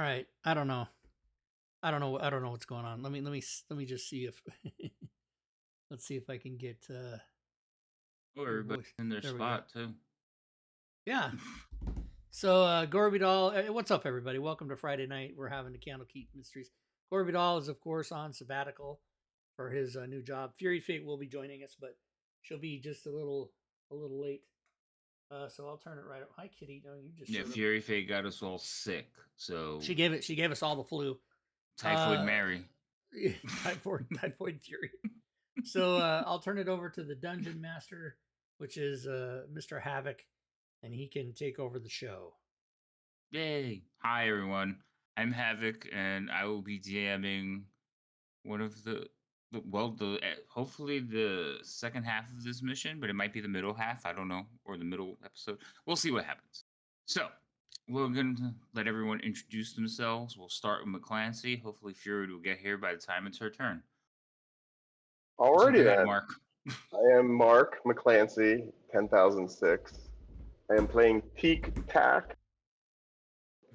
right. I don't know. I don't know what's going on. Let me just see if let's see if I can get Oh, your everybody's voice. in their There we go. spot too. Yeah. So Gorby Doll, what's up, everybody? Welcome to Friday night. We're having the Candlekeep Mysteries. Gorby Doll is, of course, on sabbatical for his new job. Fury Fate will be joining us, but she'll be just a little late. So I'll turn it right up. Hi, Kitty. No, you just Yeah, showed up. Fury Fate got us all sick. So She gave us all the flu. Typhoid Uh, Mary. typhoid Fury. So I'll turn it over to the Dungeon Master, which is Mr. Havoc, and he can take over the show. Yay! Hi everyone. I'm Havoc, and I will be DMing one of hopefully the second half of this mission, but it might be the middle half. I don't know, or the middle episode. We'll see what happens. So we're going to let everyone introduce themselves. We'll start with McClancy. Hopefully Fury will get here by the time it's her turn. So go Alrighty ahead, then. Mark. I am Mark McClancy, 10,006. I am playing Teak Tack.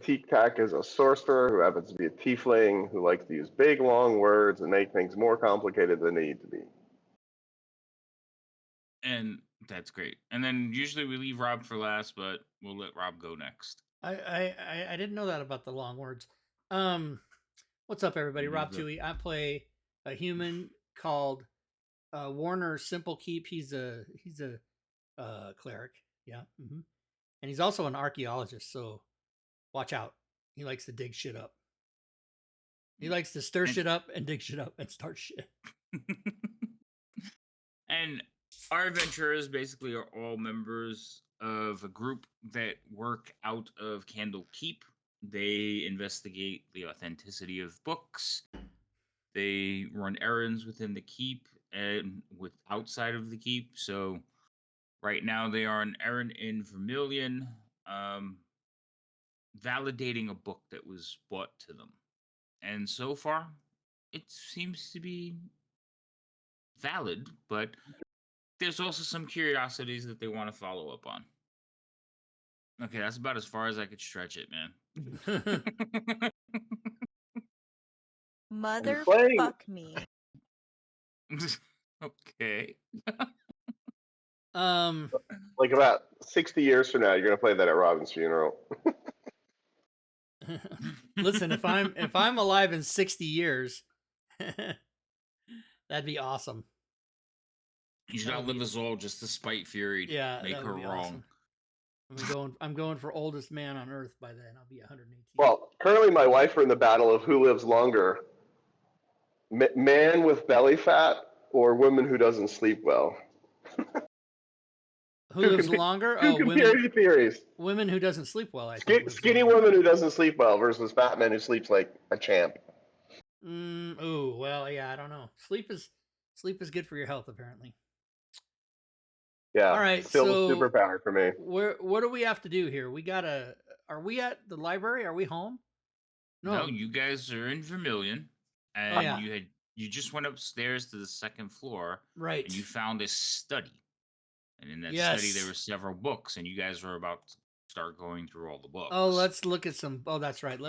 Teak Tack is a sorcerer who happens to be a tiefling who likes to use big, long words and make things more complicated than they need to be. And that's great. And then usually we leave Rob for last, but we'll let Rob go next. I didn't know that about the long words. Um, what's up, everybody? Rob Tui. I play a human called Warner Simple Keep. He's a cleric. Yeah. Mm-hmm. And he's also an archaeologist. So watch out. He likes to dig shit up. He likes to stir shit up and dig shit up and start shit. And our adventurers basically are all members of a group that work out of Candlekeep. They investigate the authenticity of books. They run errands within the keep and with outside of the keep. So right now they are on errand in Vermilion, validating a book that was bought to them. And so far, it seems to be valid, but there's also some curiosities that they want to follow up on. Okay, that's about as far as I could stretch it, man. Motherfuck me. Okay. Like about 60 years from now, you're going to play that at Robin's funeral. Listen, if I'm alive in 60 years, that'd be awesome. You should outlive us all just to spite Fury. Yeah, make her wrong. Awesome. I'm going for oldest man on Earth by then. I'll be 118. Well, currently my wife are in the battle of who lives longer, man with belly fat or woman who doesn't sleep well. Who lives longer? Two competing theories. Women who doesn't sleep well, I think. Skinny woman who doesn't sleep well versus fat man who sleeps like a champ. Ooh, well, yeah, I don't know. Sleep is good for your health, apparently. Yeah. All right. Still so a superpower for me. What do we have to do here? Are we at the library? Are we home? No, you guys are in Vermilion, and you just went upstairs to the second floor, right? And you found this study, and in that study there were several books, and you guys were about to start going through all the books. Oh, let's look at some. Oh, that's right.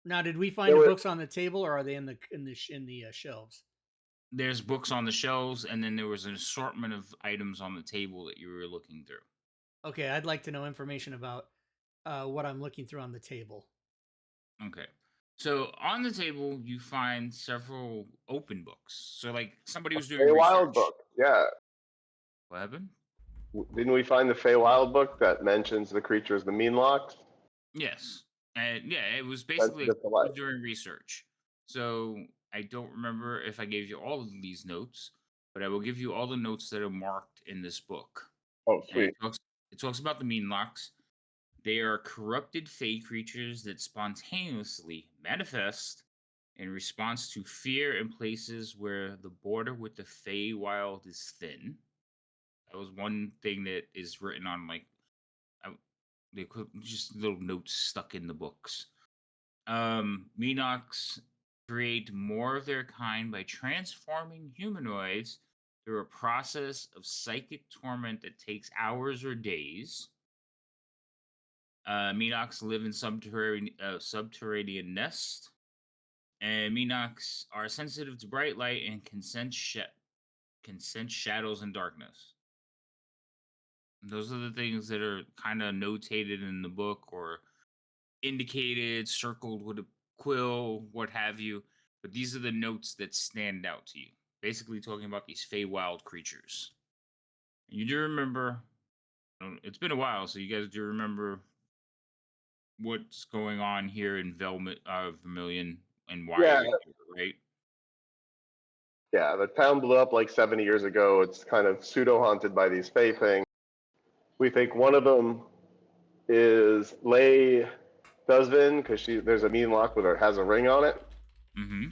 Now, did we find the books on the table, or are they in the shelves? There's books on the shelves, and then there was an assortment of items on the table that you were looking through. Okay, I'd like to know information about what I'm looking through on the table. Okay. So on the table, you find several open books. So like somebody was doing research. Feywild book, yeah. What happened? Didn't we find the Feywild book that mentions the creatures, the Meanlocks? Yes. And yeah, it was basically during research. So I don't remember if I gave you all of these notes, but I will give you all the notes that are marked in this book. Oh, sweet. It talks about the Meanlocks. They are corrupted fey creatures that spontaneously manifest in response to fear in places where the border with the Feywild is thin. That was one thing that is written on just little notes stuck in the books. Meanox create more of their kind by transforming humanoids through a process of psychic torment that takes hours or days. Minox live in subterranean nest, and Minox are sensitive to bright light and can sense shadows and darkness. Those are the things that are kind of notated in the book or indicated, circled with a quill, what have you. But these are the notes that stand out to you. Basically, talking about these Feywild creatures. And you do remember, it's been a while, so you guys do remember what's going on here in Vermilion and why Yeah, you're here, right? yeah. The town blew up like 70 years ago. It's kind of pseudo haunted by these Fey things. We think one of them is Lay Dusvin because there's a mean lock with her has a ring on it, Mm-hmm.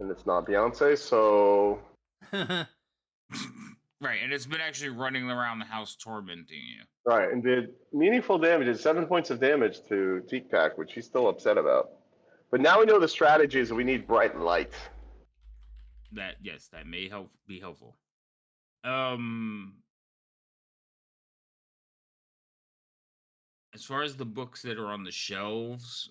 and it's not Beyonce. So Right, and it's been actually running around the house tormenting you. right, and did meaningful damage. Did 7 points of damage to Tic Tac, which he's still upset about. But now we know the strategy is we need bright light. That may be helpful. As far as the books that are on the shelves,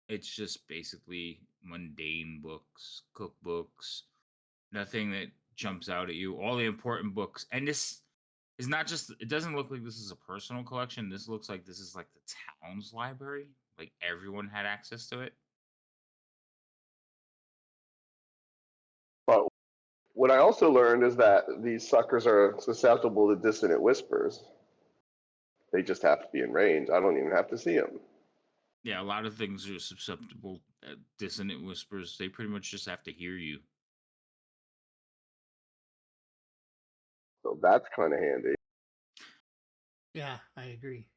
it's just basically mundane books, cookbooks, nothing that jumps out at you. All the important books, and this is not just. It doesn't look like this is a personal collection. This looks like this is like the town's library. Like everyone had access to it. But what I also learned is that these suckers are susceptible to dissonant whispers. They just have to be in range. I don't even have to see them. Yeah, a lot of things are susceptible to dissonant whispers. They pretty much just have to hear you. So that's kind of handy. Yeah, I agree.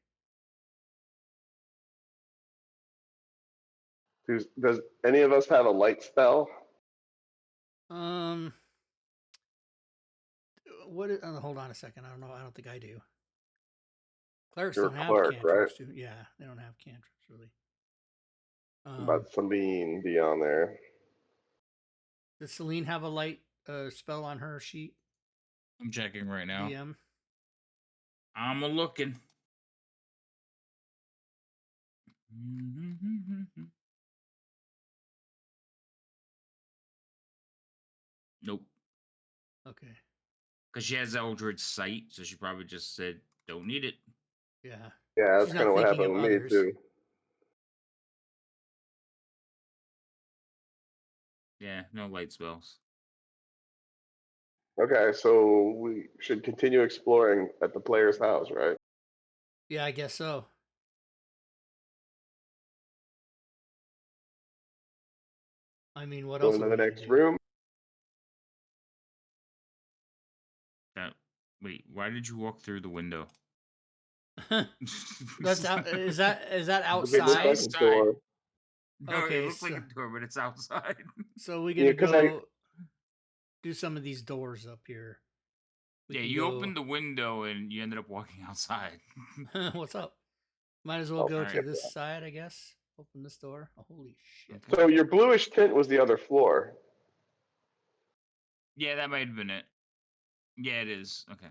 Does any of us have a light spell? Hold on a second. I don't know. I don't think I do. Clerics You're don't a have cleric, right? cantrips. Yeah, they don't have cantrips really. But Celine be on there. Does Celine have a light spell on her sheet? I'm checking right now. DM. I'm a looking. Nope. Okay. Because she has Eldritch Sight, so she probably just said, "Don't need it." Yeah. Yeah, that's She's kind not of what thinking happened of with me others. too. Yeah, no light spells. Okay, so we should continue exploring at the player's house, right? Yeah, I guess so. I mean, what Go else into are the we next gonna room. Wait, why did you walk through the window? do? That's out. Is that Look at the outside? second door. No, it Okay, looks like a door, but it's outside. so we're Yeah, gonna 'cause go do some of these doors up here. We Yeah, can you go... opened the window and you ended up walking outside. What's up? Might as well Oh, go Alright. to this side, I guess. Open this door. Oh, holy shit! so your bluish tint was the other floor. Yeah, that might have been it. Yeah, it is. Okay.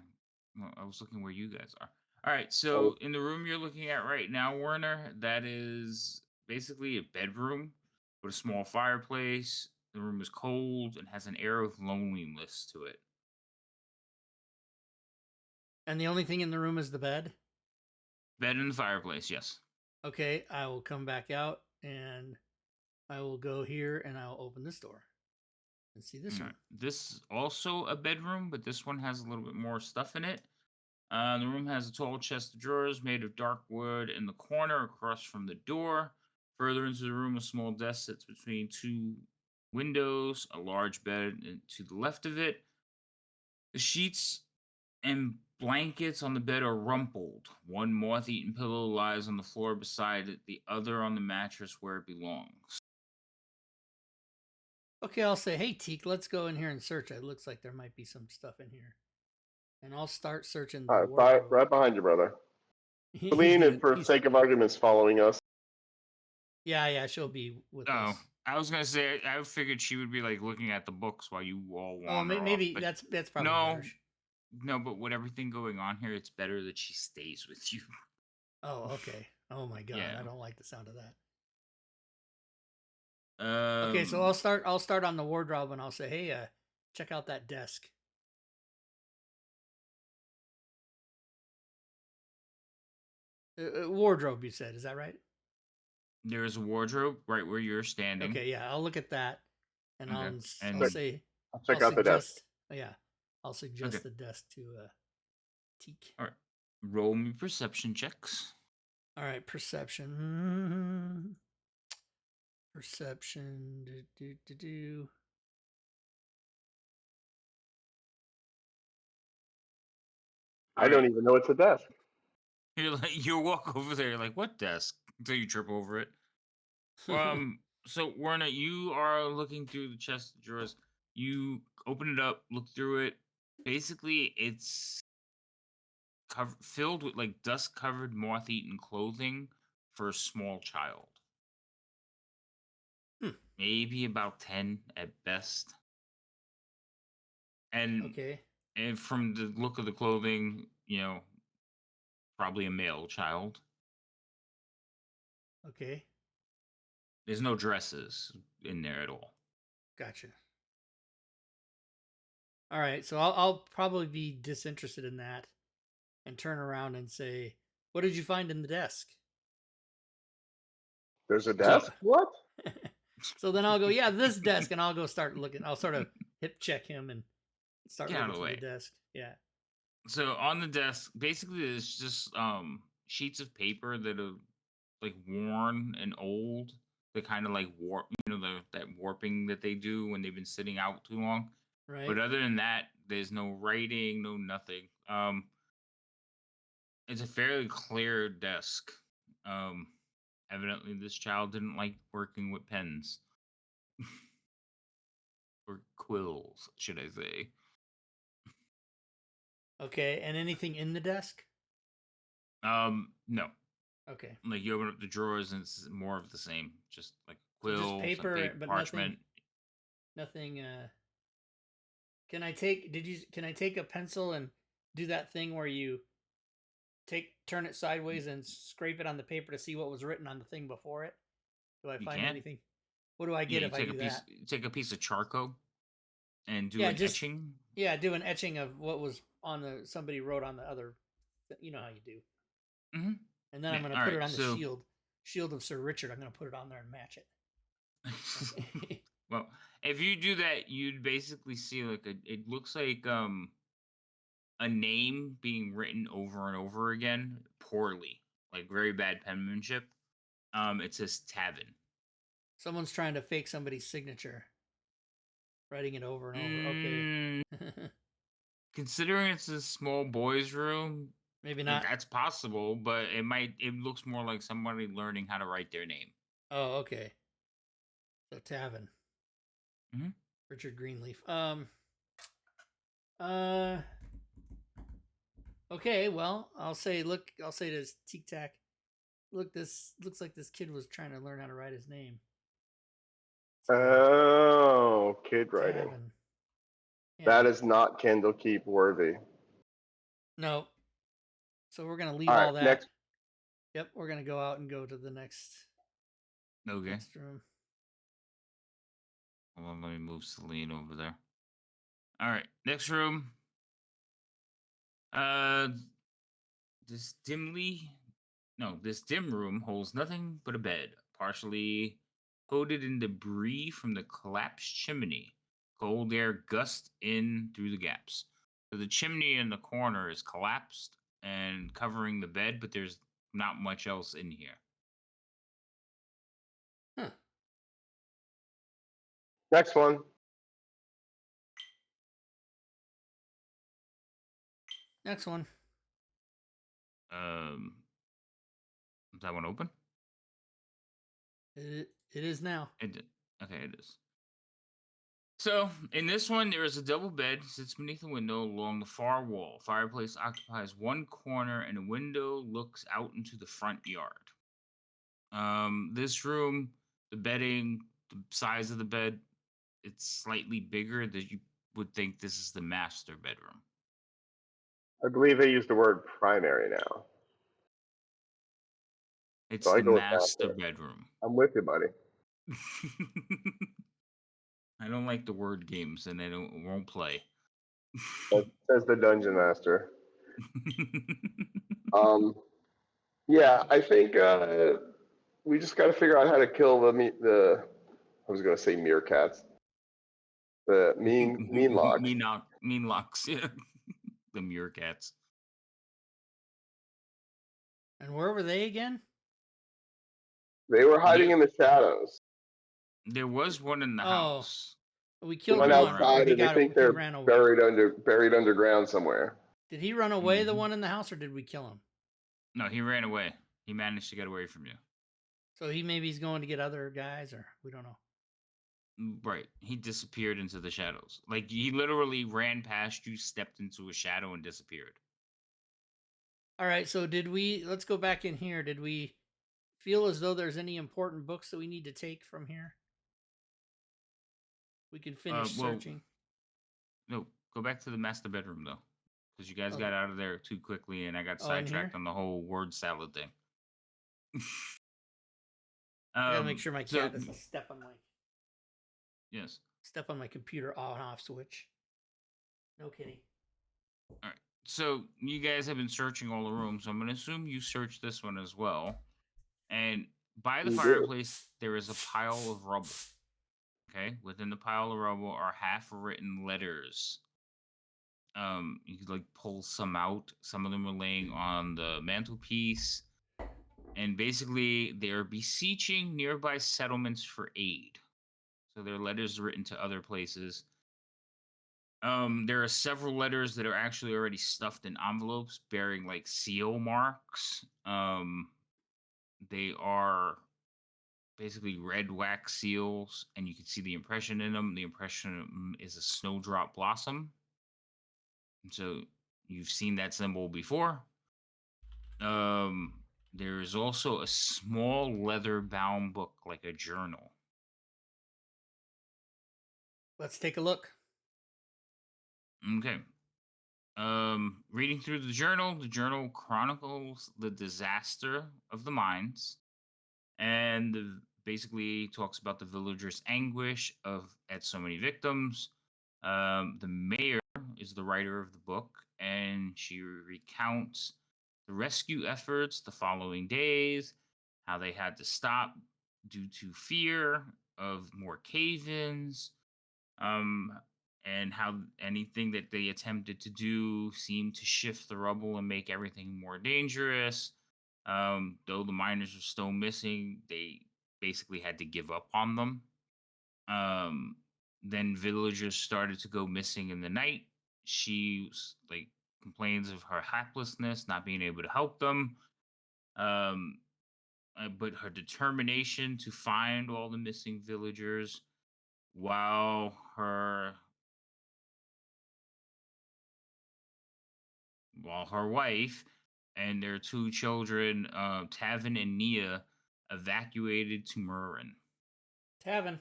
Well, I was looking where you guys are. All right. So in the room you're looking at right now, Werner, that is basically a bedroom with a small fireplace. The room is cold and has an air of loneliness to it. And the only thing in the room is the bed. Bed and the fireplace, yes. Okay, I will come back out and I will go here and I'll open this door and see this All one. right. This is also a bedroom, but this one has a little bit more stuff in it. The room has a tall chest of drawers made of dark wood in the corner across from the door. Further into the room, a small desk sits between two windows, a large bed to the left of it. The sheets and blankets on the bed are rumpled. One moth eaten pillow lies on the floor beside it, the other on the mattress where it belongs. Okay, I'll say, hey, Teak, let's go in here and search. It looks like there might be some stuff in here. And I'll start searching the wardrobe. Right behind you, brother. He's Celine, gonna, for sake of arguments, following us. Yeah, she'll be with us. I was gonna say I figured she would be like looking at the books while you all wander Oh, maybe off, that's probably no, better. no. But with everything going on here, it's better that she stays with you. Oh, okay. Oh my god, Yeah. I don't like the sound of that. Um, Okay, so I'll start on the wardrobe and I'll say, hey, check out that desk. Wardrobe, you said, is that right? there's a wardrobe right where you're standing. Okay, yeah, I'll look at that, and Okay. I'll And say I'll check I'll out the desk. suggest yeah, I'll suggest Okay. the desk to Teak. all right, roll me perception checks. All right, perception. Perception. Do. I don't even know it's a desk. You're like, you walk over there, you're like, what desk? Until you trip over it. So Werner, you are looking through the chest of drawers. You open it up, look through it. Basically, it's filled with like dust-covered, moth-eaten clothing for a small child. Maybe about 10 at best. And Okay. and from the look of the clothing, probably a male child. Okay. There's no dresses in there at all. Gotcha. All right, so I'll probably be disinterested in that and turn around and say, "What did you find in the desk?" There's a So, desk? What? so then I'll go, "Yeah, this desk," and I'll go start looking. I'll sort of hip check him and start Get out looking of the through the way. desk. Yeah. So on the desk, basically, there's just sheets of paper that are like worn and old. They kind of like warp, that warping that they do when they've been sitting out too long. But Right. other than that, there's no writing, no nothing. It's a fairly clear desk. Um, Evidently, this child didn't like working with pens or quills, should I say? Okay. And anything in the desk? No. Okay. Like you open up the drawers and it's more of the same, just like So just quill, some paper, paper, but parchment. nothing. Can I take? Can I take a pencil and do that thing where you turn it sideways and scrape it on the paper to see what was written on the thing before it? Do I You find can. anything? What do I Yeah, get if I do that? you take a piece of charcoal and do Yeah, an just etching. do an etching of what was on the somebody wrote on the other. You know how you do. Mm-hmm. And then Yeah. I'm going to All put right. it on the So, shield of Sir Richard. I'm going to put it on there and match it. well, if you do that, you'd basically see like it looks like a name being written over and over again poorly, like very bad penmanship. It says Tavin. Someone's trying to fake somebody's signature, writing it over and over. Okay. Mm, Considering it's a small boys' room, Maybe like not. that's possible, but it looks more like somebody learning how to write their name. Oh, okay. So Tavin. Mm-hmm. Richard Greenleaf. Uh. Okay. Well, I'll say. Look. I'll say to Tic Tac. Look. This looks like this kid was trying to learn how to write his name. Oh, kid writing. Tavin. Yeah. That is not Candlekeep worthy. No. So we're gonna leave All right, all that. next. Yep. We're gonna go out and go to the next. Okay. Next room. Hold on, let me move Celine over there. All right, next room. Uh, this this dim room holds nothing but a bed, partially coated in debris from the collapsed chimney. Cold air gusts in through the gaps. So the chimney in the corner is collapsed and covering the bed, but there's not much else in here. Huh. Next one. Next one. Is that one open? It is now. Okay, it is. So, in this one, there is a double bed, sits beneath a window along the far wall. Fireplace occupies one corner, and a window looks out into the front yard. This room, the bedding, the size of the bed, it's slightly bigger that you would think this is the master bedroom. I believe they use the word primary now. It's So I the go with master master. bedroom. I'm with you, buddy. I don't like the word games, and I won't play. That says the dungeon master. Yeah, I think we just got to figure out how to kill the. I was gonna say meerkats. The mean locks. Mean locks, yeah. The meerkats. And where were they again? They were hiding in the shadows. There was one in the house. We They killed went one. outside, and they think He they're ran away. buried underground somewhere. Did he run away, the one in the house, or did we kill him? No, he ran away. He managed to get away from you. So he's going to get other guys, or we don't know. Right. He disappeared into the shadows. Like, he literally ran past you, stepped into a shadow, and disappeared. All right, so let's go back in here. Did we feel as though there's any important books that we need to take from here? We can finish searching. No, go back to the master bedroom, though. Because you guys got out of there too quickly, and I got sidetracked on the whole word salad thing. I gotta make sure my cat doesn't step on my... Yes. Step on my computer on-off switch. No kidding. All right. So you guys have been searching all the rooms. So I'm going to assume you searched this one as well. And by the fireplace, there is a pile of rubble. Okay. Within the pile of rubble are half-written letters. You could like pull some out. Some of them are laying on the mantelpiece. And basically, they are beseeching nearby settlements for aid. So there are letters written to other places. There are several letters that are actually already stuffed in envelopes bearing like seal marks. They are basically red wax seals, and you can see the impression in them. The impression is a snowdrop blossom. So you've seen that symbol before. There is also a small leather-bound book, like a journal. Let's take a look. Okay. Reading through the journal chronicles the disaster of the mines, and basically talks about the villagers' anguish at so many victims. The mayor is the writer of the book, and she recounts the rescue efforts the following days, how they had to stop due to fear of more cave-ins, um, and how anything that they attempted to do seemed to shift the rubble and make everything more dangerous. Though the miners are still missing, they basically had to give up on them. Um, then villagers started to go missing in the night. She like complains of her haplessness, not being able to help them. Um, but her determination to find all the missing villagers, while her wife and their two children, Tavin and Nia, evacuated to Murin. Tavin.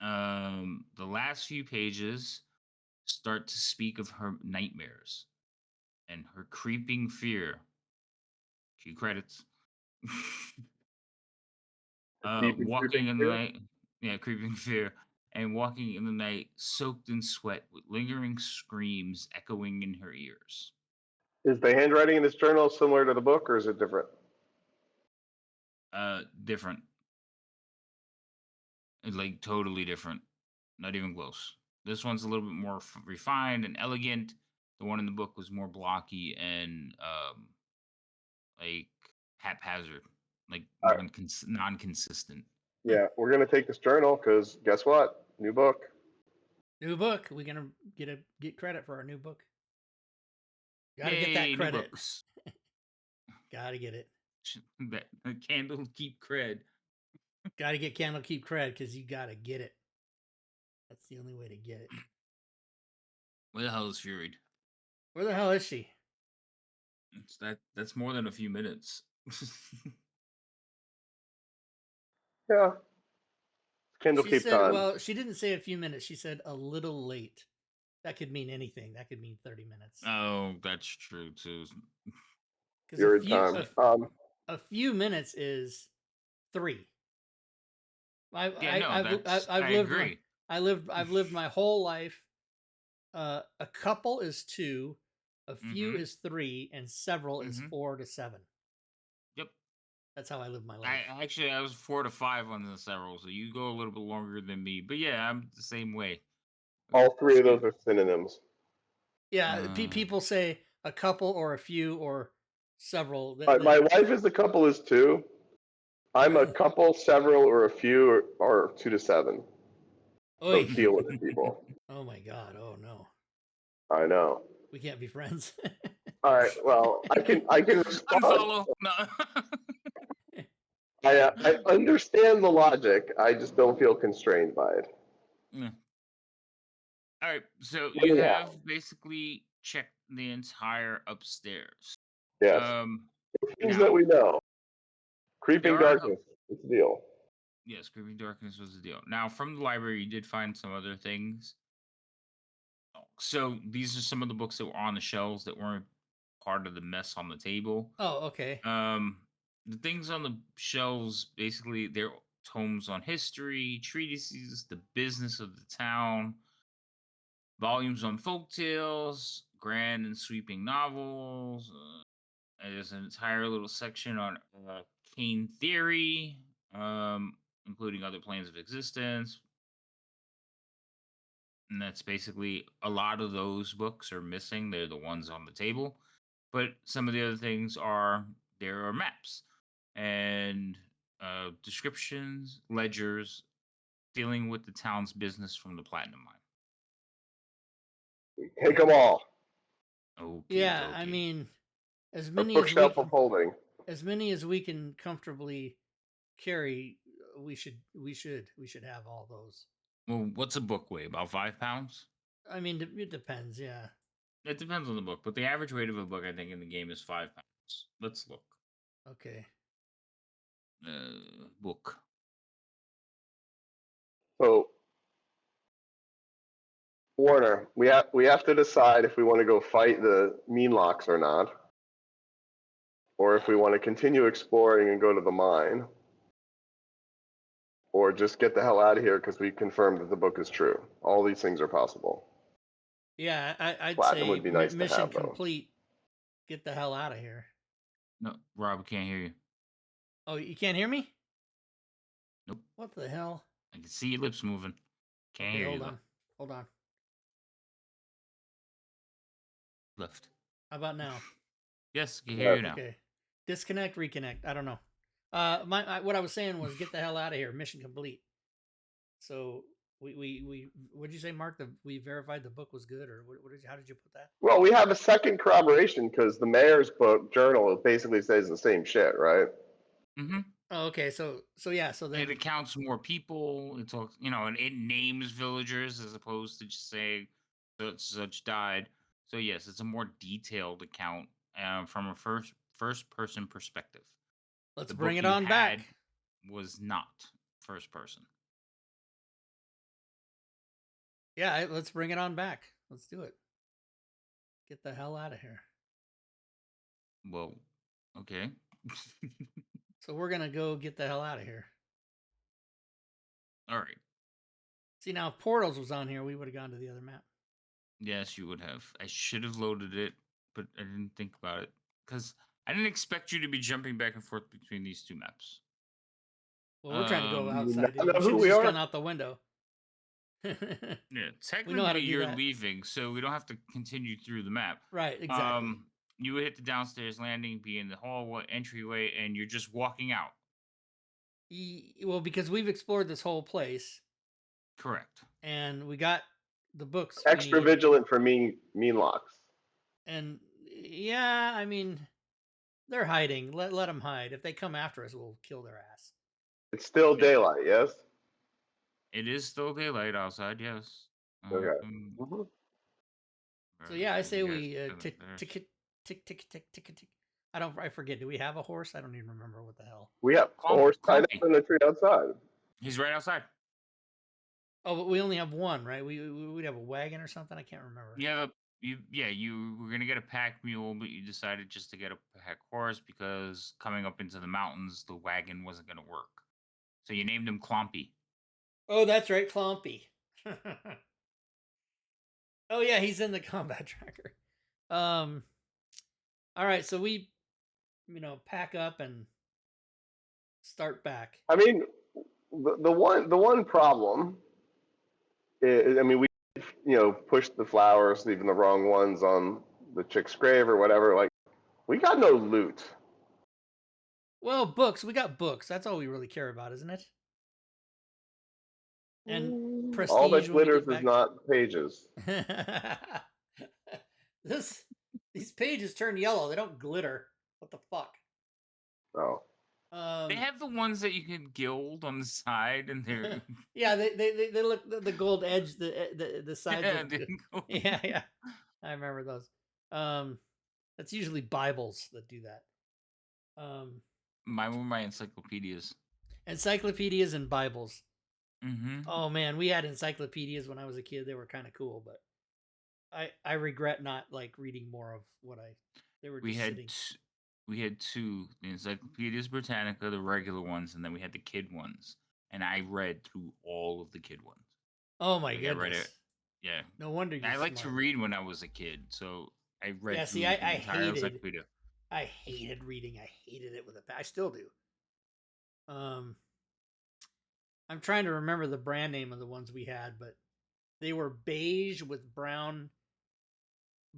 The last few pages start to speak of her nightmares and her creeping fear. Cue credits. Walking in the night. Yeah, creeping fear. And walking in the night, soaked in sweat, with lingering screams echoing in her ears. Is the handwriting in this journal similar to the book, or is it different? Different. Like totally different. Not even close. This one's a little bit more refined and elegant. The one in the book was more blocky and like haphazard, like non-consistent. Yeah, we're gonna take this journal because guess what? New book. New book. We're gonna get credit for our new book. Gotta get that credit. Gotta get it. That Candlekeep cred. Gotta get Candlekeep cred because you gotta get it. That's the only way to get it. Where the hell is Fury? Where the hell is she? That's more than a few minutes. Yeah. She said, time. Well, she didn't say a few minutes. She said a little late. That could mean anything. That could mean 30 minutes. Oh, that's true too. Because Your time. a few minutes is 3. Yeah, no, I've I lived agree. I've lived my whole life. A couple is 2, a few Mhm. is 3, and several is Mhm. 4 to 7. Yep. That's how I live my life. I was 4 to 5 on the several, so you go a little bit longer than me. But yeah, I'm the same way. All 3 of Few- those are synonyms. Yeah, Uh, people say a couple or a few or several. My wife is a couple is 2. I'm a couple, several, or a few, or 2 to 7. So Oy. deal with it, people. Oh my god. Oh no. I know. We can't be friends. All right. Well, I can respond. Unfollow. No. I understand the logic. I just don't feel constrained by it. Yeah. All right, so you Anyhow, have basically checked the entire upstairs. yes. Um, Things that now we know. there Creeping are darkness. It's a deal. yes, Creeping Darkness was the deal. Now from the library, you did find some other things. So these are some of the books that were on the shelves that weren't part of the mess on the table. Oh, okay. The things on the shelves basically they're tomes on history, treatises, the business of the town, volumes on folk tales, grand and sweeping novels. There's an entire little section on Kane theory, including other planes of existence. And that's basically a lot of those books are missing. They're the ones on the table. But some of the other things are there are maps and descriptions, ledgers dealing with the town's business from the platinum mine. Take them all. Okay, Yeah, I okay. mean, as A many as we bookshelf of can, holding. as many as we can comfortably carry, we should have all those. Well, what's a book weigh? About 5 pounds? I mean, it depends. Yeah. It depends on the book, but the average weight of a book, I think, in the game is 5 pounds. Let's look. Okay. Book. So Warner, we have to decide if we want to go fight the mean locks or not, or if we want to continue exploring and go to the mine, or just get the hell out of here because we confirmed that the book is true. All these things are possible. Yeah, I'd Platinum say would be nice to mission have, though. complete. Get the hell out of here. No, Rob, can't hear you. Oh, you can't hear me? Nope. What the hell? I can see your lips moving. Can't Okay, hear hold you, on. though. Hold on. Left. How about now? Yes, I can hear you now. Okay. Disconnect, reconnect. I don't know. What I was saying was get the hell out of here. Mission complete. So we what'd you say, Mark? We verified the book was good, or how did you put that? Well, we have a second corroboration because the mayor's book journal basically says the same shit, right? Mm-hmm. Oh, okay. So yeah. So then It accounts more people. It talks, and it names villagers as opposed to just saying such died. So yes, it's a more detailed account from a first person perspective. let's The bring book it you on had back. was not first person. Yeah, let's bring it on back. Let's do it. Get the hell out of here. Well, okay. So we're gonna go get the hell out of here. All right. See, now if Portals was on here, we would have gone to the other map. Yes, you would have. I should have loaded it, but I didn't think about it because I didn't expect you to be jumping back and forth between these two maps. Well, we're trying to go You outside. know You who should have we just are? gone out the window. Yeah, We know how to technically do you're that. leaving, so we don't have to continue through the map. Right, exactly. You would hit the downstairs landing, be in the hallway entryway, and you're just walking out. Well, because we've explored this whole place Correct. and we got the books Extra we need. vigilant for mean locks. And yeah, I mean, they're hiding. Let them hide. If they come after us, we'll kill their ass. It's still daylight, yes? It is still daylight outside, yes. Okay. So yeah, I say we tick upstairs. tick tick tick tick tick tick. I forget. Do we have a horse? I don't even remember what the hell. We have a Call- horse call tied me. up in the tree outside. He's right outside. Oh, but we only have one, right? We'd have a wagon or something. I can't remember. You have you were gonna get a pack mule, but you decided just to get a pack horse because coming up into the mountains, the wagon wasn't gonna work. So you named him Clompy. Oh, that's right, Clompy. Oh yeah, he's in the combat tracker. All right, so we, pack up and start back. I mean, the one problem is, I mean, we pushed the flowers, even the wrong ones on the chick's grave or whatever. Like, we got no loot. Well, books. We got books. That's all we really care about, isn't it? And prestige. All that when we glitters get is back not pages. These pages turn yellow. They don't glitter. What the fuck? Oh. They have the ones that you can gild on the side, and they're yeah, they look the gold edge, the sides. yeah, yeah. I remember those. That's usually Bibles that do that. Mine were my encyclopedias. Encyclopedias and Bibles. Mm-hmm. Oh man, we had encyclopedias when I was a kid. They were kind of cool, but I regret not like reading more of what they were. We had two, the Encyclopedias Britannica, the regular ones, and then we had the kid ones. And I read through all of the kid ones. Oh my goodness! I read it. Yeah. No wonder you. I liked to read when I was a kid, so I read. Yeah, see, I hated. I hated reading. I hated it with I still do. I'm trying to remember the brand name of the ones we had, but they were beige with brown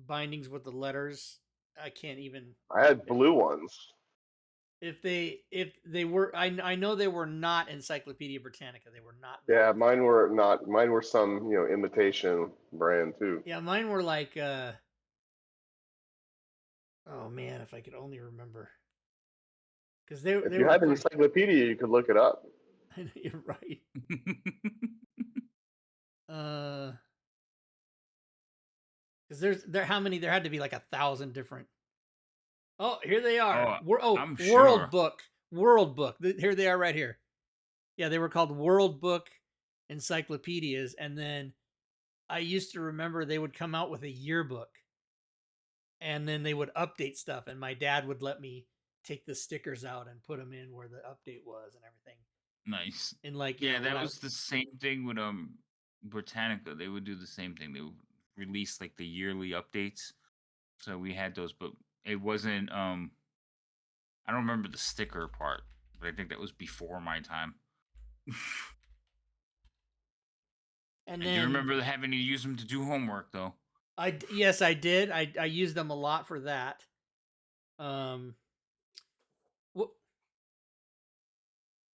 bindings with the letters. I can't even. I had blue ones. If they were, I know they were not Encyclopedia Britannica. They were not. Yeah, mine were not. Mine were some imitation brand too. Yeah, mine were like. Oh man, if I could only remember. Because if you had an encyclopedia, you could look it up. You're right. Because there how many? There had to be like 1,000 different. Oh, here they are. I'm World sure. Book. World Book. Here they are right here. Yeah, they were called World Book encyclopedias, and then I used to remember they would come out with a yearbook, and then they would update stuff, and my dad would let me take the stickers out and put them in where the update was and everything. Nice. And like that was the same thing with Britannica. They would do the same thing. They would release like the yearly updates. So we had those, but it wasn't I don't remember the sticker part, but I think that was before my time. And do you remember having to use them to do homework though? Yes, I did. I used them a lot for that.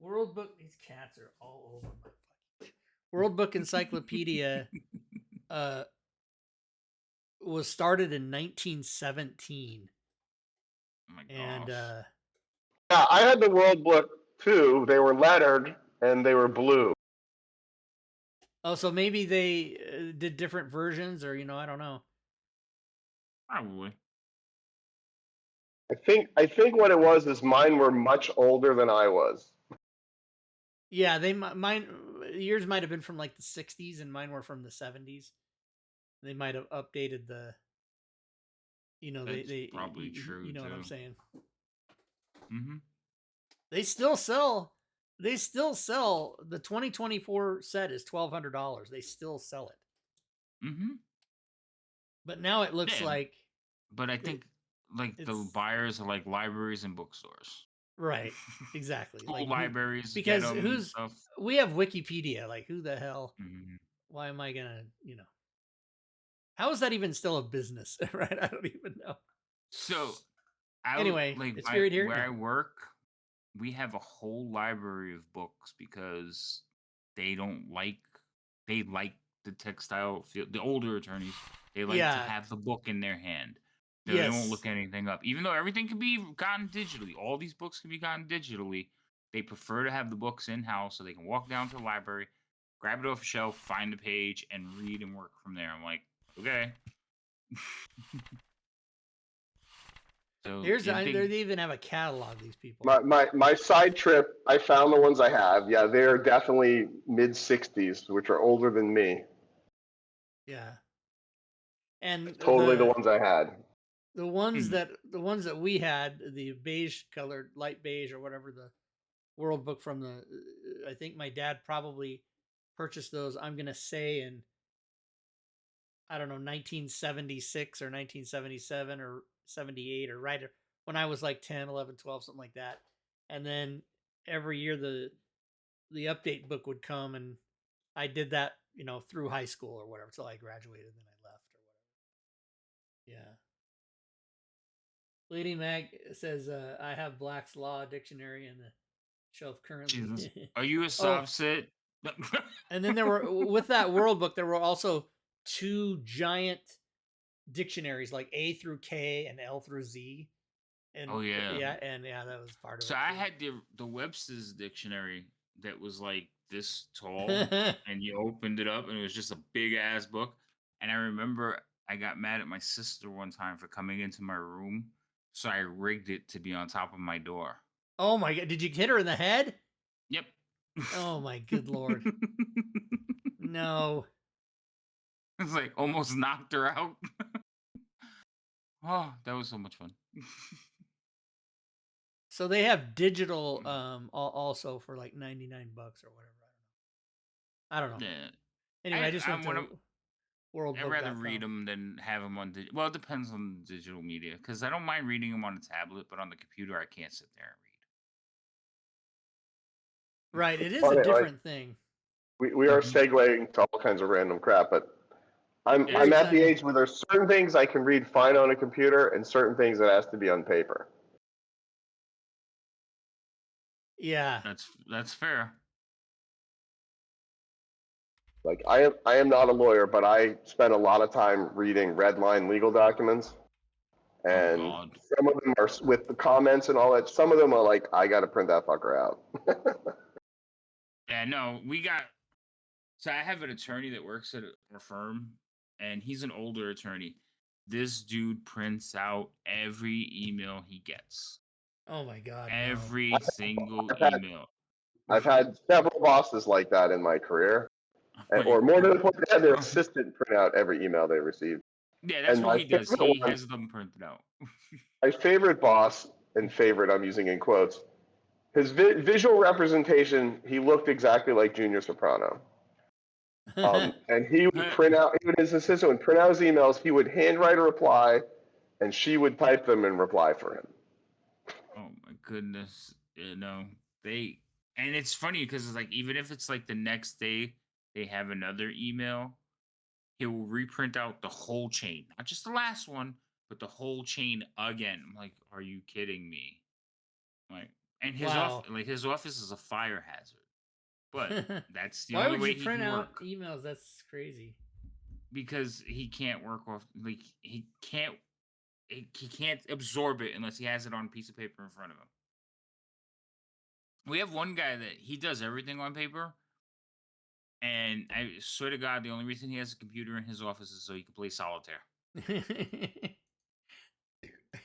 World Book. These cats are all over my fucking. World Book Encyclopedia was started in 1917. Oh my gosh. And yeah, I had the World Book too. They were lettered and they were blue. Oh, so maybe they did different versions, or I don't know. Probably. I think what it was is mine were much older than I was. Yeah, yours might have been from like the 60s, and mine were from the 70s. They might have updated the. That's they probably true. You know what I'm saying? Mm-hmm. They still sell the 2024 set is $1,200. They still sell it. Mm-hmm. But now it looks like. But I think the buyers are like libraries and bookstores. Right. Exactly. Like libraries. Because we have Wikipedia. Like who the hell? Mm-hmm. Why am I gonna? How is that even still a business? Right. I don't even know. So. Anyway, it's weird here. Where I work, we have a whole library of books because they like the textile field. The older attorneys, they like to have the book in their hand. They won't look anything up. Even though everything can be gotten digitally, all these books can be gotten digitally, they prefer to have the books in-house so they can walk down to the library, grab it off a shelf, find the page, and read and work from there. I'm like, okay. So they even have a catalog. These people. My side trip, I found the ones I have. Yeah, they're definitely mid-60s, which are older than me. Yeah, And Totally the ones I had. the ones that we had, the beige colored, light beige or whatever, the World Book from the, I think my dad probably purchased those. I'm gonna say in, I don't know, 1976 or 1977 or 78 or right when I was like 10, 11, 12, something like that. And then every year the update book would come, and I did that, through high school or whatever, till I graduated, and then I left or whatever. Yeah. Lady Mag says, I have Black's Law Dictionary in the shelf currently. Jesus. Are you a Oh, soft sit? and then there were, with that World Book, there were also 2 giant dictionaries, like A through K and L through Z. And Oh yeah. that was part of it. So I too. had the Webster's dictionary that was like this tall, and you opened it up, and it was just a big ass book. And I remember I got mad at my sister one time for coming into my room, so I rigged it to be on top of my door. Oh my god! Did you hit her in the head? Yep. Oh my good lord! No. It's like almost knocked her out. Oh, that was so much fun. So they have digital also for like $99 or whatever. I don't know. Yeah. Anyway, I just went to I'd worldbook.com. rather read them than have them on digital. Well, it depends on digital media, because I don't mind reading them on a tablet, but on the computer, I can't sit there and read. Right, it is a different thing. We are segueing to all kinds of random crap, but I'm Yeah, at the age where there's certain things I can read fine on a computer and certain things that has to be on paper. Yeah. That's fair. Like I am not a lawyer, but I spend a lot of time reading red line legal documents, and some of them are with the comments and all that. Some of them are like, I got to print that fucker out. Yeah, no, so I have an attorney that works at a firm, and he's an older attorney. This dude prints out every email he gets. Oh my god! Every single email. I've had several bosses like that in my career, or more to the point, they had their assistant print out every email they received. Yeah, that's what he does. He has them printed out. My favorite boss, and favorite I'm using in quotes, his visual representation, he looked exactly like Junior Soprano. And he would print out, even his assistant would print out his emails, he would handwrite a reply, and she would type them and reply for him. Oh my goodness. And it's funny because it's like, even if it's like the next day they have another email, he will reprint out the whole chain. Not just the last one, but the whole chain again. I'm like, are you kidding me? Like, and his office is a fire hazard. But that's the only way he can work. Why would you print out emails? That's crazy. Because he can't work off, like, he can't absorb it unless he has it on a piece of paper in front of him. We have one guy that he does everything on paper, and I swear to God, the only reason he has a computer in his office is so he can play solitaire.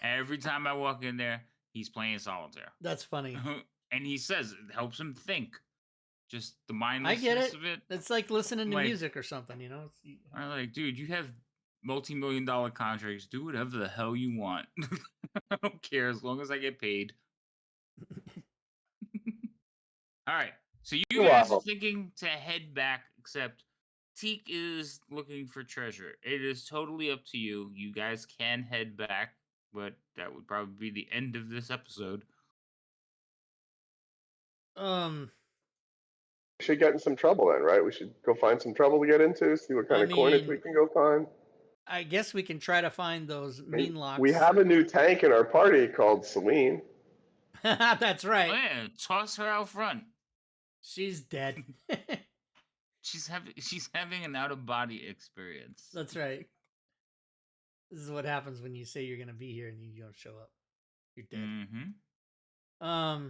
Every time I walk in there, he's playing solitaire. That's funny. And he says it helps him think. Just the mindlessness I get it. of it. It's like listening to music or something, you know? I'm like, dude, you have multi-million-dollar contracts. Do whatever the hell you want. I don't care as long as I get paid. All right. So you guys are thinking to head back, except Teak is looking for treasure. It is totally up to you. You guys can head back, but that would probably be the end of this episode. We should get in some trouble then, right? We should go find some trouble to get into, see what kind of coinage we can go find. I guess we can try to find those mean locks. We have a new tank in our party called Celine. That's right. Oh, yeah, toss her out front. She's dead. She's having an out-of-body experience. That's right. This is what happens when you say you're gonna be here and you don't show up. You're dead. Mm-hmm.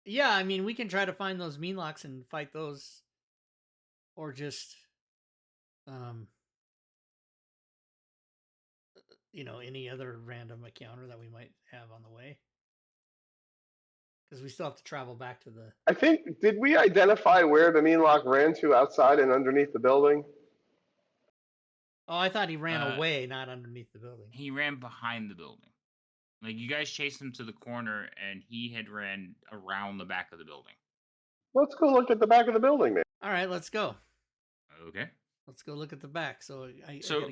Yeah, I mean, we can try to find those mean locks and fight those, or just, any other random encounter that we might have on the way. Because we still have to travel back to the... I think, did we identify where the mean lock ran to outside and underneath the building? Oh, I thought he ran away, not underneath the building. He ran behind the building. Like, you guys chased him to the corner, and he had ran around the back of the building. Let's go look at the back of the building, man. All right, let's go. Okay. Let's go look at the back. So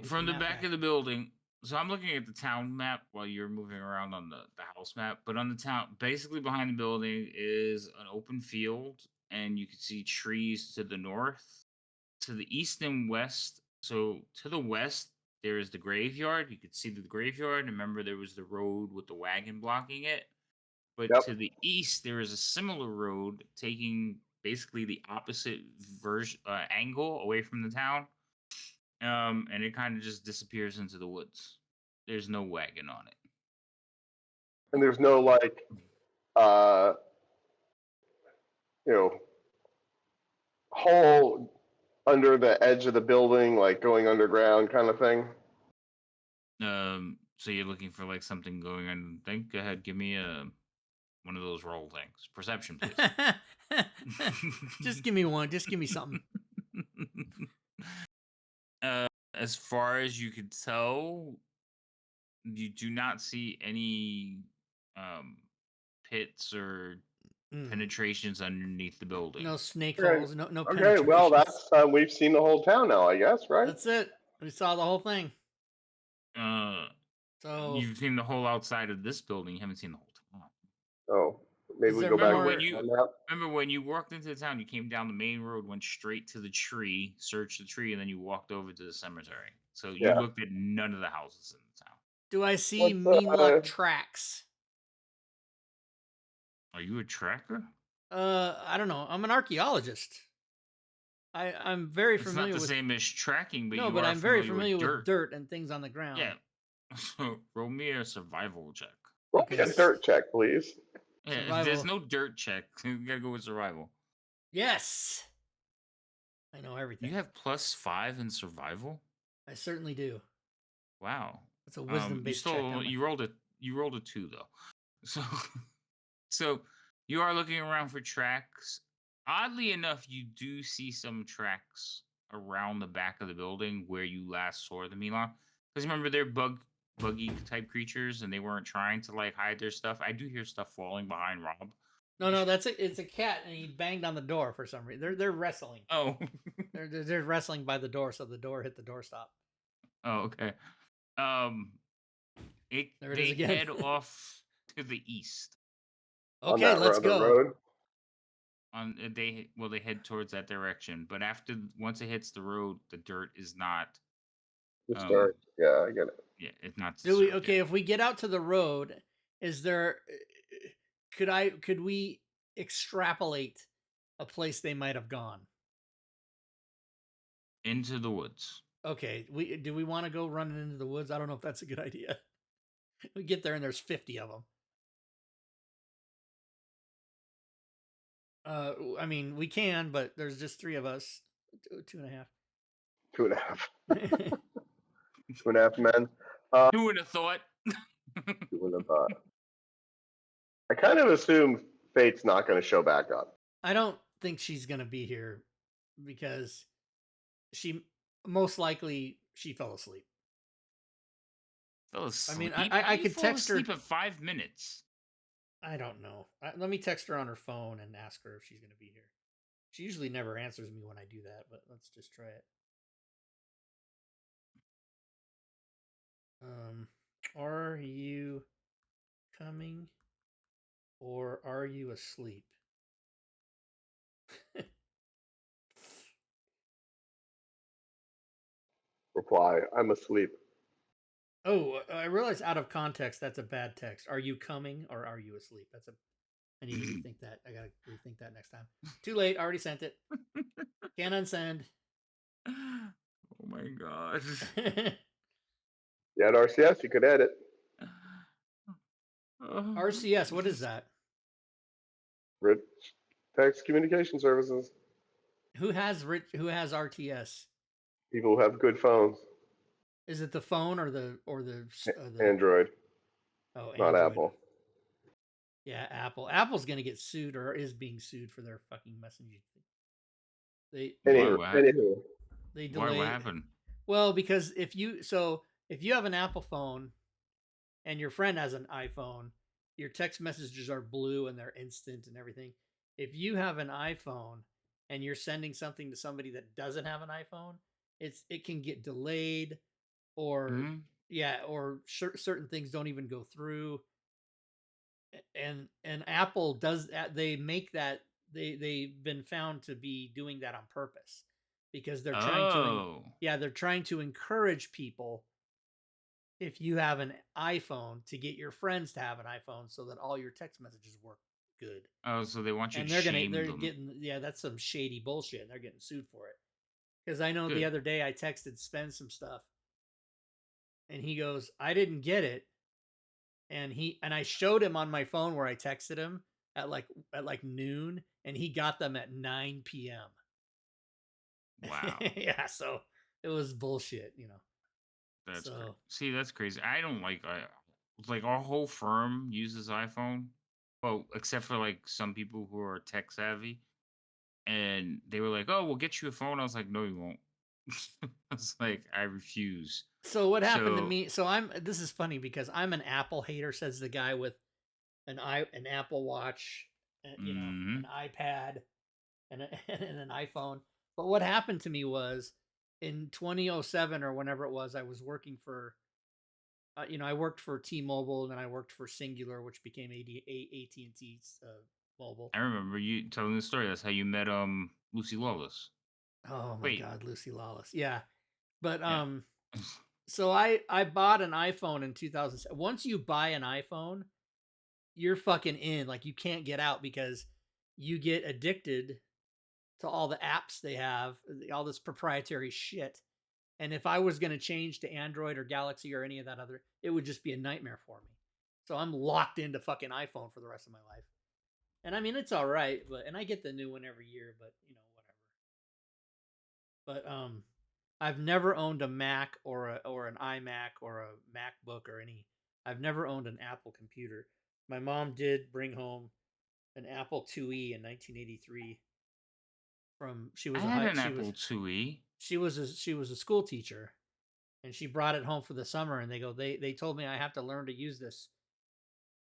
From the back of the building, so I'm looking at the town map while you're moving around on the house map. But on the town, basically behind the building is an open field, and you can see trees to the north, to the east and west. So to the west, there is the graveyard. You could see the graveyard. Remember, there was the road with the wagon blocking it. But Yep. to the east, there is a similar road taking basically the opposite angle away from the town. And it kind of just disappears into the woods. There's no wagon on it. And there's no like, hole under the edge of the building, like going underground kind of thing. So you're looking for like something going on. Go ahead, give me one of those roll things. Perception, please. Just give me one. Just give me something. As far as you could tell, you do not see any pits or penetrations underneath the building. No snake holes. No. Okay, well, that's we've seen the whole town now, I guess, right? That's it. We saw the whole thing. So you've seen the whole outside of this building. You haven't seen the whole town. Oh, maybe we go back. Remember when you walked into the town, you came down the main road, went straight to the tree, searched the tree, and then you walked over to the cemetery. So you looked at none of the houses in the town. Do I see mean luck tracks? Are you a tracker? I don't know. I'm an archaeologist. I'm very familiar with... It's not the same as tracking, but no, but I'm very familiar with dirt and things on the ground. Yeah. So roll me a survival check. Roll me a dirt check, please. Yeah, there's no dirt check. You gotta go with survival. Yes. I know everything. You have +5 in survival? I certainly do. Wow. That's a wisdom-based check. You rolled a 2 though. So you are looking around for tracks. Oddly enough, you do see some tracks around the back of the building where you last saw the Milan. Because remember, they're buggy type creatures, and they weren't trying to like hide their stuff. I do hear stuff falling behind Rob. No, it's a cat, and he banged on the door for some reason. They're wrestling. Oh, they're wrestling by the door, so the door hit the doorstop. Oh, okay. They head off to the east. Okay, let's go. They head towards that direction, but once it hits the road, the dirt is not disturbed. Yeah, I get it. Yeah, it's not. If we get out to the road, is there? Could we extrapolate a place they might have gone? Into the woods. Okay, do we want to go running into the woods? I don't know if that's a good idea. We get there and there's 50 of them. I mean, we can, but there's just 3 of us. 2.5. 2.5. 2.5 men. Who would have thought? Who would have thought? I kind of assume Fate's not going to show back up. I don't think she's going to be here because she most likely fell asleep. Fell asleep? I mean, I could text her. Asleep in 5 minutes. I don't know. Let me text her on her phone and ask her if she's going to be here. She usually never answers me when I do that, but let's just try it. Are you coming or are you asleep? Reply, I'm asleep. Oh, I realize out of context that's a bad text. Are you coming or are you asleep? I need to rethink that. I gotta rethink that next time. Too late. Already sent it. Can't unsend. Oh my god. Yeah, at RCS you could edit. RCS, what is that? Rich Text Communication Services. Who has RTS? People who have good phones. Is it the phone or the Android? Oh, not Android. Apple. Yeah, Apple. Apple's gonna get sued or is being sued for their fucking messaging. Anywho. They delayed. What happened? Well, because if you have an Apple phone and your friend has an iPhone, your text messages are blue and they're instant and everything. If you have an iPhone and you're sending something to somebody that doesn't have an iPhone, it can get delayed, or Mhm. yeah, or certain things don't even go through. And Apple does that. They make that, they've been found to be doing that on purpose, because they're trying to Oh. yeah, they're trying to encourage people, if you have an iPhone, to get your friends to have an iPhone so that all your text messages work good. Oh, so they want you And to shame they're them. getting, yeah, that's some shady bullshit, and they're getting sued for it. Because I know the Good. other day I texted Spen some stuff, and he goes, "I didn't get it," and I showed him on my phone where I texted him at like noon, and he got them at 9 p.m. Wow. Yeah, so it was bullshit, That's crazy. So See, that's crazy. I don't like our whole firm uses iPhone. Well, except for like some people who are tech savvy. And they were like, "Oh, we'll get you a phone." I was like, "No, you won't." I was like, "I refuse." so what happened to So, me? This is funny because I'm an Apple hater, says the guy with an Apple Watch, an mhm. iPad, and an iPhone. But what happened to me was, in 2007 or whenever it was, I was working for I worked for T-Mobile, and then I worked for Singular, which became AT&T Mobile. I remember you telling the story. That's how you met Lucy Lawless. Oh my Wait, God, Lucy Lawless. Yeah, but yeah. so I bought an iPhone in 2000. Once you buy an iPhone, you're fucking in. Like, you can't get out, because you get addicted to all the apps they have, all this proprietary shit. And if I was going to change to Android or Galaxy or any of that other, it would just be a nightmare for me. So I'm locked into fucking iPhone for the rest of my life. And I mean, it's all right, and I get the new one every year, but whatever. But I've never owned a Mac or an iMac or a MacBook or any. I've never owned an Apple computer. My mom did bring home an Apple IIe in 1983 from she I was a had high an Apple IIe. she was a school teacher, and she brought it home for the summer, and they told me I have to learn to use this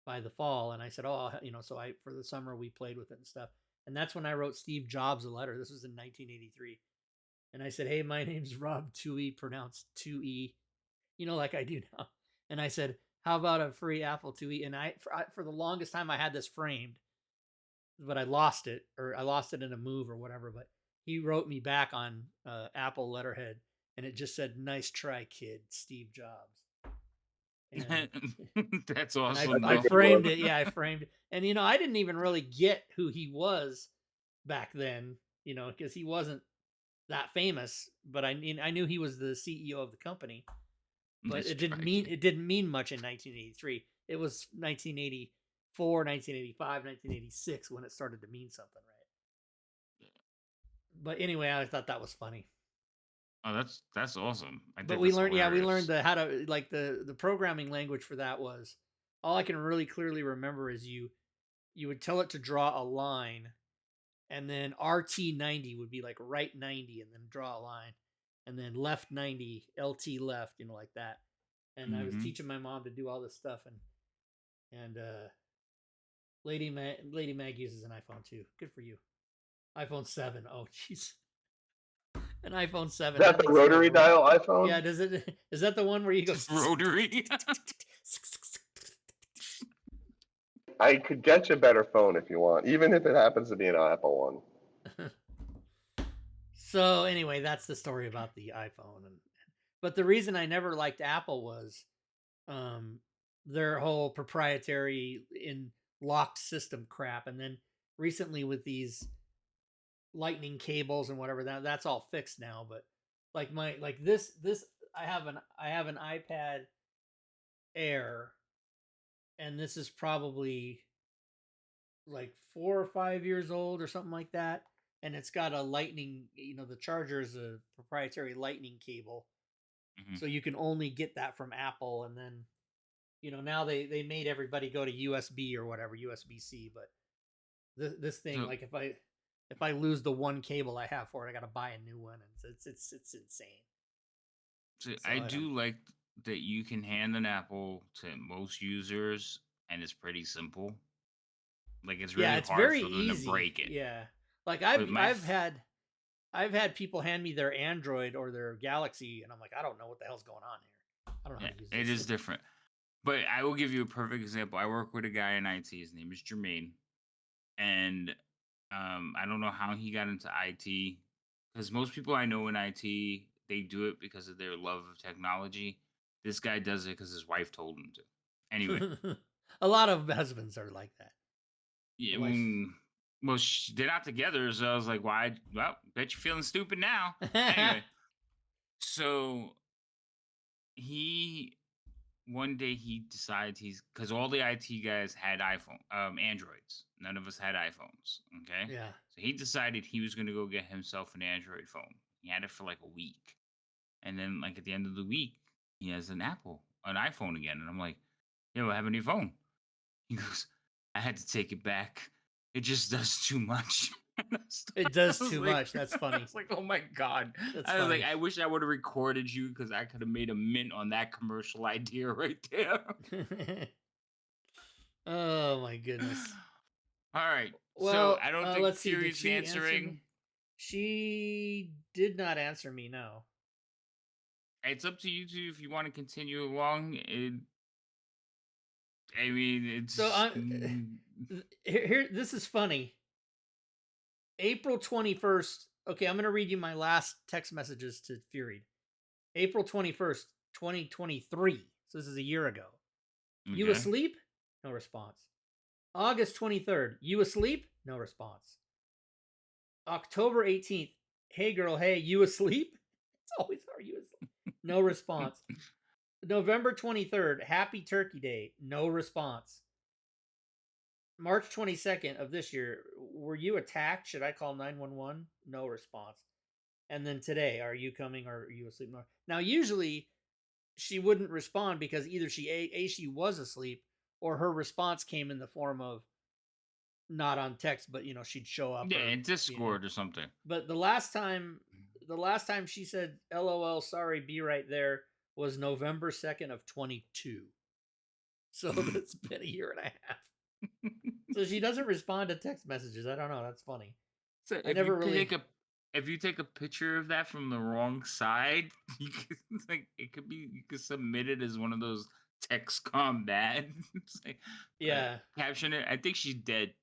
by the fall, and I said, "Oh, so I for the summer we played with it and stuff." And that's when I wrote Steve Jobs a letter. This was in 1983. And I said, "Hey, my name's Rob Toohey, pronounced 2E, like I do now." And I said, "How about a free Apple IIe?" And for the longest time I had this framed, but I lost it, or I lost it in a move or whatever. But he wrote me back on Apple letterhead, and it just said, "Nice try, kid, Steve Jobs." And That's and awesome, I though. framed it. Yeah, I framed it. And I didn't even really get who he was back then, because he wasn't that famous. But I knew he was the CEO of the company. But Nice try, kid. it didn't mean much in 1983. It was 1984, 1985, 1986 when it started to mean something, right? But anyway, I thought that was funny. Oh, that's awesome. I But think that's we learned hilarious. the how to, like, the programming language for that was, all I can really clearly remember is you would tell it to draw a line, and then RT90 would be like right 90, and then draw a line, and then left 90, LT left, like that. And I was Hmm. teaching my mom to do all this stuff, and Lady Mag uses an iPhone too. Good for you. iPhone 7. Oh jeez. An iPhone Is 7. that That the thing's rotary terrible. dial Yeah, iPhone? does it is that the one where you go Rotary. I could get you a better phone if you want, even if it happens to be an Apple one. So anyway, that's the story about the iPhone. But the reason I never liked Apple was um, their whole proprietary in locked system crap, and then recently with these lightning cables and whatever, that's all fixed now. But this I have an iPad Air, and this is probably like 4 or 5 years old or something like that. And it's got a lightning, the charger is a proprietary lightning cable. Hmm. So you can only get that from Apple. And then, now they made everybody go to USB or whatever, USB-C. But this thing, So like, if I lose the one cable I have for it, I got to buy a new one. And it's insane. So So I I don't. do like that you can hand an apple to most users, and it's pretty simple. Like it's Yeah, really it's hard very for them to easy. break it. Yeah, like But I've had people hand me their Android or their Galaxy, and I'm like, I don't know what the hell's going on here. I don't know how yeah, to use it this. is different. But I will give you a perfect example. I work with a guy in IT. His name is Jermaine, and I don't know how he got into IT because most people I know in IT they do it because of their love of technology. This guy does it because his wife told him to. Anyway, A lot of husbands are like that. yeah, Wife. well, they're not together, so I was like, "Why? Well, bet you're feeling stupid now." Anyway, so he one day he decides he's because all the IT guys had Androids. None of us had iPhones. Okay, Yeah. so he decided he was going to go get himself an Android phone. He had it for like a week, and then like at the end of the week, he has an iPhone again, and I'm like, "Yeah, what happened to your phone?" He goes, "I had to take it back. It just does too much." It I does was too like, much. That's I funny. was like, "Oh my god!" That's I was like, funny. "I wish I would have recorded you because I could have made a mint on that commercial idea right there." Oh my goodness. All right, so Well, I don't think let's see. Did Fury's she answer answering. me? She did not answer me. No. It's up to you two if you want to continue along. I mean, So it's I This is funny. April 21st. Okay, I'm gonna read you my last text messages to Fury. April 21st, 2023. So this is a year ago. You okay. asleep? No response. August 23rd. You asleep? No response. October 18th. Hey girl, hey, you asleep? It's always are you asleep? No response. November 23rd. Happy Turkey Day. No response. March 22nd of this year. Were you attacked? Should I call 911? No response. And then today, are you coming or are you asleep? Now, usually she wouldn't respond because either she was asleep or her response came in the form of not on text, but she'd show up Yeah, or in Discord or something. But the last time she said LOL, sorry, be right there was November 2nd of 22. So that's been a year and a half. So she doesn't respond to text messages. I don't know. That's funny. So I never really. if you take a picture of that from the wrong side, you could, it could be you could submit it as one of those text combat. It's like, Yeah. caption it. I think she's dead.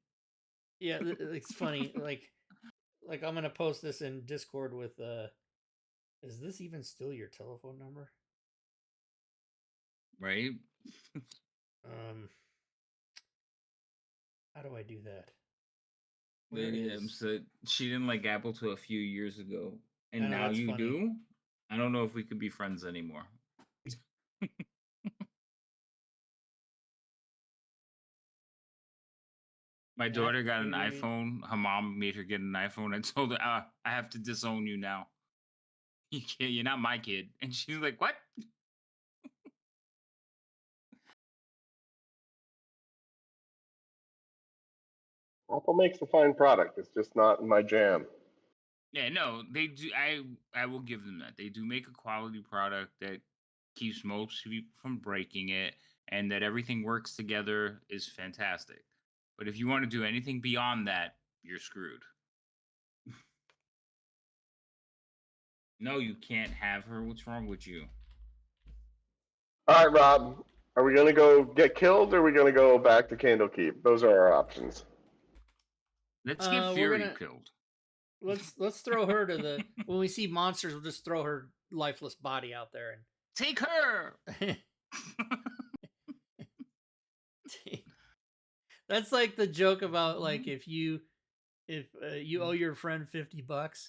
Yeah, it's funny. Like I'm gonna post this in Discord with is this even still your telephone number? Right? Um how do I do that? Where Yeah, is so she didn't like Apple till a few years ago, I and know now that's you funny. do. I don't know if we could be friends anymore. My At daughter got an Fury. iPhone. Her mom made her get an iPhone. I told her, I have to disown you now. You can't. You're not my kid. And she's like, "What?" Apple makes a fine product. It's just not my jam. Yeah, no, they do. I will give them that. They do make a quality product that keeps most people from breaking it, and that everything works together is fantastic. But if you want to do anything beyond that, you're screwed. No, you can't have her. What's wrong with you? All right, Rob. Are we going to go get killed or are we going to go back to Candlekeep? Those are our options. Let's get We're Fury gonna killed. let's throw her to the when we see monsters, we'll just throw her lifeless body out there Take her. and that's like the joke about like if you owe your friend $50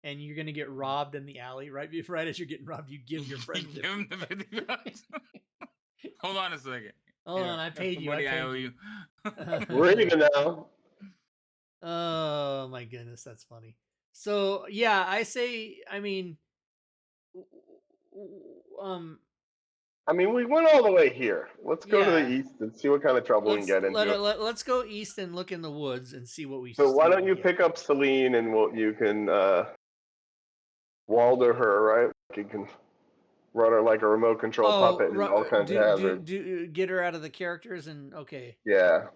and you're gonna get robbed in the alley right as you're getting robbed, you give your friend Give him the $50. Hold on a second. Hold on, I That's paid the you. I money I paid owe you. you. We're even now. Oh my goodness, that's funny. So yeah, I say, I mean, um, I mean, we went all the way here. Let's go to the yeah. east and see what kind of trouble we can get into. Let's go east and look in the woods and see what we So why see what don't we you get. pick up Celine and you can Walder her, right? You can run her like a remote control puppet in all kinds of hazards. Get her out of the characters and okay. Yeah.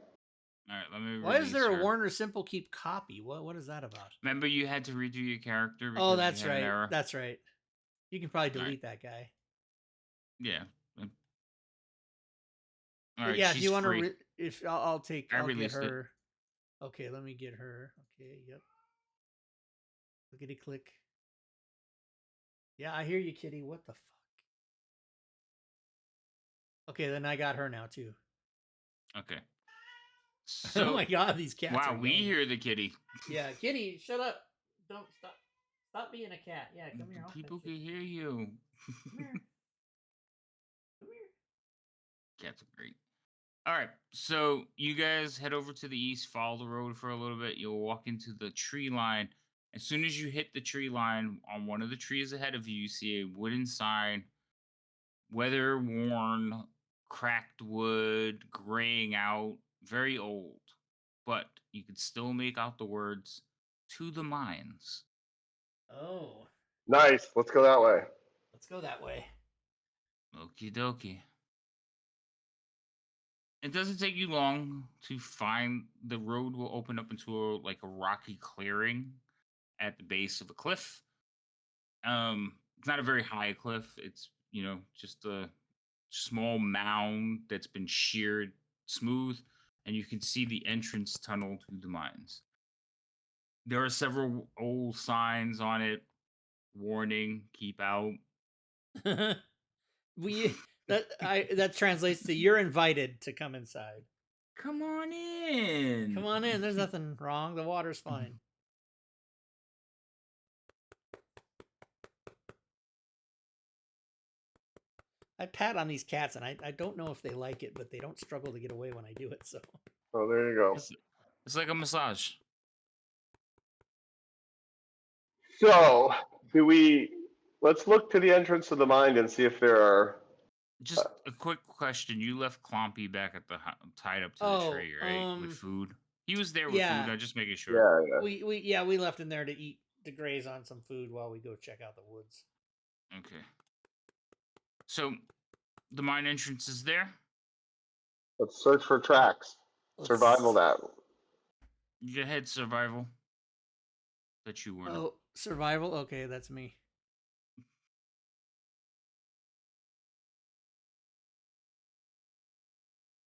All right, let me. Why is there a her. Warner Simple Keep copy? What is that about? Remember, you had to redo your character. Because Oh, that's you had right. An error? That's right. You can probably delete that guy. Yeah. All But right. yeah, she's if you want free. to, I'll get her. It. Okay, let me get her. Okay, yep. Clickety click. Yeah, I hear you, kitty. What the fuck? Okay, then I got her now too. Okay. So, oh my god, these cats. Wow, we hear the kitty. Yeah, kitty, shut up! Don't stop. Stop being a cat. Yeah, come here. People can hear you. Come here. Come here. Cats are great. All right, so you guys head over to the east, follow the road for a little bit. You'll walk into the tree line. As soon as you hit the tree line, on one of the trees ahead of you, you see a wooden sign, weather worn, cracked wood, graying out, very old. But you can still make out the words, "To the mines." Oh. Nice. Let's go that way. Let's go that way. Okie dokie. It doesn't take you long to find the road will open up into a rocky clearing at the base of a cliff. It's not a very high cliff. It's just a small mound that's been sheared smooth, and you can see the entrance tunnel to the mines. There are several old signs on it, warning, keep out. That translates to you're invited to come inside. Come on in. Come on in. There's nothing wrong. The water's fine. I pat on these cats, and I don't know if they like it, but they don't struggle to get away when I do it. So. Oh, there you go. It's like a massage. So, let's look to the entrance of the mine and see if there are. Just a quick question. You left Clompy back at the tied up to the tree, right? With food. He was there with food. I'm just making sure. Yeah. We left him there to graze on some food while we go check out the woods. Okay. So, the mine entrance is there. Let's search for tracks. Survival that. Go ahead, survival. That you were. Oh, survival? Okay, that's me.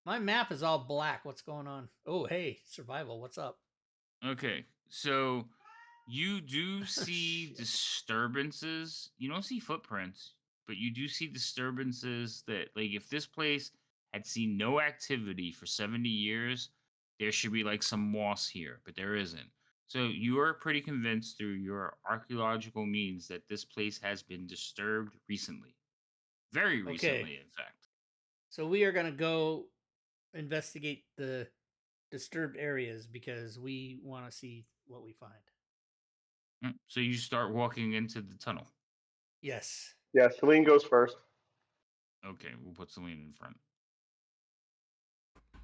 My map is all black. What's going on? Oh, hey, survival. What's up? Okay, so you do see disturbances. You don't see footprints, but you do see disturbances that, if this place had seen no activity for 70 years, there should be some moss here, but there isn't. So you are pretty convinced through your archaeological means that this place has been disturbed recently. Very recently, in fact. So we are going to go investigate the disturbed areas because we want to see what we find. So you start walking into the tunnel. Yes. Yeah, Celine goes first. Okay, we'll put Celine in front.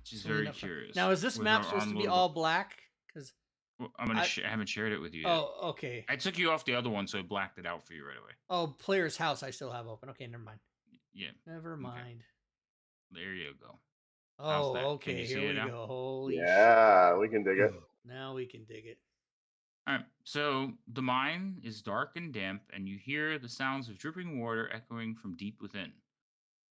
She's very curious. Now, is this map supposed to be all black? Because I haven't shared it with you yet. Oh, okay. I took you off the other one, so it blacked it out for you right away. Oh, player's house I still have open. Okay, never mind. Yeah. Never mind. Okay. There you go. Oh, okay. Here we go. Holy shit. We can dig it. Now we can dig it. All right. So the mine is dark and damp, and you hear the sounds of dripping water echoing from deep within.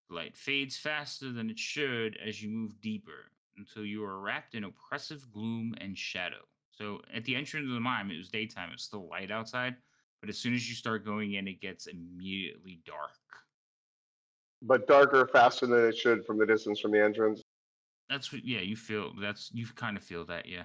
The light fades faster than it should as you move deeper until you are wrapped in oppressive gloom and shadow. So at the entrance of the mine, it was daytime. It's still light outside. But as soon as you start going in, it gets immediately dark. But darker faster than it should from the distance from the entrance. That's what, you kind of feel that, yeah.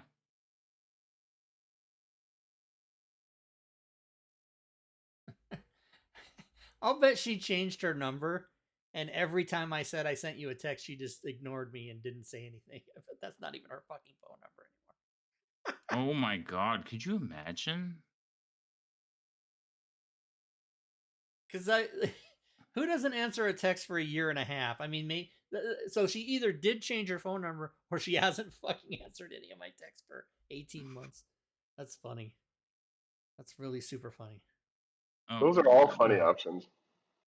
I'll bet she changed her number, and every time I said I sent you a text, she just ignored me and didn't say anything. But that's not even her fucking phone number anymore. Oh my god, could you imagine? Because who doesn't answer a text for a year and a half? I mean, so she either did change her phone number or she hasn't fucking answered any of my texts for 18 months. That's funny. That's really super funny. Those are all funny options.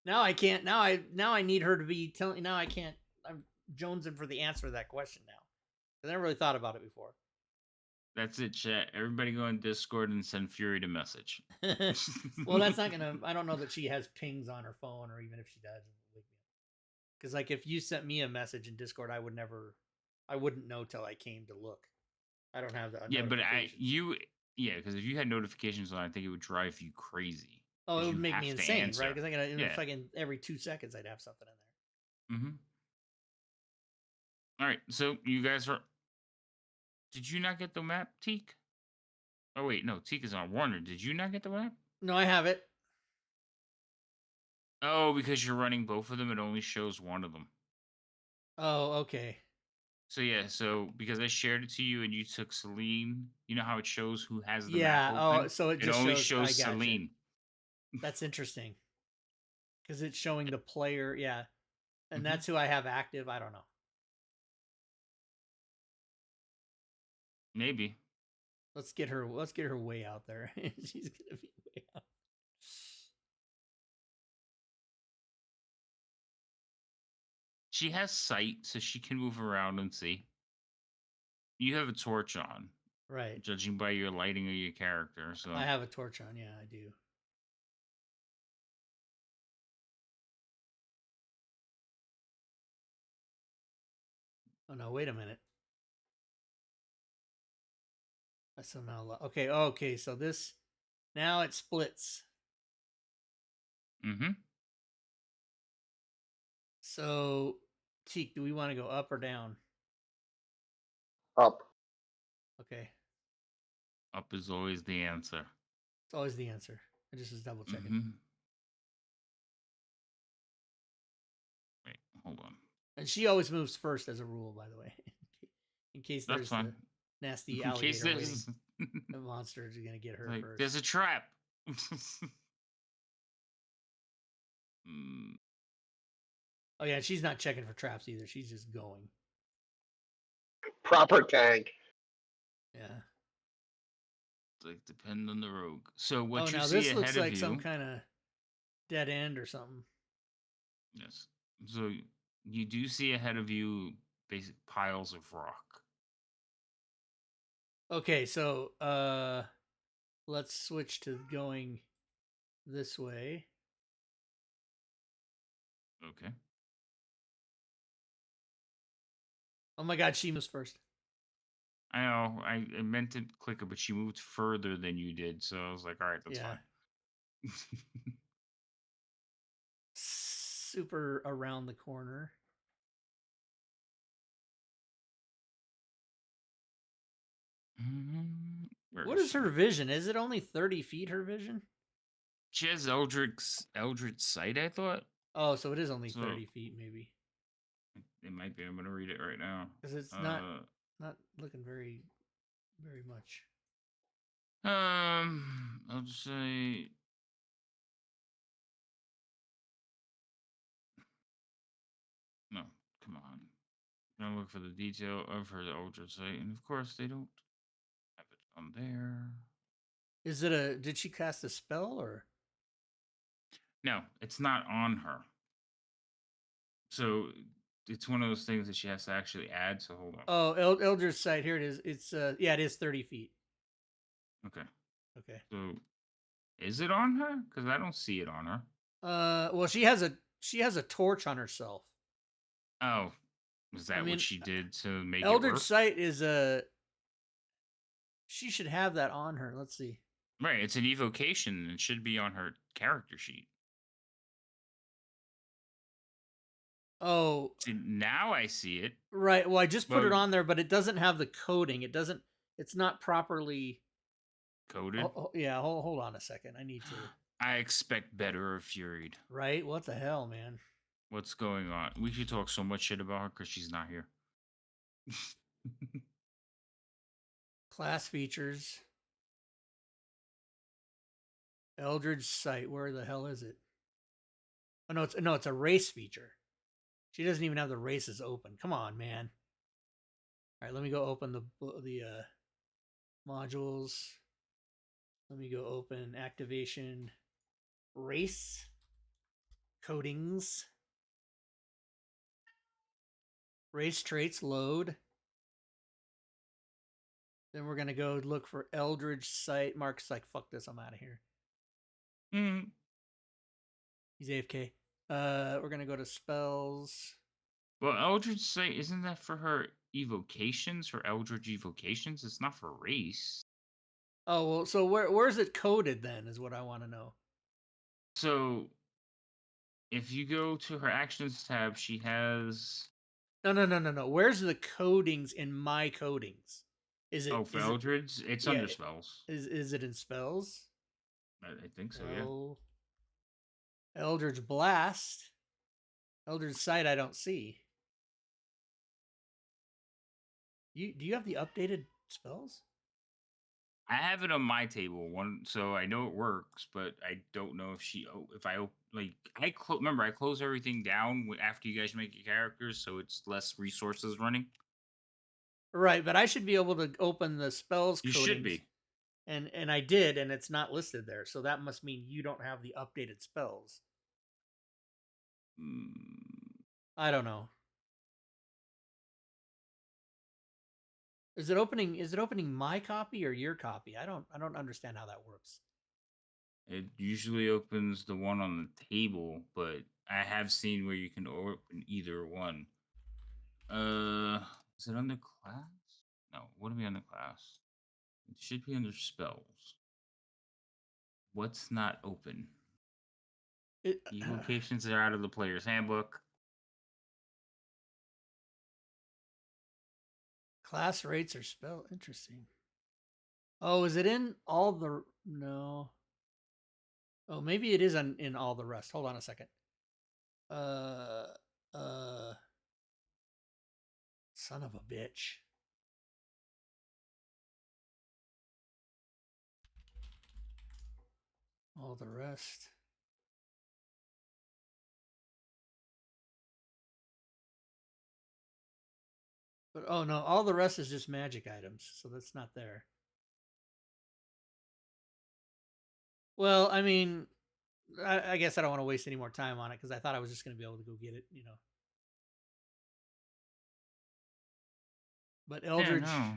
Now I can't. Now I need her to be telling. Now I can't. I'm jonesing for the answer to that question now. I never really thought about it before. That's it, chat. Everybody go on Discord and send Fury to message. Well, that's not gonna. I don't know that she has pings on her phone, or even if she does, because like if you sent me a message in Discord, I wouldn't know till I came to look. I don't have the Yeah, but notifications. because if you had notifications on, I think it would drive you crazy. Oh, it 'Cause would you make have me to insane, answer. right? Because I gotta Yeah. fucking every 2 seconds I'd have something in there. Mm-hmm. All right, so you guys are. Did you not get the map, Teak? Oh wait, no, Teak is on Warner. Did you not get the map? No, I have it. Oh, because you're running both of them, it only shows one of them. Oh, okay. So yeah, so because I shared it to you and you took Celine, you know how it shows who has the Yeah. map Oh, open? so it It just only shows. I shows gotcha. Celine. That's interesting. Because it's showing the player. Yeah, and Mhm. that's who I have active. I don't know. Maybe. Let's get her way out there. She's gonna be way out. She has sight, so she can move around and see. You have a torch on, Right. judging by your lighting of your character. So I have a torch on. Yeah, I do. Oh no! Wait a minute. I somehow okay. Okay. So this now it splits. Mm-hmm. So, Teak, do we want to go up or down? Up. Okay. Up is always the answer. It's always the answer. I just was double checking. Mm-hmm. Wait, hold on. And she always moves first as a rule, by the way. In case That's there's fine. the nasty In case alligator there's waiting. The monster is going to get her like, first. there's a trap. Mm. Oh, yeah. She's not checking for traps either. She's just going. Proper tank. Yeah. Like depend on the rogue. So what you now see this ahead looks of like you, some kind of dead end or something. yes. So you do see ahead of you basic piles of rock. Okay, so let's switch to going this way. Okay. Oh my god, she moves first. I know. I meant to click it, but she moved further than you did, so I was like, all right, that's fine. Super around the corner. What is her vision? Is it only 30 feet, her vision? She has Eldritch Sight, I thought. Oh, so it is only 30 feet, maybe. It might be. I'm going to read it right now. Because it's not looking very, very much. I'll just say... No, come on. I'm going to look for the detail of her Eldritch Sight, and of course they don't have it on there. Is it did she cast a spell, or? No, it's not on her. So it's one of those things that she has to actually add. So hold on. Oh, Eldritch Sight. Here it is. It's yeah, it is 30 feet. Okay. Okay. So is it on her? Because I don't see it on her. Well, she has a torch on herself. Oh, was that what she did to make Eldritch it work? Sight is a. She should have that on her. Let's see. Right, it's an evocation. It should be on her character sheet. Oh. See, now I see it. Right. Well, I just put it on there, but it doesn't have the coding. It doesn't. It's not properly coded. Yeah. Hold on a second. I need to. I expect better of Furied. Right. What the hell, man? What's going on? We should talk so much shit about her because she's not here. Class features. Eldritch Sight. Where the hell is it? Oh no, it's a race feature. She doesn't even have the races open. Come on, man. All right, let me go open the modules. Let me go open activation race. Coatings. Race traits load. Then we're gonna go look for Eldritch Sight. Mark's like, fuck this, I'm out of here. Mm. He's AFK. We're gonna go to spells. Well, Eldritch Sight, isn't that for her evocations, her Eldritch evocations? It's not for race. Oh well, so where's it coded then? Is what I want to know. So if you go to her actions tab, she has. No. Where's the codings in my codings? Is it? Oh, for Is it? Eldritch, it's Yeah. under spells. Is it in spells? I think so. Yeah. Eldritch Blast. Eldritch Sight. I don't see. Do you have the updated spells? I have it on my table one, so I know it works, but I don't know if I like remember I close everything down after you guys make your characters, so it's less resources running. Right, but I should be able to open the spells. You codings, should be, and I did, and it's not listed there, so that must mean you don't have the updated spells. I don't know. Is it opening my copy or your copy? I don't understand how that works. It usually opens the one on the table, but I have seen where you can open either one. Is it under class? No, what are we under class? It should be under spells. What's not open? Evocations are out of the player's handbook. Class rates are spell. Interesting. Oh, is it in all the no? Oh, maybe it is in all the rest. Hold on a second. Son of a bitch. All the rest. But oh no, all the rest is just magic items, so that's not there. Well, I mean, I guess I don't want to waste any more time on it because I thought I was just going to be able to go get it, you know. But Eldritch. Yeah,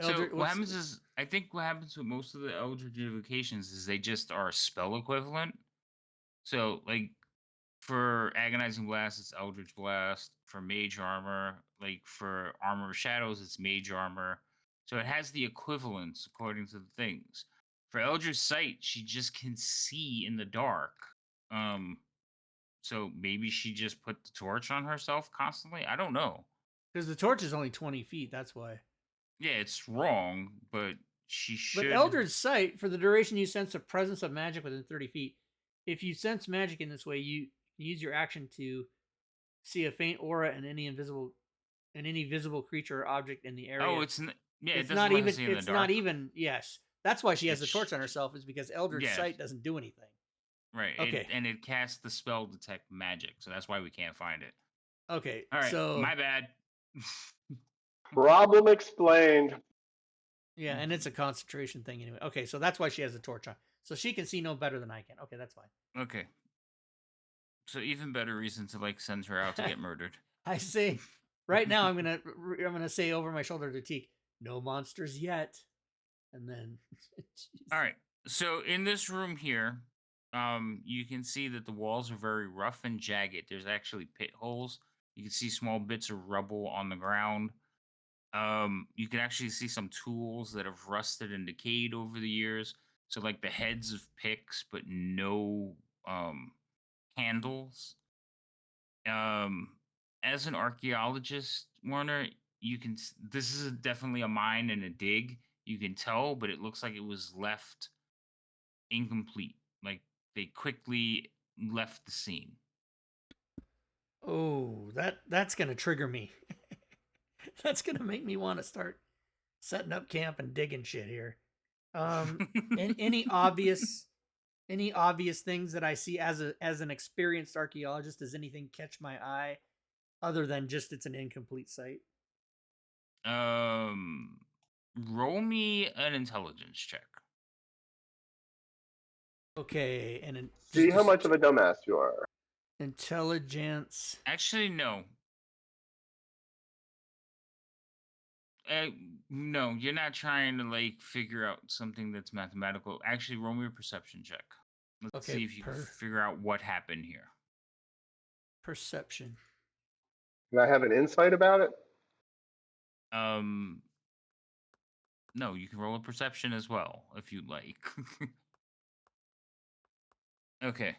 no. So what happens is, I think what happens with most of the Eldritch evocations is they just are spell equivalent. So like for Agonizing Blast, it's Eldritch Blast. For Mage Armor, like for Armor of Shadows, it's Mage Armor. So it has the equivalents according to the things. For Eldritch Sight, she just can see in the dark. So maybe she just put the torch on herself constantly. I don't know. Because the torch is only 20 feet, that's why. Yeah, it's wrong, but she should. But Eldritch Sight, for the duration you sense the presence of magic within 30 feet. If you sense magic in this way, you use your action to see a faint aura in any visible creature or object in the area. Oh, it's yeah. It's it not even. See in It's the dark. not even. Yes, that's why she has the torch on herself. Is because Eldritch Sight doesn't do anything. Right. Okay. And it casts the spell detect magic, so that's why we can't find it. Okay. All right. So my bad. Problem explained. Yeah, and it's a concentration thing anyway. Okay, so that's why she has the torch on. So she can see no better than I can. Okay, that's fine. Okay. So even better reason to like send her out to get murdered. I say, right now I'm gonna say over my shoulder to Teak, no monsters yet, and then. All right. So in this room here, you can see that the walls are very rough and jagged. There's actually pit holes. You can see small bits of rubble on the ground. You can actually see some tools that have rusted and decayed over the years. So like the heads of picks, but no handles. As an archaeologist, Warner, this is definitely a mine and a dig. You can tell, but it looks like it was left incomplete. Like they quickly left the scene. Oh, that's gonna trigger me. That's gonna make me want to start setting up camp and digging shit here. Any obvious things that I see as an experienced archaeologist? Does anything catch my eye other than just it's an incomplete site? Roll me an intelligence check. Okay, and then See how much of a dumbass you are. intelligence. Actually, no. No, you're not trying to like figure out something that's mathematical. Actually, roll me a perception check. Let's Okay, see if you can figure out what happened here. Perception. Can I have an insight about it? No, you can roll a perception as well if you'd like. Okay,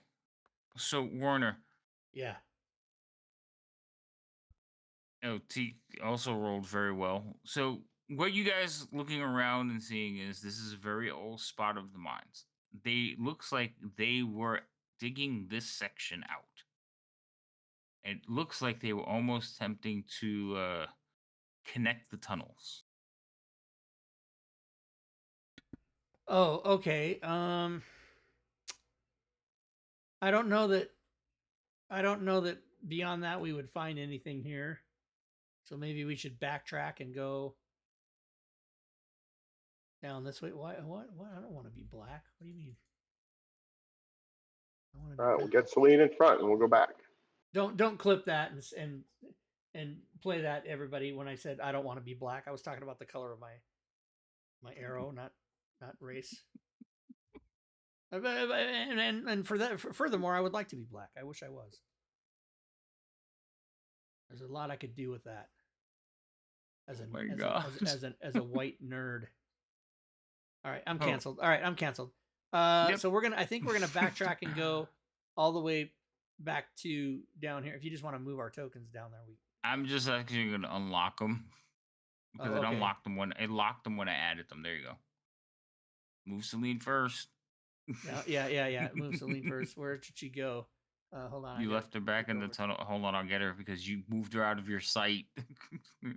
so Warner. Yeah. Oh, T also rolled very well. So what you guys looking around and seeing is this is a very old spot of the mines. They looks like they were digging this section out. It looks like they were almost attempting to connect the tunnels. Oh, okay. I don't know that beyond that we would find anything here. So maybe we should backtrack and go down this way. Why? What? I don't want to be black. What do you mean? I want to All be. right, we'll get Celine in front and we'll go back. Don't clip that and play that, everybody. When I said I don't want to be black, I was talking about the color of my arrow, not race. And furthermore, I would like to be black. I wish I was. There's a lot I could do with that. As a white nerd. All right, I'm canceled. All right, I'm canceled. Yep. So I think we're gonna backtrack and go all the way back to down here. If you just want to move our tokens down there, I'm just actually gonna unlock them because it unlocked them it locked them when I added them. There you go. Move Celine first. Yeah. Move Celine first. Where should she go? Hold on. You left her back in the tunnel. Hold on, I'll get her because you moved her out of your sight.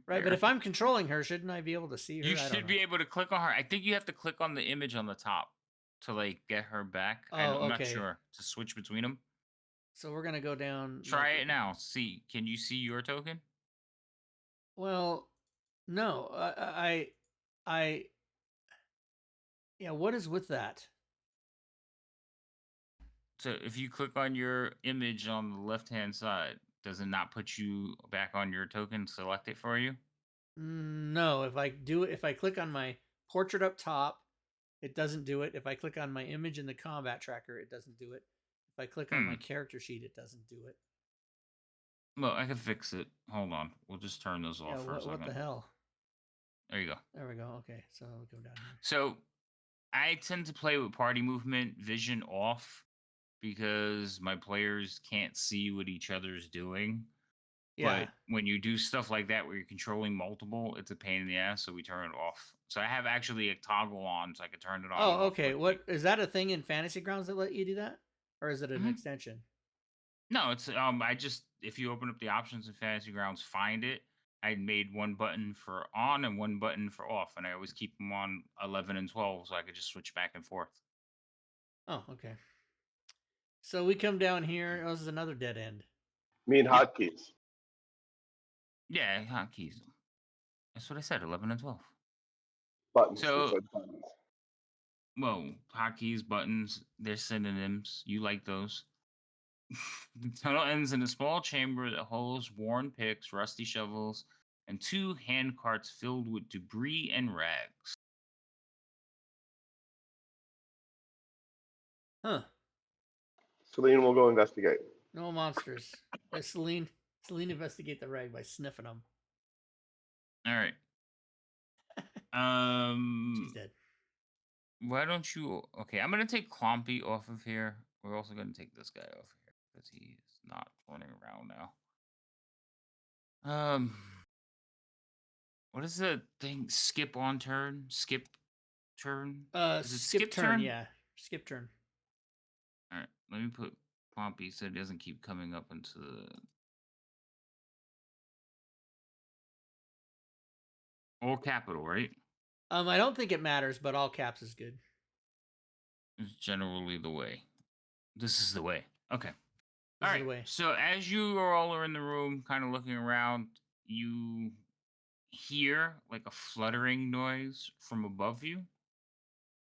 Right, but if I'm controlling her, shouldn't I be able to see her? You should be able to click on her. I think you have to click on the image on the top to like get her back. I'm not sure to switch between them. So we're gonna go down. Try it now. See, can you see your token? Well, no. Yeah. What is with that? So if you click on your image on the left-hand side, does it not put you back on your token? Select it for you? No. If I click on my portrait up top, it doesn't do it. If I click on my image in the combat tracker, it doesn't do it. If I click on my character sheet, it doesn't do it. Well, I can fix it. Hold on. We'll just turn those off for a second. What the hell? There you go. There we go. Okay, so I'll go down here. So I tend to play with party movement vision off because my players can't see what each other's doing. Yeah. But when you do stuff like that where you're controlling multiple, it's a pain in the ass, so we turn it off. So I have actually a toggle on so I can turn it on. Oh, okay. What is that a thing in Fantasy Grounds that let you do that? Or is it an extension? No, it's if you open up the options in Fantasy Grounds, find it. I made one button for on and one button for off, and I always keep them on 11 and 12 so I could just switch back and forth. Oh, okay. So we come down here. Oh, this is another dead end. Mean hotkeys. Yeah, hotkeys. That's what I said, 11 and 12. Buttons. So, buttons. Well, hotkeys, buttons, they're synonyms. You like those. The tunnel ends in a small chamber that holds worn picks, rusty shovels, and 2 hand carts filled with debris and rags. Huh. Celine will go investigate. No monsters. Celine investigate the rag by sniffing them. All right. She's dead. Why don't you? Okay, I'm gonna take Clompy off of here. We're also gonna take this guy off here because he's not running around now. What is the thing? Skip on turn? Skip turn? Is it skip turn? Yeah, skip turn. All right, let me put Clompy so it doesn't keep coming up into the. All capital, right? I don't think it matters, but all caps is good. It's generally the way. This is the way. Okay. This all is the way. right. So as you all are in the room, kind of looking around, you hear like a fluttering noise from above you,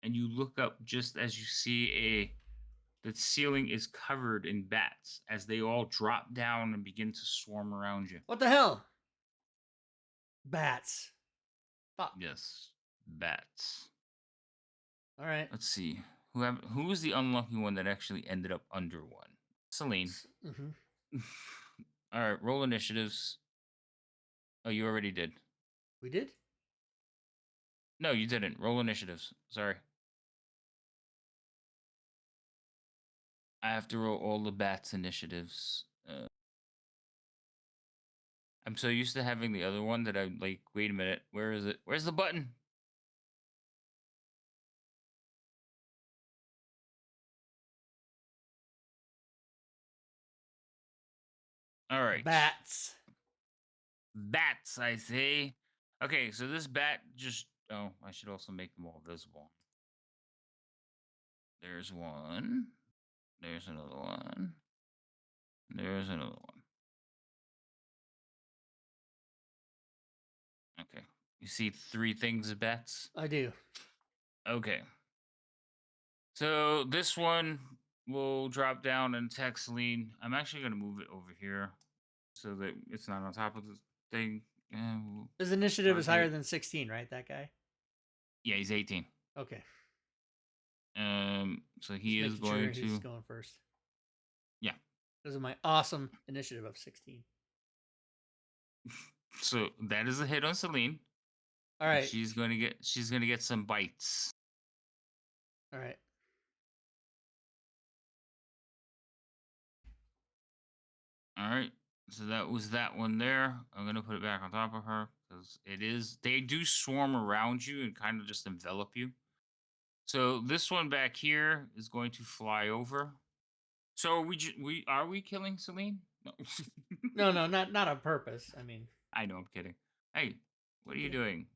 and you look up just as you see The ceiling is covered in bats as they all drop down and begin to swarm around you. What the hell? Bats. Fuck. Yes, bats. All right. Let's see. Who was the unlucky one that actually ended up under one? Celine. Mm-hmm. All right, roll initiatives. Oh, you already did. We did? No, you didn't. Roll initiatives. Sorry. I have to roll all the bats initiatives. I'm so used to having the other one that I'm like, wait a minute, where is it? Where's the button? All right. Bats. Bats, I say. Okay, so this bat just. Oh, I should also make them all visible. There's one. There's another one. There's another one. Okay. You see 3 things of bats? I do. Okay. So this one will drop down and attack Celine. I'm actually going to move it over here so that it's not on top of the thing. We'll His initiative is higher target- than 16, right? That guy? Yeah, he's 18. Okay. So he Just is making sure going he's to. going first. Yeah. This is my awesome initiative of 16. So that is a hit on Celine. All right. She's going to get some bites. All right. All right. So that was that one there. I'm going to put it back on top of her because they do swarm around you and kind of just envelop you. So this one back here is going to fly over. So are we killing Celine? No. No, not on purpose. I mean, I know, I'm kidding. Hey, what are you Okay. doing?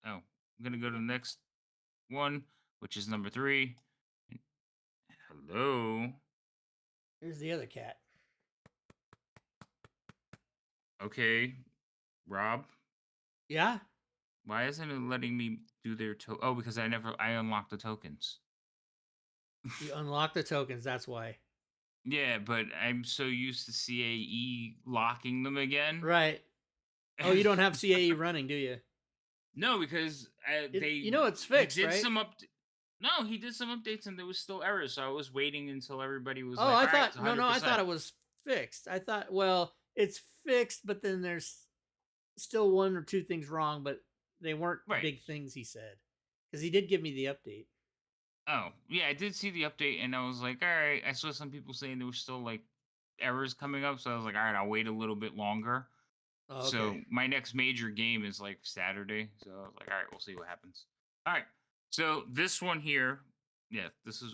Oh, I'm going to go to the next one, which is number 3. Hello. here's the other cat. Okay, Rob. Yeah? Why isn't it letting me do their Oh, because I unlocked the tokens. You unlock the tokens, that's why. Yeah, but I'm so used to CAE locking them again. Right. Oh, you don't have CAE running, do you? No, because it's fixed, he did right? No, he did some updates and there was still errors. So I was waiting until everybody was Oh, like, I "All right, thought it's 100%." I thought it was fixed. I thought, well, it's fixed, but then there's still 1 or 2 things wrong, but they weren't Right. big things, he said. Because he did give me the update. Oh, yeah, I did see the update and I was like, all right. I saw some people saying there were still like errors coming up. So I was like, all right, I'll wait a little bit longer. Oh, okay. So my next major game is like Saturday. So I was like, all right, we'll see what happens. All right. So this one here, yeah,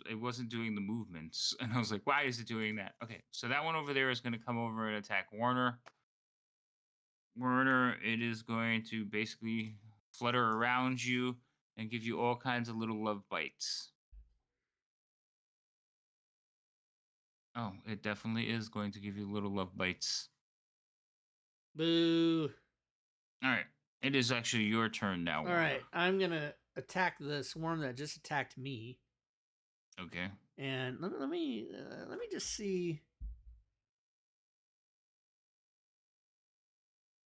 it wasn't doing the movements. And I was like, why is it doing that? Okay. So that one over there is going to come over and attack Warner. Warner, it is going to basically flutter around you and give you all kinds of little love bites. Oh, it definitely is going to give you little love bites. Boo. All right. It is actually your turn now. All right. I'm going to attack the swarm that just attacked me. Okay. And let me just see.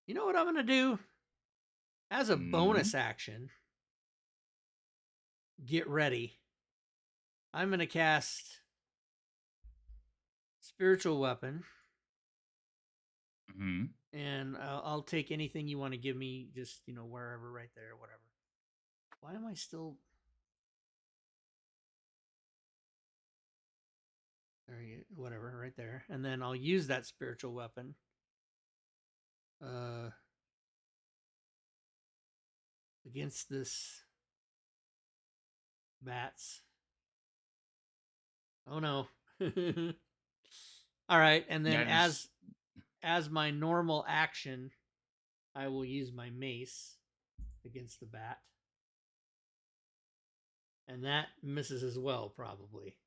You know what I'm going to do? As a bonus action, get ready. I'm going to cast Spiritual Weapon. Mm-hmm. And I'll take anything you want to give me, just, wherever, right there, whatever. Why am I still... Whatever, right there. And then I'll use that Spiritual Weapon. Against this bats. Oh no. All right, and then as my normal action, I will use my mace against the bat. And that misses as well, probably.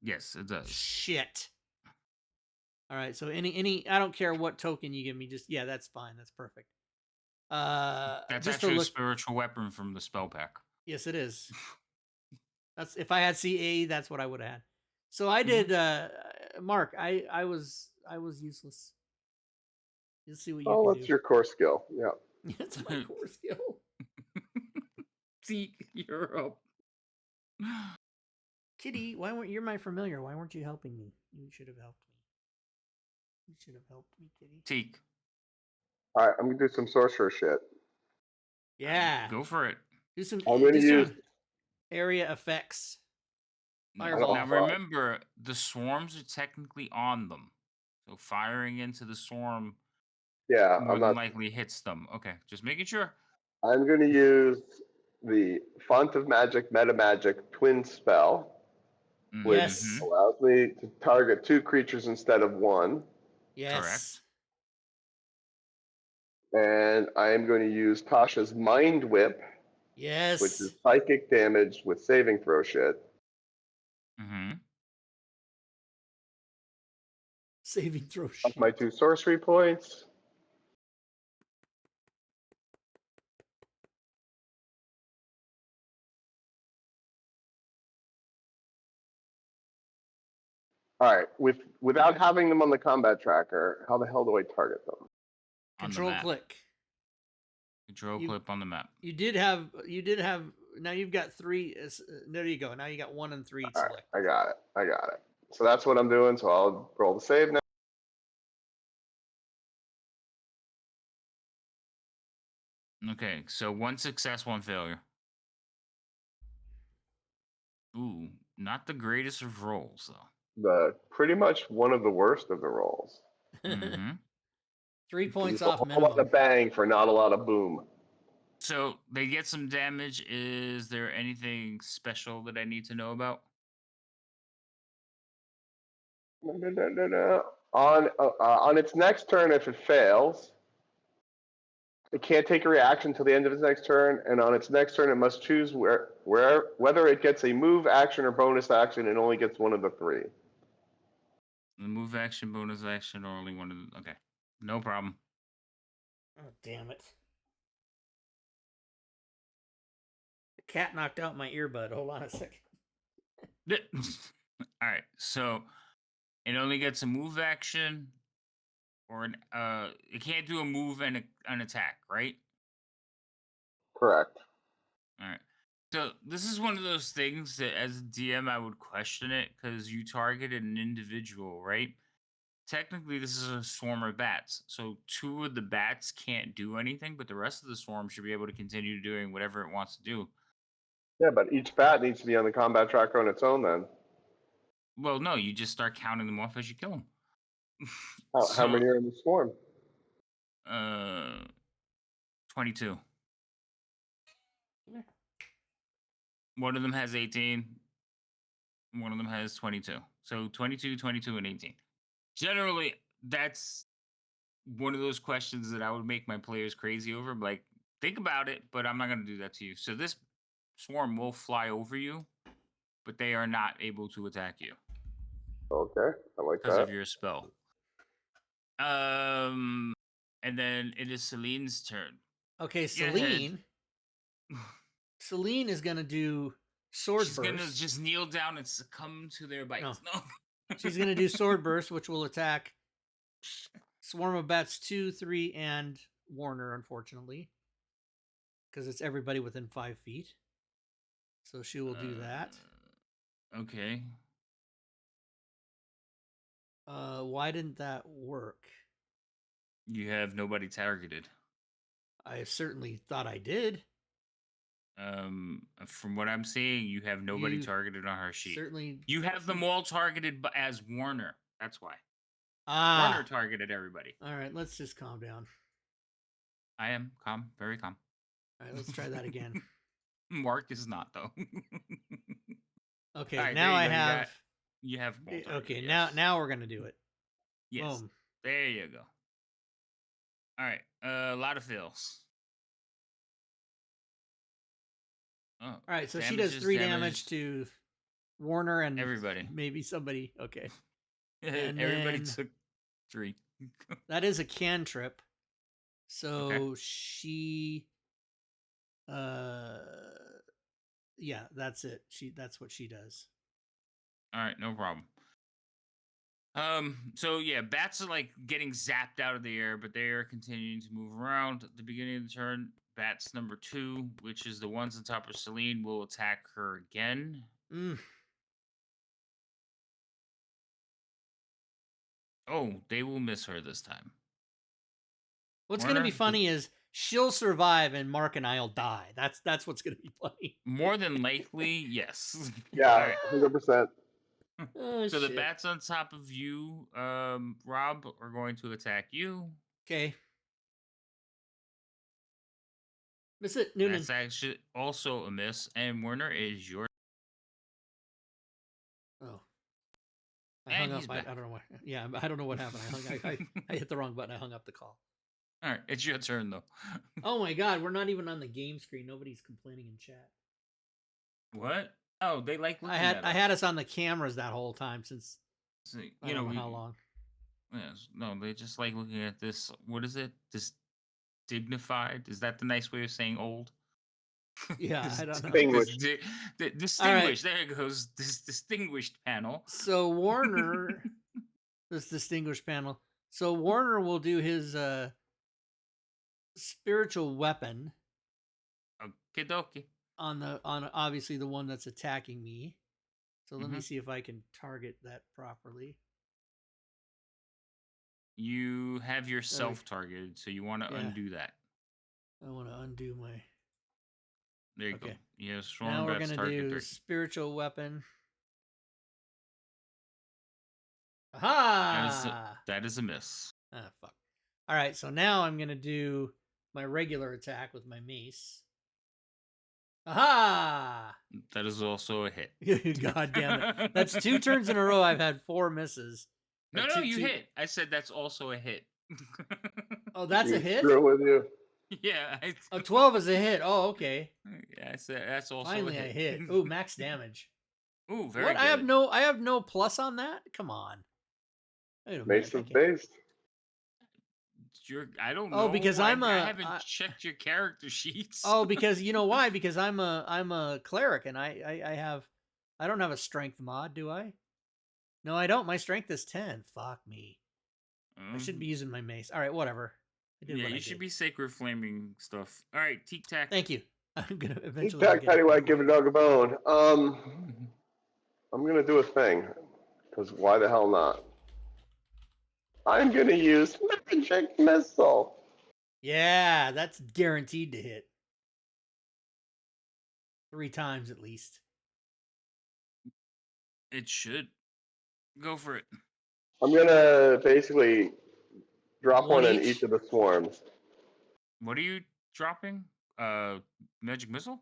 Yes, it does. Shit. All right, so any I don't care what token you give me, just that's fine. That's perfect. That's just actually a spiritual weapon from the spell pack. Yes, it is. That's if I had CA, that's what I would have had. So I did, Mark. I was useless. You'll see what you Oh, can that's do. your core skill. Yeah. It's my core skill. See, you're up. Kitty, why weren't you're my familiar? Why weren't you helping me? You should have helped me. You should have helped me, Kitty. Teak. All right, I'm gonna do some sorcerer shit. Yeah. Go for it. Do some I'm gonna use. area effects. Now Fireball. remember, the swarms are technically on them. So firing into the swarm Yeah, more I'm than not. likely hits them. Okay, just making sure. I'm gonna use the Font of Magic Meta Magic Twin spell, which Yes. allows me to target 2 creatures instead of 1. Yes. Correct. And I am going to use Tasha's Mind Whip, Yes. which is psychic damage with saving throw shit. Saving throw That's shit. my 2 sorcery points. All right, without having them on the combat tracker, how the hell do I target them? Control click. Control click on the map. You did have. Now you've got 3. There you go. Now you got 1 and 3 All select. right, I got it. So that's what I'm doing. So I'll roll the save now. Okay, so 1 success, 1 failure. Ooh, not the greatest of rolls though. Pretty much one of the worst of the rolls. 3 points There's off a whole lot minimum. of bang for not a lot of boom. So they get some damage. Is there anything special that I need to know about? No. On its next turn, if it fails, it can't take a reaction until the end of its next turn, and on its next turn, it must choose whether it gets a move action or bonus action, and only gets one of the 3. The move action, bonus action, or only one of the. Okay, no problem. Oh, damn it. The cat knocked out my earbud. Hold on a second. All right, so it only gets a move action, or it can't do a move and an attack, right? Correct. All right. So this is one of those things that, as a DM, I would question it because you targeted an individual, right? Technically, this is a swarm of bats, so 2 of the bats can't do anything, but the rest of the swarm should be able to continue doing whatever it wants to do. Yeah, but each bat needs to be on the combat tracker on its own then. Well, no, you just start counting them off as you kill them. How many are in the swarm? 22. One of them has 18. One of them has 22. So 22, 22, and 18. Generally, that's one of those questions that I would make my players crazy over. Like, think about it, but I'm not going to do that to you. So this swarm will fly over you, but they are not able to attack you. Okay, I like because that. of your spell. And then it is Celine's turn. Okay, Celine. Celine is gonna do sword She's burst. gonna just kneel down and succumb to their bites. No. She's gonna do sword burst, which will attack Swarm of Bats 2, 3, and Warner, unfortunately, because it's everybody within 5 feet. So she will do that. Okay. Why didn't that work? You have nobody targeted. I certainly thought I did. From what I'm seeing, you have nobody targeted on her sheet. Certainly. You have them all targeted as Warner. That's why. Warner targeted everybody. All right, let's just calm down. I am calm, very calm. All right, let's try that again. Mark is not though. Okay, right, now I have. You have. Okay, yes. now we're gonna do it. Yes. Boom. There you go. All right. A lot of fills. Oh, all right, so she does 3 damage to Warner and everybody. Maybe somebody. Okay. And everybody took 3. That is a cantrip. So she yeah, that's it. That's what she does. All right, no problem. So yeah, bats are like getting zapped out of the air, but they are continuing to move around. At the beginning of the turn, bats number 2, which is the ones on top of Celine, will attack her again. Mm. Oh, they will miss her this time. What's going to be Werner, funny is she'll survive and Mark and I'll die. That's what's going to be funny. more than likely, yes. Yeah, All right. 100%. Oh, So the shit. bats on top of you, Rob, are going to attack you. Okay. Miss it, Noonan. That's actually also a miss. And Werner is your. Oh. I And hung up. he's I back. don't know what. Yeah, I don't know what happened. I hit the wrong button. I hung up the call. All right, it's your turn though. Oh my god, we're not even on the game screen. Nobody's complaining in chat. What? Oh, they like looking at I us. had us on the cameras that whole time since So, I don't know how long. Yes, no, they just like looking at this. What is it? This dignified? Is that the nice way of saying old? Yeah, I don't know. Distinguished. Distinguished. There it goes. This distinguished panel. So Warner, this distinguished panel. So Warner will do his spiritual weapon Okie dokie. on obviously the one that's attacking me. So let me Mhm. see if I can target that properly. You have yourself targeted, so you want to Yeah. undo that. I want to undo my. There you go. Okay. You have strong Now we're bats gonna target do target. spiritual weapon. That Aha! is a miss. Ah, fuck. All right, so now I'm gonna do my regular attack with my mace. Aha! That is also a hit. God damn it! That's 2 turns in a row. I've had 4 misses. No, Two- you two- hit. I said that's also a hit. Oh, that's a hit. Screw with you. Yeah. Oh, 12 is a hit. Oh, okay. Yeah, I said that's also Finally, a I hit. hit. Ooh, max damage. Ooh, very What? good. I have no plus on that. Come on. Wait a minute. Mace is based. I don't know. Oh, because I haven't checked your character sheets. Oh, because you know why? Because I'm a cleric and I don't have a strength mod, do I? No, I don't. My strength is 10. Fuck me. I should be using my mace. All right, whatever. I did Yeah, what I you should did. be sacred flaming stuff. All right, Teak Tack. Thank you. I'm gonna Tic eventually. Tac, Paddywhack, give a dog a bone. I'm gonna do a thing, because why the hell not? I'm gonna use Magic Missile. Yeah, that's guaranteed to hit. 3 times at least. It should. Go for it. I'm gonna basically drop One one in each? each of the swarms. What are you dropping? Magic missile?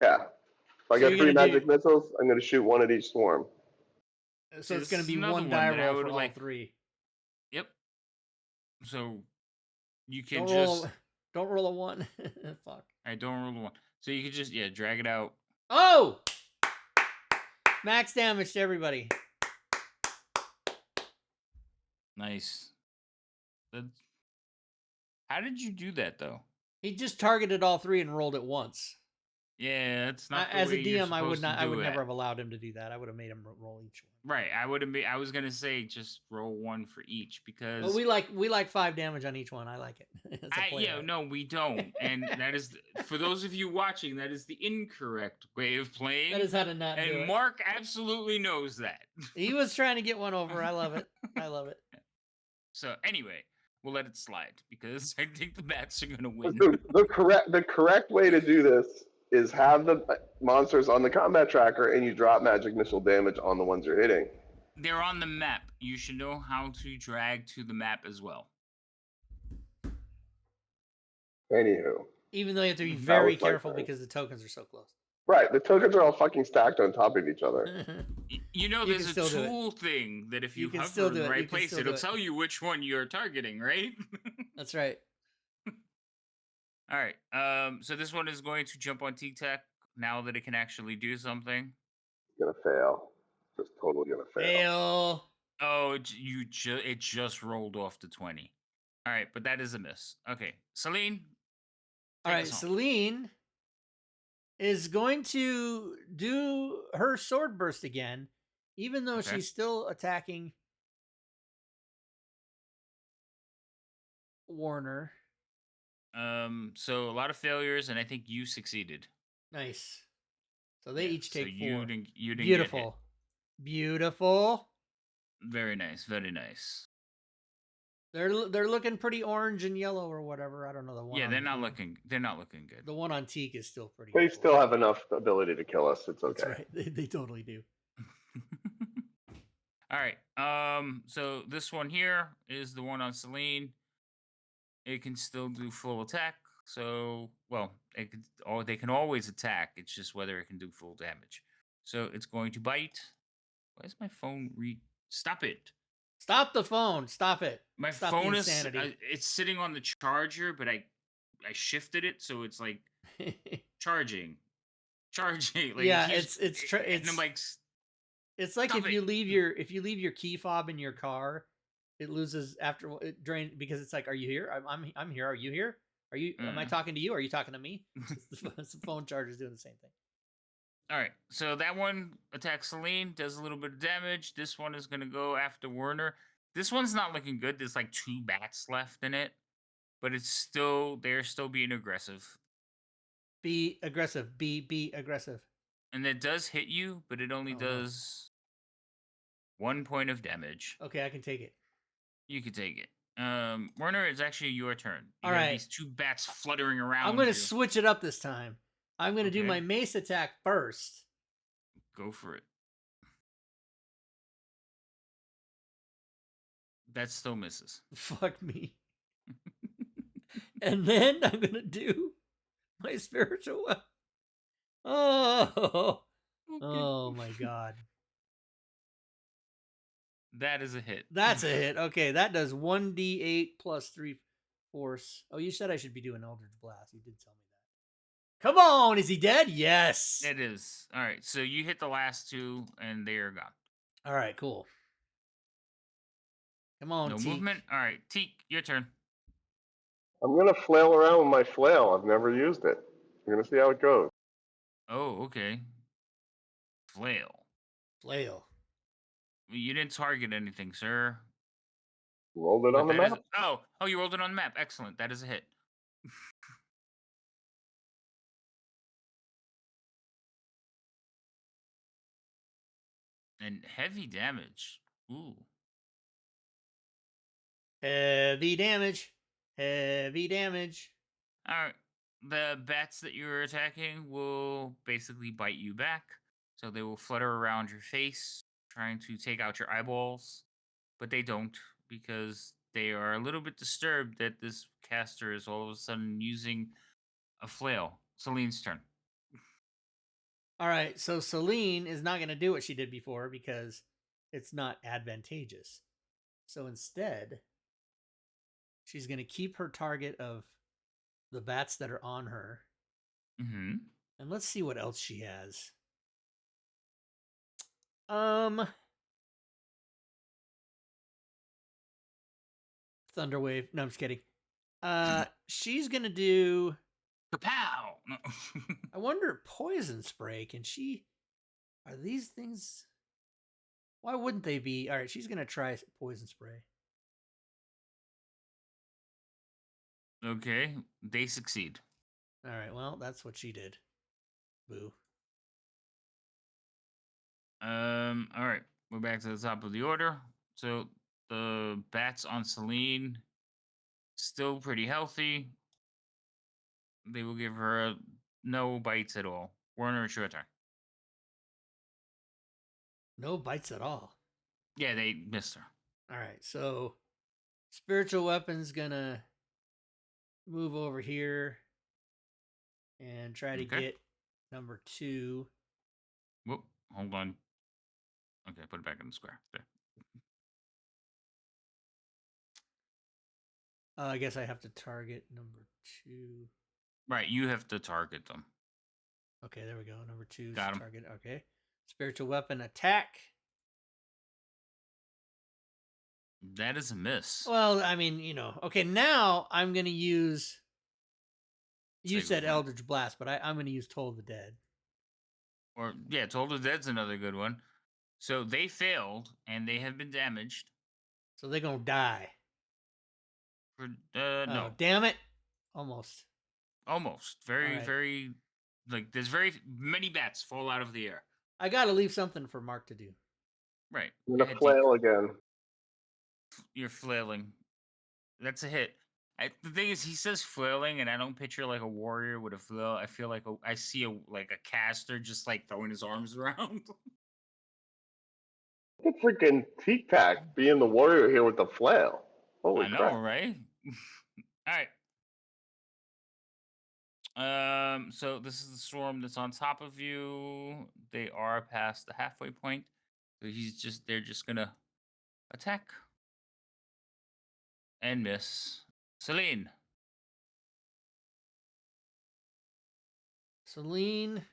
Yeah. If I So get you're 3 gonna magic missiles, I'm gonna shoot one at each swarm. So it's This gonna is be another one one die that I roll would for all like- 3. Yep. So you can Don't roll a 1. Fuck. I don't roll one. So you can just drag it out. Oh! Max damage to everybody. Nice. How did you do that though? He just targeted all 3 and rolled it once. Yeah, that's not the As a way you're DM, I would supposed not. to I do would it. never have allowed him to do that. I would have made him roll each one. Right. I was gonna say just roll one for each because Well, we like 5 damage on each one. I like it. no, we don't. And that is for those of you watching, that is the incorrect way of playing. That is how to not do and it. Mark absolutely knows that. He was trying to get one over. I love it. I love it. So anyway, we'll let it slide because I think the bats are gonna win. The correct way to do this is have the monsters on the combat tracker and you drop magic missile damage on the ones you're hitting. They're on the map. You should know how to drag to the map as well. Anywho. Even though you have to be That very was my careful turn. because the tokens are so close. Right, the tokens are all fucking stacked on top of each other. You know, You there's can a still do it. tool thing that if You you can hover still in do the it. You right can place, still it'll do it. tell you which one you're targeting, right? That's right. All right. So this one is going to jump on T-Tech now that it can actually do something. It's gonna fail. Just totally gonna fail. Fail. Oh, it just rolled off the 20. All right, but that is a miss. Okay, Celine. All take right, us home. Celine is going to do her sword burst again, even though Okay. she's still attacking Warner. So a lot of failures, and I think you succeeded. Nice. So they each So take 4. you didn't get hit. Beautiful. Beautiful. Very nice. Very nice. They're looking pretty orange and yellow or whatever. I don't know the one. Yeah, on they're not blue. looking. They're not looking good. The one on teak is still pretty. They full. still have enough ability to kill us. It's okay. That's right. They totally do. All right. So this one here is the one on Celine. It can still do full attack. So, well, they can always attack. It's just whether it can do full damage. So it's going to bite. Why is my phone Stop it. Stop the phone. Stop it. My Stop phone the is insanity. it's sitting on the charger, but I shifted it so it's like charging. Like yeah, and I'm like, it's like stop if you leave your key fob in your car, it loses after it drain because it's like, are you here? I'm here. Are you here? Are you? Am I talking to you? Are you talking to me? It's the phone charger's doing the same thing. All right, so that one attacks Celine, does a little bit of damage. This one is gonna go after Werner. This one's not looking good. There's like 2 bats left in it, but they're still being aggressive. Be aggressive. Be aggressive. And it does hit you, but it only does 1 point of damage. Okay, I can take it. You can take it. Werner, it's actually your turn. You All have right. these 2 bats fluttering around. I'm gonna switch it up this time. I'm gonna do my mace attack first. Go for it. That still misses. Fuck me. And then I'm gonna do my spiritual weapon. Oh my god. That is a hit. That's a hit. Okay, that does 1d8 plus 3 force. Oh, you said I should be doing Eldritch Blast. You did tell me that. Come on, is he dead? Yes. It is. All right, so you hit the last 2, and they are gone. All right, cool. Come on, No Teak. movement. All right, Teak, your turn. I'm gonna flail around with my flail. I've never used it. I'm gonna see how it goes. Oh, okay. Flail. You didn't target anything, sir. Rolled it on the map. Oh, you rolled it on the map. Excellent. That is a hit. And heavy damage. Ooh. Heavy damage. Heavy damage. All right. The bats that you're attacking will basically bite you back. So they will flutter around your face, trying to take out your eyeballs. But they don't, because they are a little bit disturbed that this caster is all of a sudden using a flail. Celine's turn. All right, so Celine is not going to do what she did before because it's not advantageous. So instead, she's going to keep her target of the bats that are on her. Mm-hmm. And let's see what else she has. Thunderwave. No, I'm just kidding. She's going to do... Kapow! No. I wonder, poison spray, can she... Are these things... Why wouldn't they be? All right, she's going to try poison spray. Okay, they succeed. All right, well, that's what she did. Boo. All right, we're back to the top of the order. So the bats on Celine, still pretty healthy. They will give her no bites at all. Werner, it's your turn. No bites at all. Yeah, they missed her. All right, so spiritual weapon's gonna move over here and try to get number 2. Whoop, hold on. Okay, put it back in the square. There. I guess I have to target number 2. Right, you have to target them. Okay, there we go. Number 2 is Got him. target. Okay. Spiritual weapon attack. That is a miss. Well, I mean, Okay, now I'm going to use... You said Eldritch Blast, but I'm going to use Toll of the Dead. Or, yeah, Toll of the Dead's another good one. So they failed, and they have been damaged. So they're gonna die. For Oh, no, damn it! Almost. almost. Very, right. very. Like there's very many bats fall out of the air. I gotta leave something for Mark to do. Right. I'm Go gonna ahead, flail Deke. again. You're flailing. That's a hit. The thing is, he says flailing, and I don't picture like a warrior with a flail. I feel like I see a caster just like throwing his arms around. Look at freaking Tic Tac being the warrior here with the flail. Holy I know, crap. right? All right. So this is the storm that's on top of you. They are past the halfway point. So they're just gonna attack and miss. Celine. Celine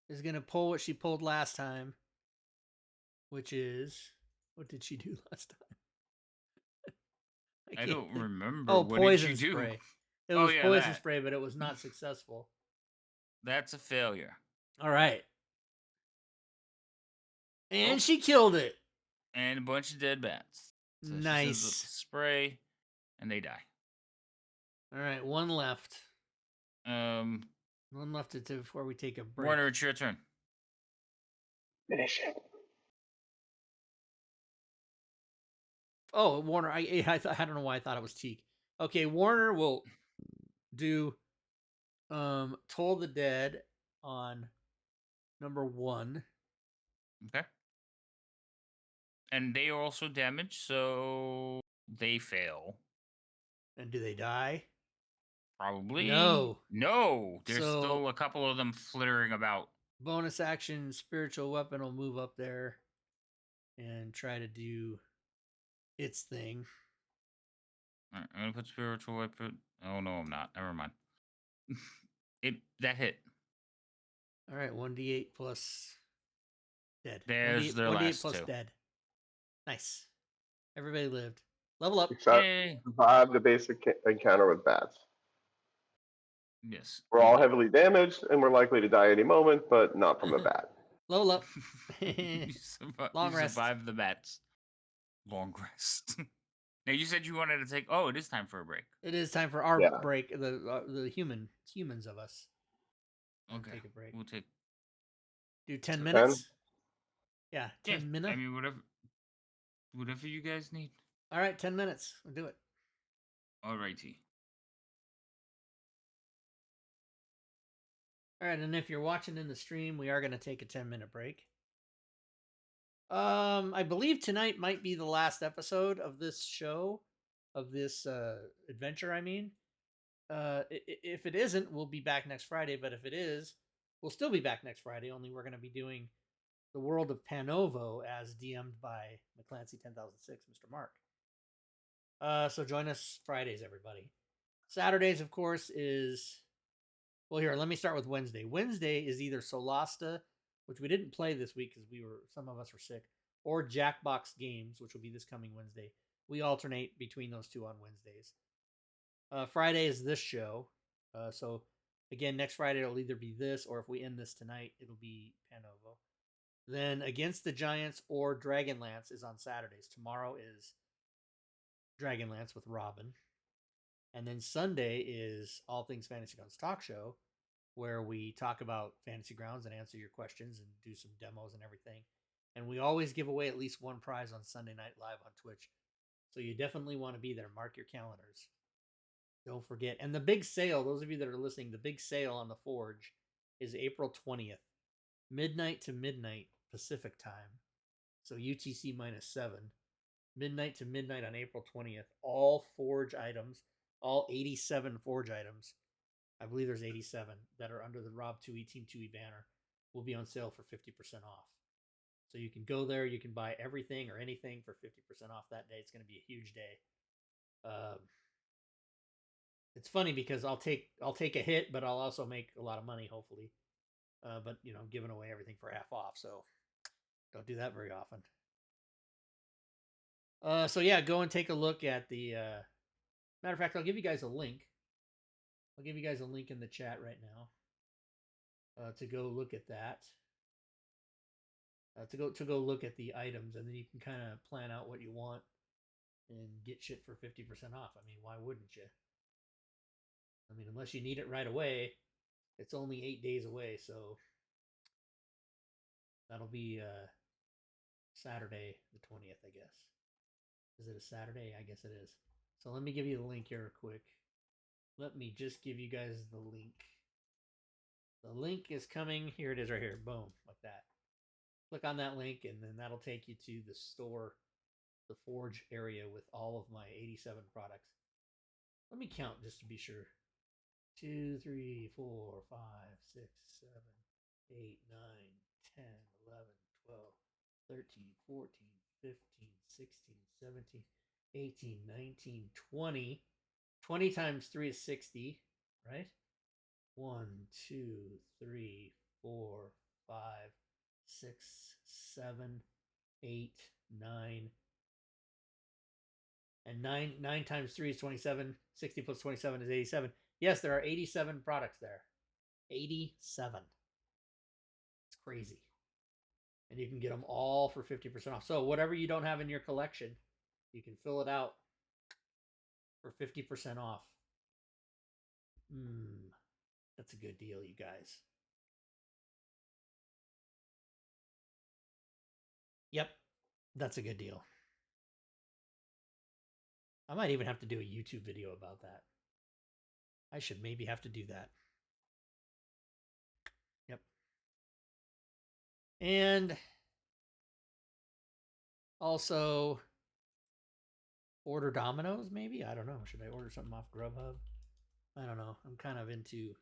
is gonna pull what she pulled last time, which is, what did she do last time? I don't remember. Oh, what did you poison do? spray. It Oh was yeah, poison that. spray, but it was not successful. That's a failure. All right. And Oh. she killed it. And a bunch of dead bats. So Nice. She sends the spray, and they die. All right, one left. Um, One left before we take a break. Warner, it's your turn. Finish it. Oh, Warner. I don't know why I thought it was Teak. Okay, Warner will do Toll the Dead on number 1. Okay. And they are also damaged, so they fail. And do they die? Probably. No. No. There's So- still a couple of them flittering about. Bonus action spiritual weapon will move up there and try to do its thing. All right, I'm gonna put spiritual weapon. Oh no, I'm not. Never mind. That hit. All right, 1d8 plus dead. There's 1d8, their 1d8 last plus two. dead. Nice. Everybody lived. Level up. Except Yay. survive the basic encounter with bats. Yes. We're all heavily damaged, and we're likely to die any moment, but not from a bat. Level up. you Long rest. survived the bats. Long rest. Now you said you wanted to take. Oh, it is time for a break. It is time for our Yeah. break. The humans of us. Okay. Take a break. We'll take. Do 10 10? minutes. Yeah, 10 Yeah, minutes. I mean, whatever you guys need. All right, 10 minutes. We'll do it. Alrighty. All right, and if you're watching in the stream, we are going to take a 10-minute break. I believe tonight might be the last episode of this show, of this adventure. I mean, if it isn't, we'll be back next Friday. But if it is, we'll still be back next Friday. Only we're going to be doing the World of Panovo as DM'd by McClancy 10006, Mr. Mark. So join us Fridays, everybody. Saturdays, of course, is... Well, here, let me start with Wednesday. Wednesday is either Solasta, which we didn't play this week because some of us were sick, or Jackbox Games, which will be this coming Wednesday. We alternate between those two on Wednesdays. Friday is this show. So, again, next Friday it'll either be this, or if we end this tonight, it'll be Panovo. Then Against the Giants or Dragonlance is on Saturdays. Tomorrow is Dragonlance with Robin. And then Sunday is All Things Fantasy Grounds Talk Show, where we talk about Fantasy Grounds and answer your questions and do some demos and everything. And we always give away at least one prize on Sunday Night Live on Twitch. So you definitely want to be there. Mark your calendars. Don't forget. And the big sale, those of you that are listening, the big sale on the Forge is April 20th, midnight to midnight Pacific time. So UTC -7. Midnight to midnight on April 20th. All Forge items, all 87 Forge items, I believe there's 87 that are under the Rob 2E Team 2E banner, will be on sale for 50% off. So you can go there, you can buy everything or anything for 50% off that day. It's going to be a huge day. It's funny because I'll take a hit, but I'll also make a lot of money, hopefully. But you know, I'm giving away everything for half off, so don't do that very often. So yeah, go and take a look at the. Matter of fact, I'll give you guys a link. I'll give you guys a link in the chat right now to go look at that. to go look at the items, and then you can kind of plan out what you want and get shit for 50% off. I mean, why wouldn't you? I mean, unless you need it right away, it's only 8 days away, so that'll be Saturday the 20th, I guess. Is it a Saturday? I guess it is. So let me give you the link here quick. Let me just give you guys the link. The link is coming. Here it is right here. Boom, like that. Click on that link, and then that'll take you to the store, the Forge area with all of my 87 products. Let me count just to be sure. 2, 3, 4, 5, 6, 7, 8, 9, 10, 11, 12, 13, 14, 15, 16, 17, 18, 19, 20. 20 times 3 is 60, right? 1, 2, 3, 4, 5, 6, 7, 8, 9. And 9 times 3 is 27. 60 plus 27 is 87. Yes, there are 87 products there. 87. It's crazy. And you can get them all for 50% off. So whatever you don't have in your collection, you can fill it out for 50% off. That's a good deal, you guys. Yep, that's a good deal. I might even have to do a YouTube video about that. I should maybe have to do that. Yep. And also order Domino's, maybe? I don't know. Should I order something off Grubhub? I don't know. I'm kind of into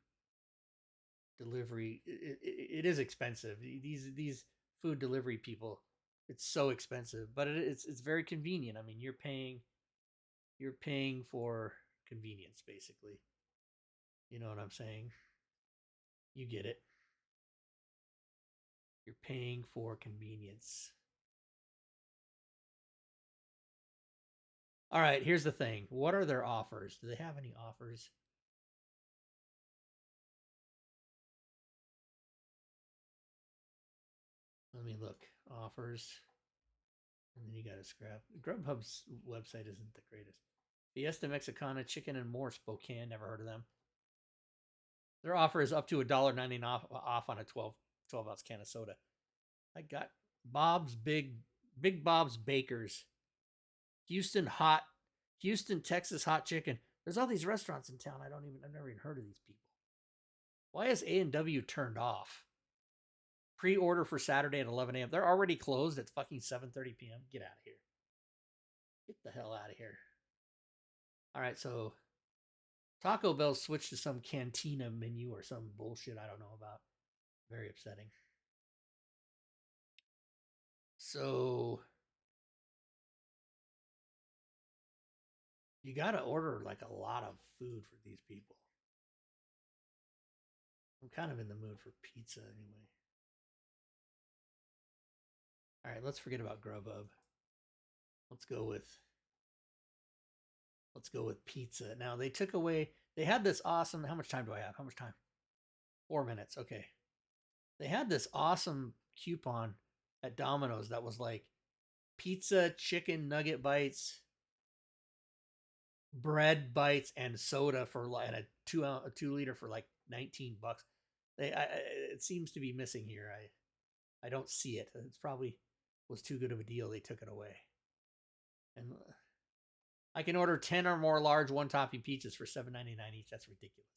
delivery. It is expensive. These food delivery people, it's so expensive, but it's very convenient. I mean, you're paying for convenience, basically. You know what I'm saying? You get it. You're paying for convenience. All right, here's the thing. What are their offers? Do they have any offers? Let me look. Offers. And then you got to scrap. Grubhub's website isn't the greatest. Fiesta Mexicana, chicken and more, Spokane. Never heard of them. Their offer is up to $1.99 off on a 12 ounce can of soda. I got Bob's Big Bob's Bakers. Houston, Texas hot chicken. There's all these restaurants in town. I've never even heard of these people. Why is A&W turned off? Pre-order for Saturday at 11 a.m. They're already closed at fucking 7:30 p.m. Get out of here. Get the hell out of here. All right, so Taco Bell switched to some cantina menu or some bullshit I don't know about. Very upsetting. So you got to order like a lot of food for these people. I'm kind of in the mood for pizza anyway. All right, let's forget about Grubhub. Let's go with pizza. Now they took away. They had this awesome. How much time do I have? How much time? 4 minutes. Okay. They had this awesome coupon at Domino's that was like pizza, chicken nugget bites, bread bites, and soda for like a 2 liter for like $19. It seems to be missing here. I don't see it. It's probably was too good of a deal. They took it away. And I can order 10 or more large one-topping pizzas for $7.99 each. That's ridiculous.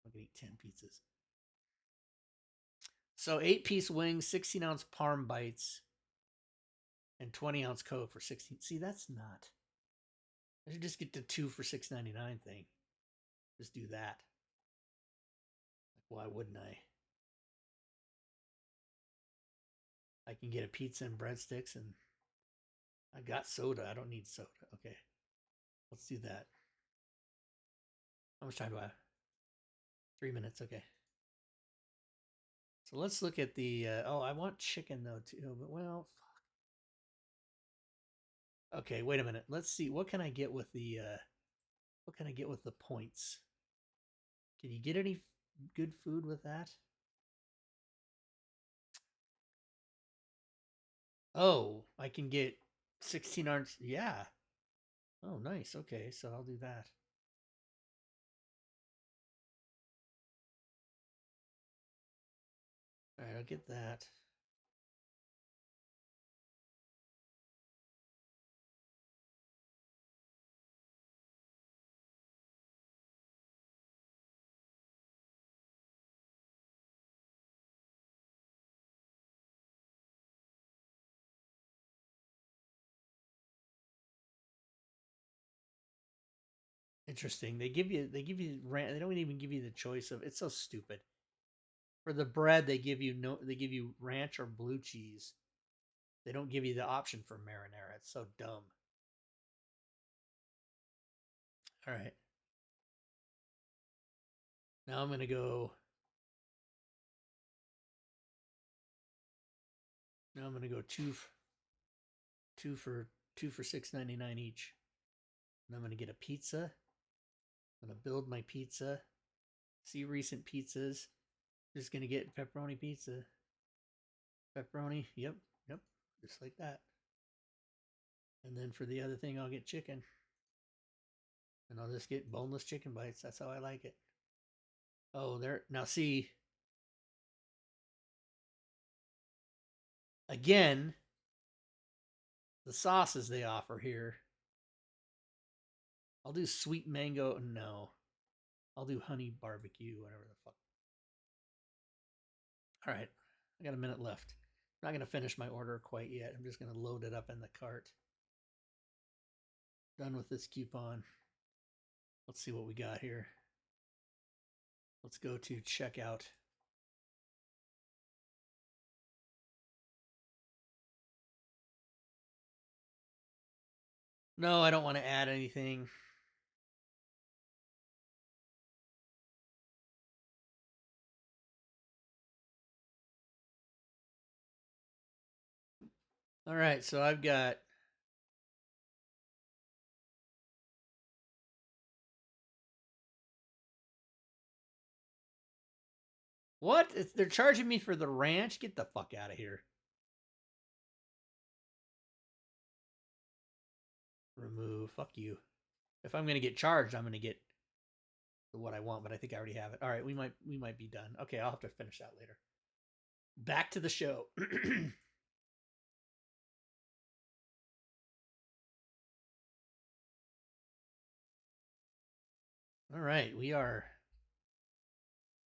I'm going to eat 10 pizzas. So 8-piece wings, 16-ounce parm bites, and 20-ounce Coke for 16. See, that's not. I should just get the 2 for $6.99 thing. Just do that. Like, why wouldn't I? I can get a pizza and breadsticks, and I got soda. I don't need soda. Okay. Let's do that. How much time do I have? 3 minutes. Okay. So let's look at the. I want chicken though too. But well, fuck. Okay, wait a minute. Let's see. What can I get with the? What can I get with the points? Can you get any good food with that? Oh, I can get 16 arts. Yeah. Oh, nice. Okay, so I'll do that. All right, I'll get that. Interesting. They give you they don't even give you the choice of. It's so stupid. For the bread, they give you ranch or blue cheese. They don't give you the option for marinara. It's so dumb. All right. Now I'm gonna go. Now I'm gonna go two for $6.99 each. And I'm gonna get a pizza. I'm gonna build my pizza. See recent pizzas. Just gonna get pepperoni pizza. Pepperoni. Yep. Just like that. And then for the other thing, I'll get chicken. And I'll just get boneless chicken bites. That's how I like it. Oh, there. Now see. Again, the sauces they offer here. I'll do sweet mango. No. I'll do honey barbecue, whatever the fuck. All right. I got a minute left. I'm not going to finish my order quite yet. I'm just going to load it up in the cart. Done with this coupon. Let's see what we got here. Let's go to checkout. No, I don't want to add anything. All right, so I've got what? They're charging me for the ranch? Get the fuck out of here. Remove. Fuck you. If I'm gonna get charged, I'm gonna get what I want, but I think I already have it. All right, we might be done. Okay, I'll have to finish that later. Back to the show. All right, we are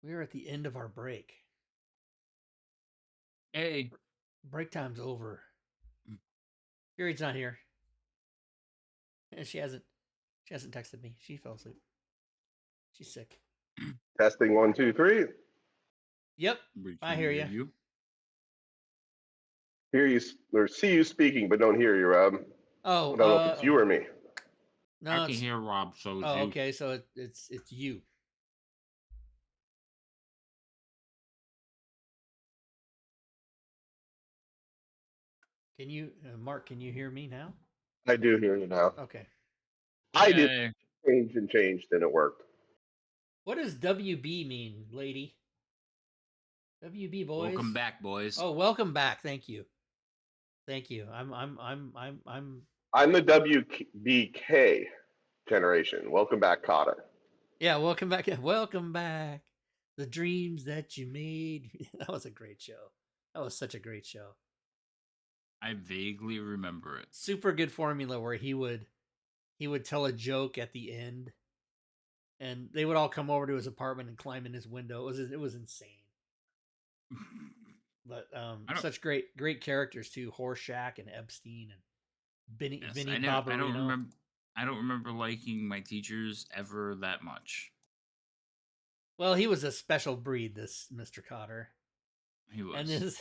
at the end of our break. Hey. Break time's over. Fury's not here. And she hasn't texted me. She fell asleep. She's sick. Testing 1, 2, 3. Yep, I hear you. Hear you or see you speaking, but don't hear you, Rob. Oh, I don't know if it's you or me. No, I can hear Rob, so it's you. Okay, so it's you. Can you, Mark? Can you hear me now? I do hear you now. Okay. I did change, then it worked. What does WB mean, lady? WB boys. Welcome back, boys. Oh, welcome back. Thank you. I'm the WBK generation. Welcome back, Cotter. Yeah, welcome back. Welcome back. The dreams that you made. That was a great show. That was such a great show. I vaguely remember it. Super good formula where he would tell a joke at the end, and they would all come over to his apartment and climb in his window. It was insane. But such great characters too. Horseshack and Epstein and Vinny Barbarino. I don't remember liking my teachers ever that much. Well, he was a special breed, this Mr. Cotter. He was. And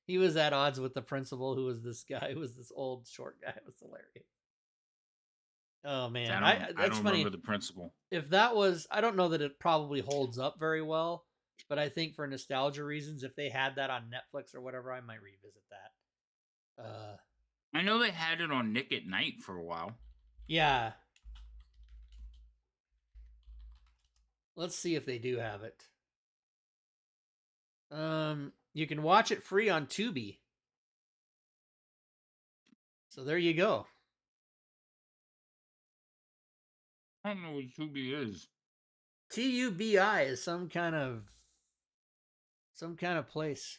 he was at odds with the principal, who was this guy, who was this old short guy. It was hilarious. Oh man, I don't remember the principal. If that was, I don't know that it probably holds up very well, but I think for nostalgia reasons, if they had that on Netflix or whatever, I might revisit that. I know they had it on Nick at Night for a while. Yeah. Let's see if they do have it. You can watch it free on Tubi. So there you go. I don't know what Tubi is. TUBI is some kind of place.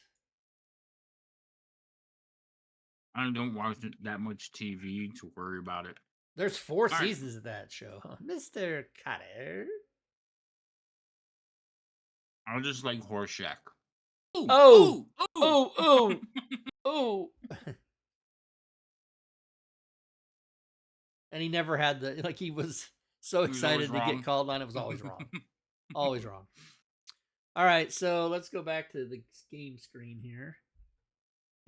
I don't watch that much TV to worry about it. There's 4 right. seasons of that show, Mr. Cutter. I just like Horseshack. Oh, oh. And he never had he was so excited to get called on. It was always wrong. Always wrong. All right, so let's go back to the game screen here.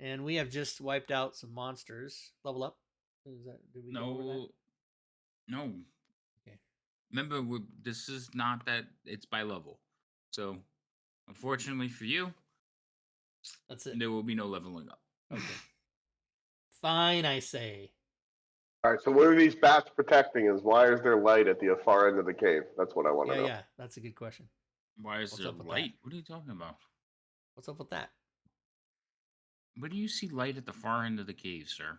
And we have just wiped out some monsters. Level up? Did we go over that? No. Okay. Remember, this is not that. It's by level. So, unfortunately for you, that's it. There will be no leveling up. Okay. Fine, I say. All right, so what are these bats protecting? Why is there light at the far end of the cave? That's what I want to know. Yeah, that's a good question. Why is there light? What are you talking about? What's up with that? Where do you see light at the far end of the cave, sir?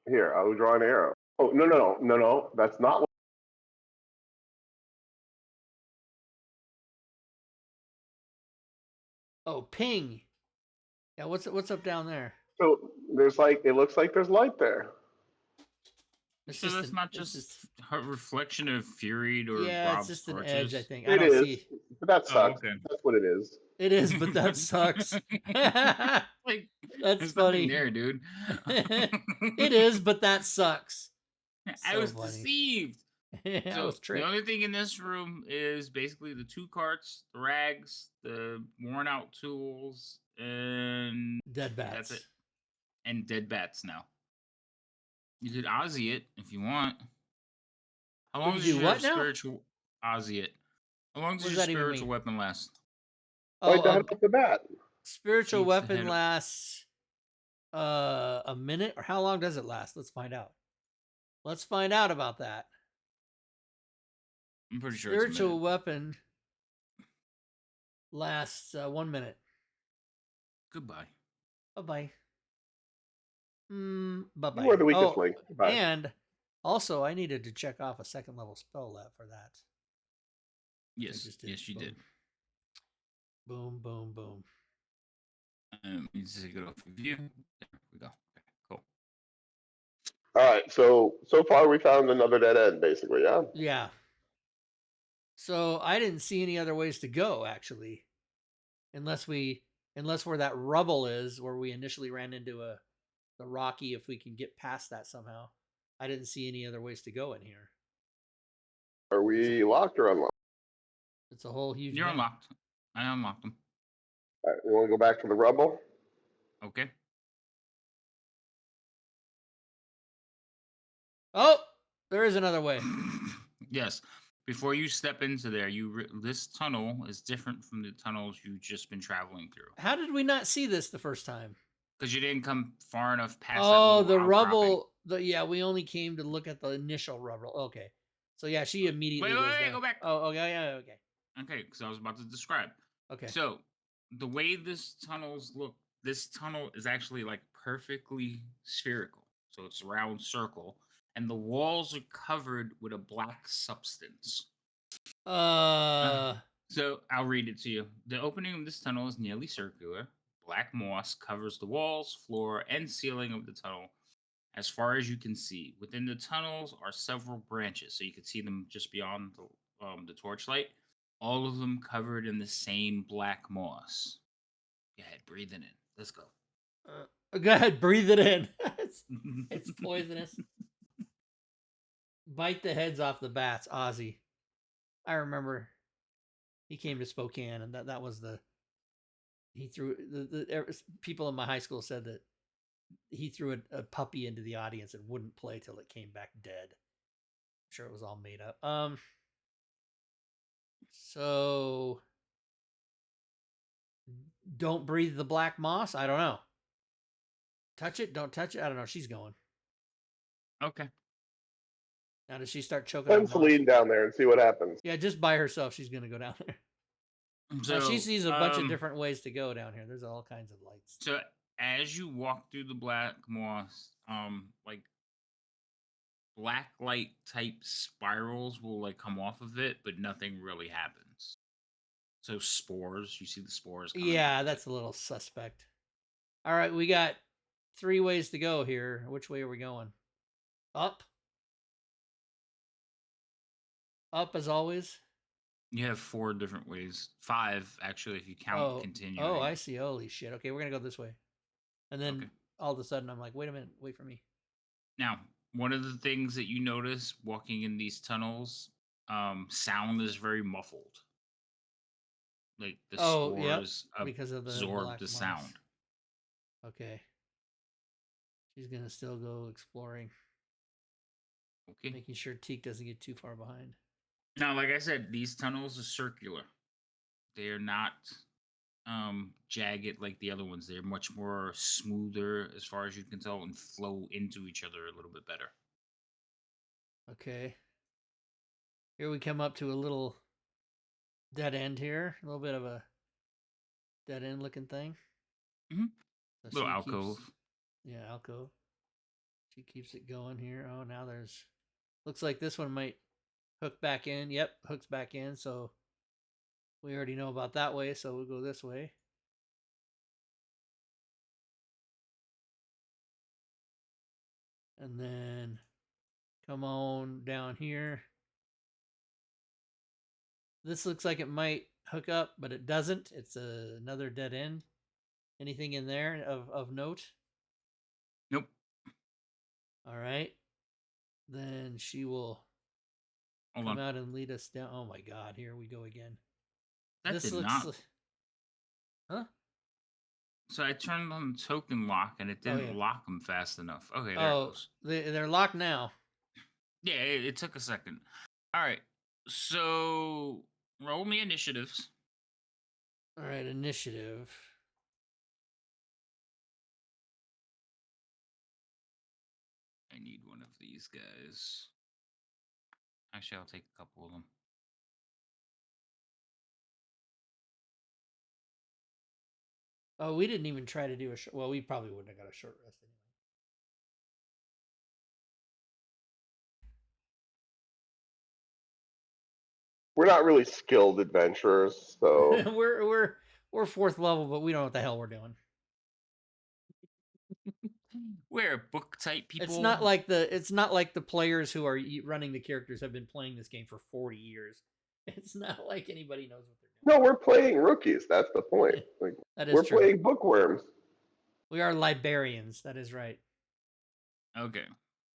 Here, I will draw an arrow. Oh, no. That's not what. Oh, ping. Yeah, what's up down there? So there's it looks like there's light there. So that's not just a reflection of Fury or Rob's it's just an edge, I think. It is, but that sucks. Okay. That's what it is. It is, but that sucks. That's funny. There, dude. It is, but that sucks. I was deceived. I was tricked. The only thing in this room is basically the 2 carts, the rags, the worn out tools, and dead bats. That's it. And dead bats now. You could Aussie it if you want. How long does your spiritual Aussie it? How long does your spiritual weapon last? Right off the bat. Spiritual weapon lasts a minute, or how long does it last? Let's find out. Let's find out about that. I'm pretty sure spiritual weapon lasts 1 minute. Goodbye. Bye-bye. Bye-bye. You are the weakest link. Bye. And also, I needed to check off a 2nd level spell lab for that. Yes, you did. Boom, boom, boom. Needs to go off review. There we go. Okay, cool. All right, so far we found another dead end, basically, yeah? Yeah. So I didn't see any other ways to go, actually. Unless where that rubble is, where we initially ran into the rocky, if we can get past that somehow. I didn't see any other ways to go in here. Are we locked or unlocked? It's a whole huge You're unlocked. I unlocked them. All right, we want to go back to the rubble? Okay. Oh, there is another way. Yes. Before you step into there, this tunnel is different from the tunnels you've just been traveling through. How did we not see this the first time? Because you didn't come far enough past. Oh, the rubble. We only came to look at the initial rubble. Okay, so yeah, she immediately. Wait, go back. Oh, okay, yeah, okay. Okay, because I was about to describe. Okay. So the way this tunnels look, this tunnel is actually perfectly spherical. So it's a round circle, and the walls are covered with a black substance. So I'll read it to you. The opening of this tunnel is nearly circular. Black moss covers the walls, floor, and ceiling of the tunnel as far as you can see. Within the tunnels are several branches, so you can see them just beyond the torchlight. All of them covered in the same black moss. Go ahead, breathe it in. Let's go. Go ahead, breathe it in. It's poisonous. Bite the heads off the bats, Ozzy. I remember he came to Spokane, and that was he threw the people in my high school said that he threw a puppy into the audience and wouldn't play till it came back dead. I'm sure it was all made up. So don't breathe the black moss. I don't know. Touch it. Don't touch it. I don't know. She's going. Okay. Now does she start choking? Send Celine down there and see what happens. Yeah, just by herself, she's gonna go down there. So she sees a bunch of different ways to go down here. There's all kinds of lights. So as you walk through the black moss, like black light type spirals will like come off of it, but nothing really happens. So spores, you see the spores coming off Yeah, of that's it. a little suspect. All right, we got 3 ways to go here. Which way are we going? Up? Up as always? You have 4 different ways. 5 actually if you count Oh, continuing. I see. Holy shit. Okay, we're going to go this way. And then Okay. all of a sudden I'm like, wait a minute, wait for me. Now, one of the things that you notice walking in these tunnels, sound is very muffled. Like the Oh, yep, spores because of the absorb black the moss. sound. Okay. She's going to still go exploring, Okay. making sure Teak doesn't get too far behind. Now, like I said, these tunnels are circular. They are not jagged like the other ones. They're much more smoother as far as you can tell and flow into each other a little bit better. Okay. Here we come up to a little dead end here. A little bit of a dead end looking thing. Mm-hmm. So Little she alcove. keeps, yeah, alcove. She keeps it going here. Oh, now there's, looks like this one might hook back in. Yep, hooks back in. So we already know about that way. So we'll go this way. And then come on down here. This looks like it might hook up, but it doesn't. It's another dead end. Anything in there of note? Nope. All right. Then she will Hold come on. out and lead us down. Oh my God, here we go again. That This did looks, not. huh? So I turned on the token lock and it didn't yeah. lock them fast enough. Okay, there it Oh, goes. they're locked now. Yeah, it took a second. All right. So roll me initiatives. All right, initiative. I need one of these guys. Actually, I'll take a couple of them. Oh, we didn't even try to do a short. Well, we probably wouldn't have got a short rest We're not really skilled adventurers, so anyway. we're 4th level, but we don't know what the hell we're doing. We're book type people. It's not like the players who are running the characters have been playing this game for 40 years. It's not like anybody knows what they're no, we're playing rookies. That's the point. doing. Like That is we're true. playing bookworms. We are librarians. That is right. Okay.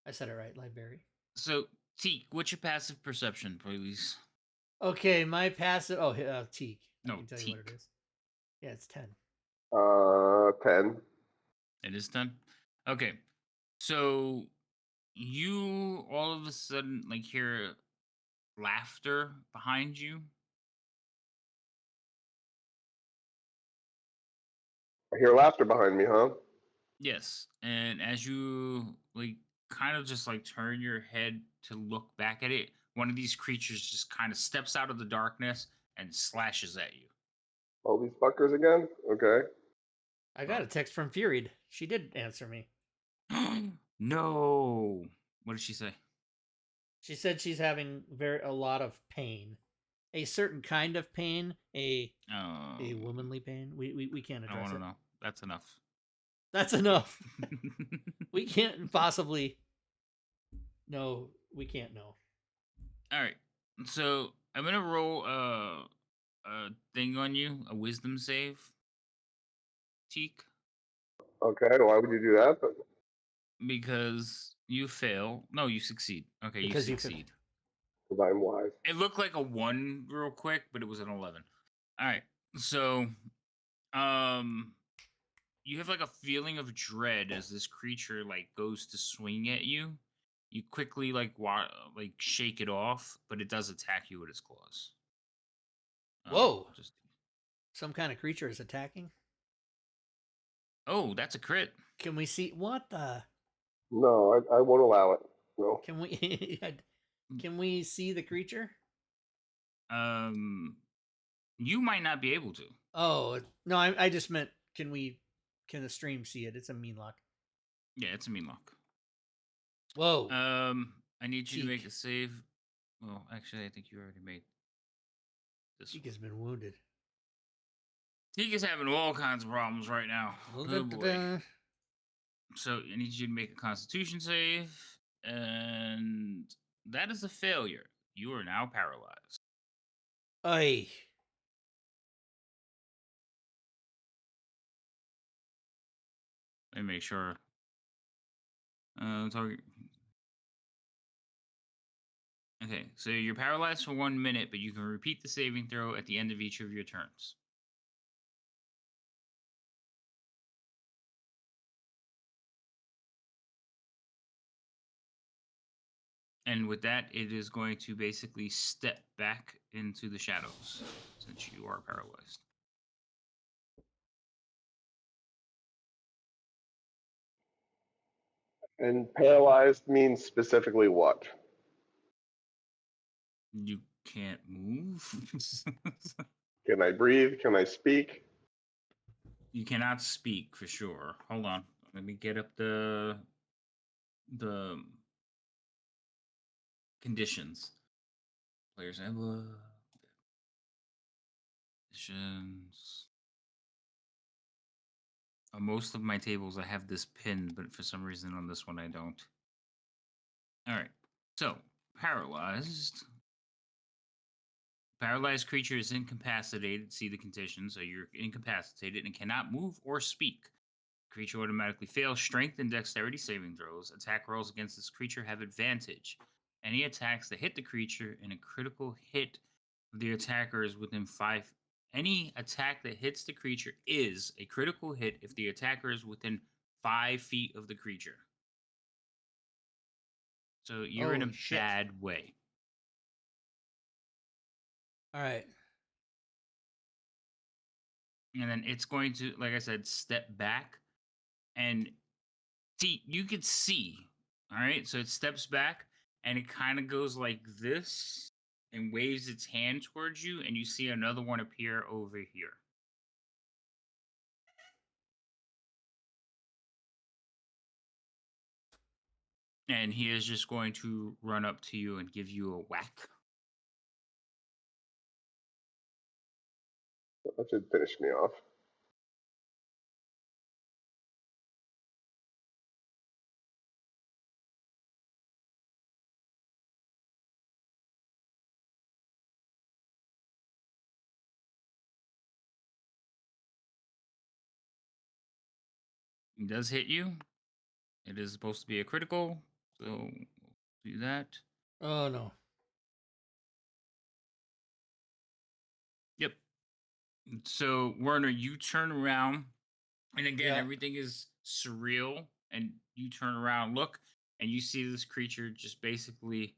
I said it right, library. So, Teak, what's your passive perception, please? Okay, my passive. Oh, Teak. I No, can tell you what Teak. it is. Yeah, it's 10. 10. It is 10? Okay. So, you all of a sudden, like, hear laughter behind you. I hear laughter behind me, huh? Yes. And as you, like, kind of just, like, turn your head to look back at it, one of these creatures just kind of steps out of the darkness and slashes at you. All these fuckers again? Okay. I got a text from Furied. She did answer me. No. What did she say? She said she's having a lot of pain, a certain kind of pain, a womanly pain. We can't I address want it. to know. That's enough. That's enough. We can't possibly. No, we can't know. All right. So I'm gonna roll a thing on you, a wisdom save. Teak, Okay. Why would you do that? But because you fail. No, you succeed. Okay, Because you you could- succeed. because I'm wise. It looked like a 1 real quick, but it was an 11. All right. So, you have like a feeling of dread as this creature like goes to swing at you. You quickly like shake it off, but it does attack you with its claws. Whoa. Just Some kind of creature is attacking. Oh, that's a crit. Can we see what the? No, I won't allow it. No. Can we? Can we see the creature? You might not be able to. Oh no, I just meant can we can the stream see it? It's a mean lock. Yeah, it's a mean lock. Whoa. I need you to make Teak. a save. Well, actually, I think you already made this Teak one. has been wounded. Teak is having all kinds of problems right now. Oh boy. So I need you to make a Constitution save, and that is a failure. You are now paralyzed. Ay. Let me make sure. Target. Okay, so you're paralyzed for 1 minute, but you can repeat the saving throw at the end of each of your turns. And with that, it is going to basically step back into the shadows since you are paralyzed. And paralyzed means specifically what? You can't move. Can I breathe? Can I speak? You cannot speak for sure. Hold on. Let me get up the conditions. Players emblem. Conditions. On most of my tables, I have this pinned, but for some reason on this one, I don't. All right. So, paralyzed. Paralyzed creature is incapacitated. See the conditions. So you're incapacitated and cannot move or speak. Creature automatically fails strength and dexterity saving throws. Attack rolls against this creature have advantage. Any attacks that hit the creature in a critical hit of the attacker is within 5. Any attack that hits the creature is a critical hit if the attacker is within 5 feet of the creature. So you're in a bad way. All right. And then it's going to, like I said, step back and see. You could see, all right? So it steps back and it kind of goes like this and waves its hand towards you, and you see another one appear over here. And he is just going to run up to you and give you a whack. That should finish me off. He does hit you. It is supposed to be a critical, so do that. Oh, no. Yep. So, Werner, you turn around, and again, everything is surreal, and you turn around, look, and you see this creature just basically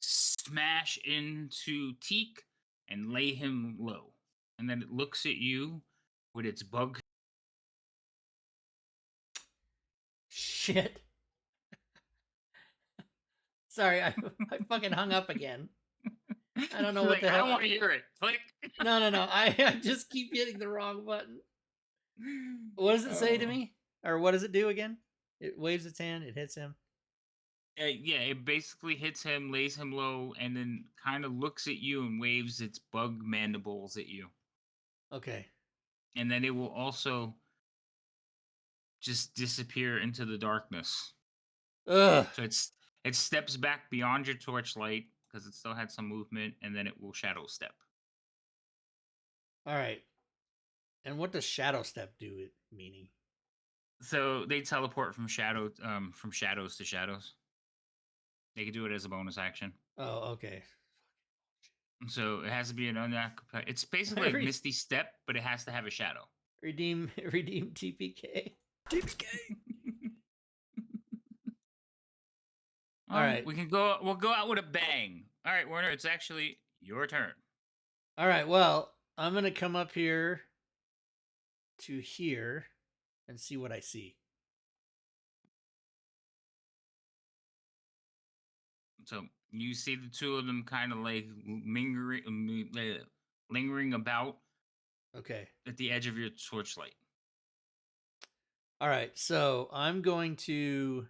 smash into Teak and lay him low. And then it looks at you with its bug. Shit. Sorry, I fucking hung up again. I don't know what the hell. I don't want to hear it. Click. No. I just keep hitting the wrong button. What does it say to me? Or what does it do again? It waves its hand, it hits him. Yeah, it basically hits him, lays him low, and then kind of looks at you and waves its bug mandibles at you. Okay. And then it will also just disappear into the darkness. Ugh. So it steps back beyond your torchlight because it still had some movement, and then it will shadow step. All right. And what does shadow step do? Meaning? So they teleport from shadows to shadows. They can do it as a bonus action. Oh, okay. So it has to be an unoccupied. It's basically like Misty Step, but it has to have a shadow. Redeem TPK. TPK. All right, we can go. We'll go out with a bang. All right, Werner, it's actually your turn. All right. Well, I'm gonna come up here to here and see what I see. So you see the two of them kind of like lingering about. Okay. At the edge of your torchlight. All right, so I'm going to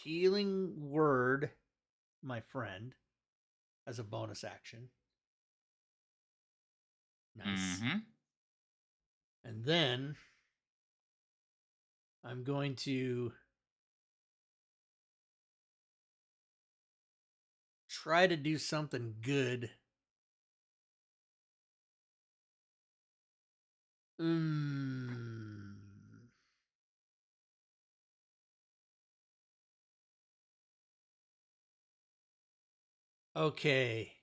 healing word my friend as a bonus action. Nice. Mm-hmm. And then I'm going to try to do something good. Mm. Okay.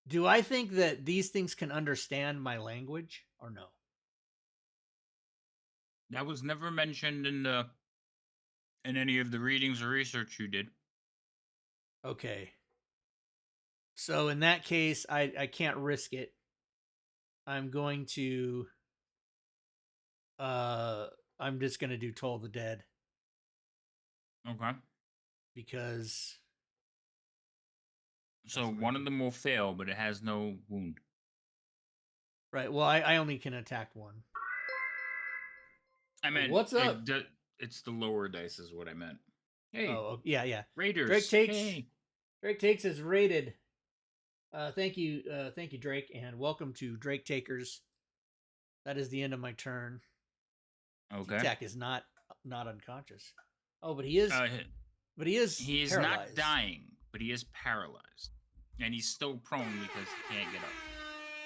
Do I think that these things can understand my language or no? That was never mentioned in any of the readings or research you did. Okay. So in that case, I can't risk it. I'm going to I'm just gonna do Toll the Dead Okay. because So what I one of do. them will fail, but it has no wound. Right. Well, I only can attack one. I meant What's up? it's the lower dice is what I meant. Hey, Oh yeah. Drake Raiders. takes Hey. Drake takes is rated. Thank you, Drake, and welcome to Drake Takers. That is the end of my turn. Okay. T-Tac is not unconscious. Oh, but he is. But he is He is paralyzed. not dying, but he is paralyzed, and he's still prone because he can't get up.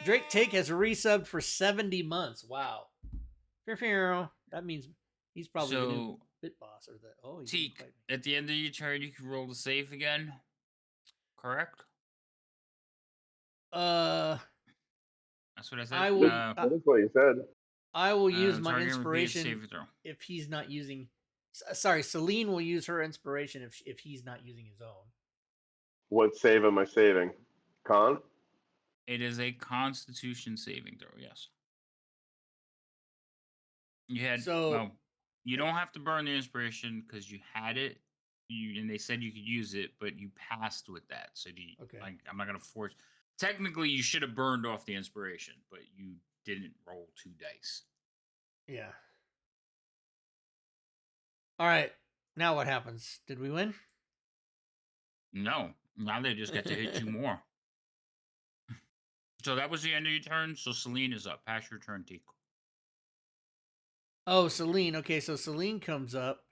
Drake Take has resubbed for 70 months. Wow. That means he's probably the new bit boss or the. Oh, he's Teak, at the end of your turn, you can roll the save again. Correct? That's what I said. I will. That is what you said. I will use my target repeat inspiration save throw. if he's not using. Sorry, Celine will use her inspiration if he's not using his own. What save am I saving? Con? It is a Constitution saving throw. Yes. You had you don't have to burn the inspiration because you had it. And they said you could use it, but you passed with that. So okay. I'm not gonna force. Technically, you should have burned off the inspiration, but you didn't roll 2 dice. Yeah. All right. Now what happens? Did we win? No. Now they just get to hit you more. So that was the end of your turn. So Celine is up. Pass your turn, Teak. Oh, Celine. Okay, so Celine comes up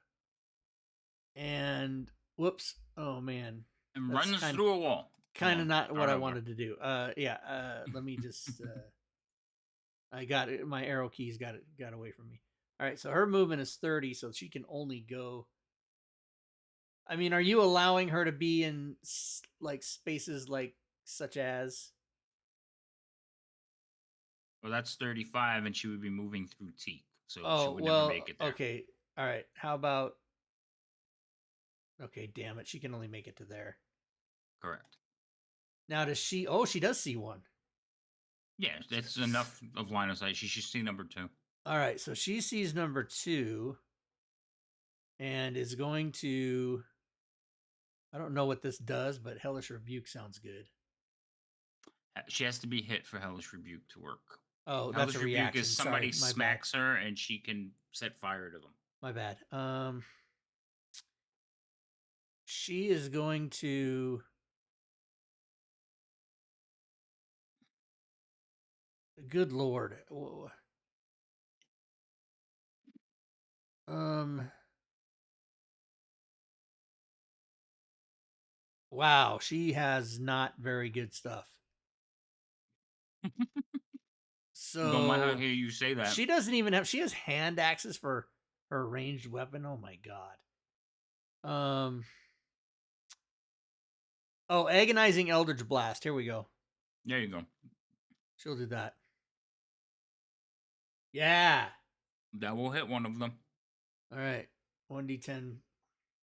and whoops. Oh man. And runs through a wall. Kind of not what I wanted to do. Let me just I got it. My arrow keys got away from me. All right, so her movement is 30, so she can only go. I mean, are you allowing her to be in like spaces like such as? Well, that's 35, and she would be moving through Teak, so she would never make it there. Okay, all right. How about? Okay, damn it, she can only make it to there. Correct. Now does she? Oh, she does see one. Yeah, that's enough of line of sight. She should see number 2. All right, so she sees number 2 and is going to. I don't know what this does, but Hellish Rebuke sounds good. She has to be hit for Hellish Rebuke to work. Oh, Hellish that's a reaction. Rebuke is somebody Sorry, smacks her and she can set fire to them. My bad. She is going to. Good Lord. Wow, she has not very good stuff. So don't mind how I hear you say that. She doesn't even have. She has hand axes for her ranged weapon. Oh my god. Oh, agonizing Eldritch Blast. Here we go. There you go. She'll do that. Yeah. That will hit one of them. All right. 1d10.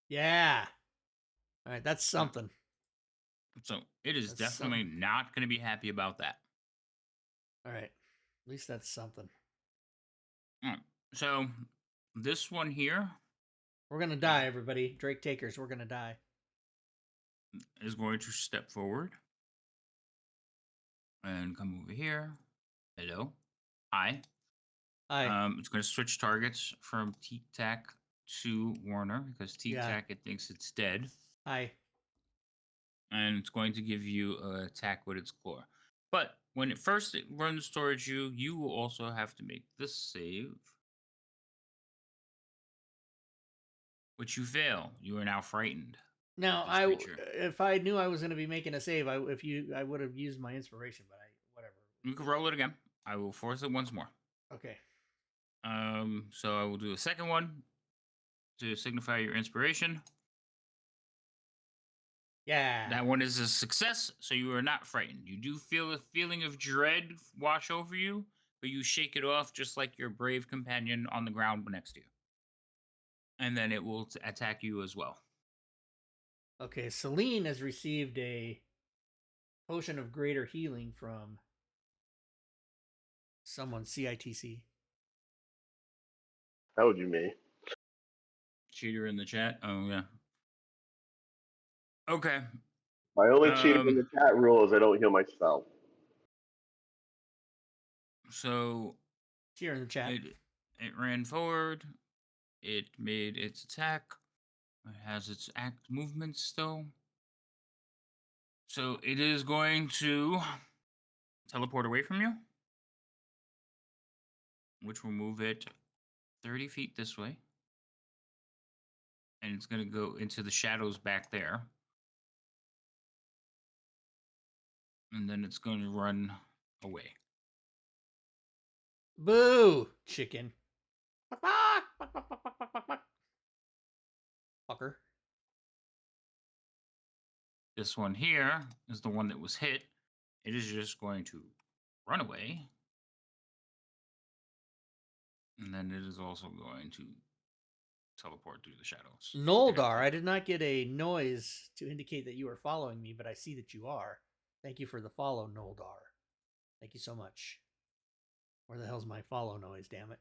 Yeah. All right. That's something. So it is definitely not going to be happy about that. All right. At least that's something. So this one here. We're going to die, everybody. Drake Takers, we're going to die. Is going to step forward. And come over here. Hello. Hi. Hi. It's going to switch targets from Teak Tack to Warner because Teak Yeah. Tack, it thinks it's dead. Hi. And it's going to give you an attack with its claw. But when it first runs towards you, you will also have to make this save. Which you fail. You are now frightened. Now, This creature. if I knew I was going to be making a save, I would have used my inspiration, but whatever. You can roll it again. I will force it once more. Okay. So I will do a second one to signify your inspiration. Yeah. That one is a success, so you are not frightened. You do feel a feeling of dread wash over you, but you shake it off just like your brave companion on the ground next to you. And then it will attack you as well. Okay, Celine has received a potion of greater healing from someone CITC. That would be me. Cheater in the chat. Oh yeah. Okay. My only cheating in the chat rule is I don't heal myself. So Cheer in the chat. It ran forward. It made its attack. It has its act movement still. So it is going to teleport away from you, which will move it 30 feet this way. And it's going to go into the shadows back there. And then it's going to run away. Boo! Chicken. Fucker. This one here is the one that was hit. It is just going to run away. And then it is also going to teleport through the shadows. Noldar, I did not get a noise to indicate that you are following me, but I see that you are. Thank you for the follow, Noldar. Thank you so much. Where the hell's my follow noise, damn it?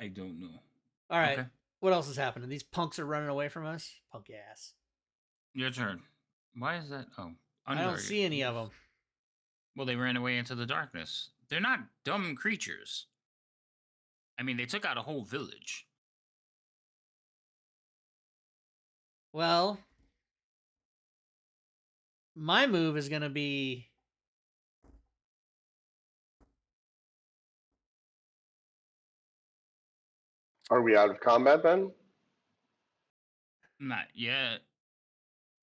I don't know. All right. Okay. What else is happening? These punks are running away from us? Punk ass. Your turn. Why is that? Oh, I don't see any of them. Well, they ran away into the darkness. They're not dumb creatures. I mean, they took out a whole village. Well, my move is going to be... Are we out of combat then? Not yet.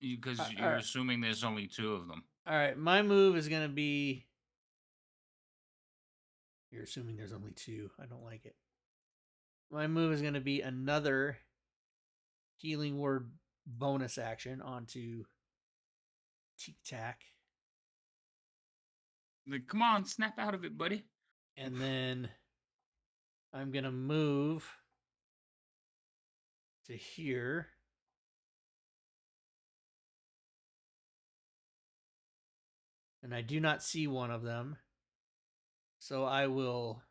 Because you're assuming there's only two of them. All right, my move is going to be... You're assuming there's only two. I don't like it. My move is going to be another healing word bonus action onto Teak Tack. Like, come on, snap out of it, buddy. And then I'm going to move to here. And I do not see one of them. So I will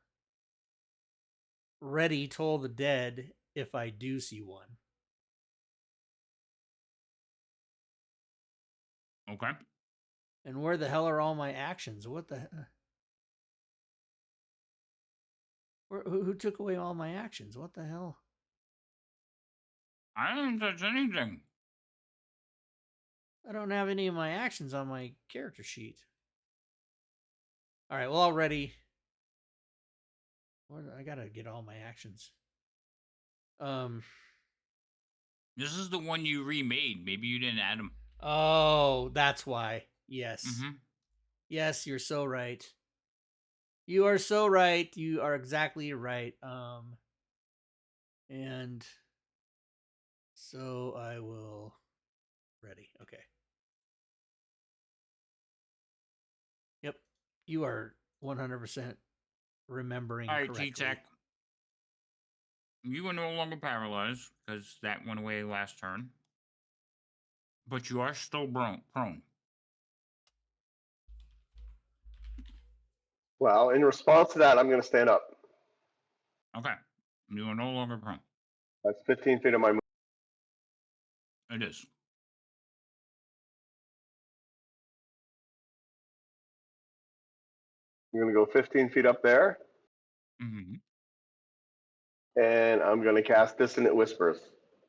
ready Toll the Dead if I do see one. Okay. And where the hell are all my actions? What the... Who took away all my actions? What the hell? I didn't touch anything. I don't have any of my actions on my character sheet. All right, well, already... I gotta get all my actions. This is the one you remade. Maybe you didn't add them. Oh, that's why. Yes. Mm-hmm. Yes, you're so right. You are so right. You are exactly right. And so I will... Ready. Okay. Yep. You are 100% remembering correctly. All right, T-Tech. You are no longer paralyzed because that went away last turn. But you are still prone. Well, in response to that, I'm going to stand up. Okay. You are no longer prone. That's 15 feet of my move. It is. I'm gonna go 15 feet up there, Mm-hmm. and I'm gonna cast Dissonant Whispers,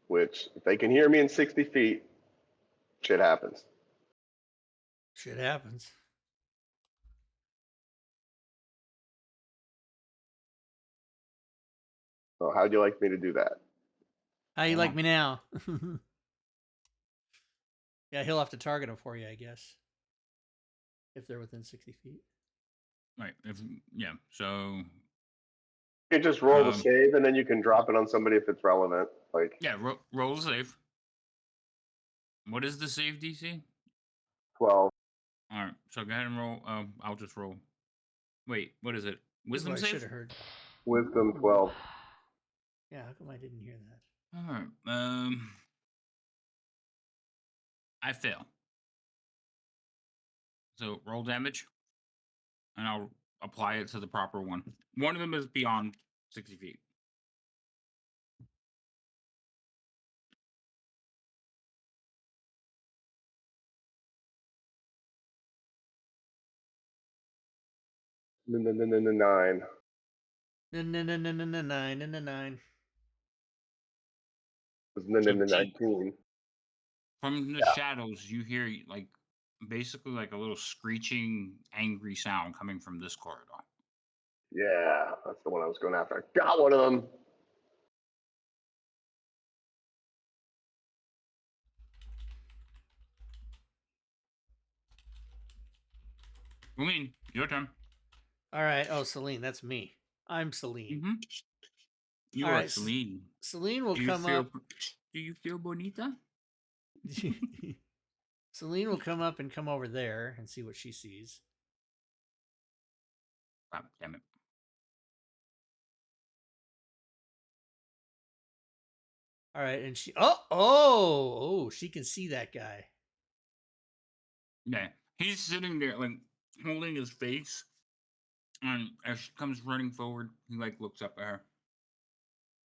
which if they can hear me in 60 feet, shit happens. Shit happens. So how'd you like me to do that? How you like me now? Yeah, he'll have to target him for you, I guess. If they're within 60 feet. Right. So You can just roll the save, and then you can drop it on somebody if it's relevant. Like roll save. What is the save DC? 12. All right. So go ahead and roll. I'll just roll. Wait, what is it? That's what Wisdom I should save. have heard. Wisdom 12. Yeah, how come I didn't hear that? All right. I fail. So roll damage, and I'll apply it to the proper one. One of them is beyond 60 feet. Nine. Nine. It was 19. From the shadows, you hear like basically like a little screeching, angry sound coming from this corridor. Yeah, that's the one I was going after. I got one of them. Celine, your turn. All right. Oh, Celine, that's me. I'm Celine. Mm-hmm. You All are right, Celine. Celine will come up. Do you feel bonita? Celine will come up and come over there and see what she sees. God damn it. All right, and she she can see that guy. Yeah, he's sitting there like holding his face, and as she comes running forward, he like looks up at her.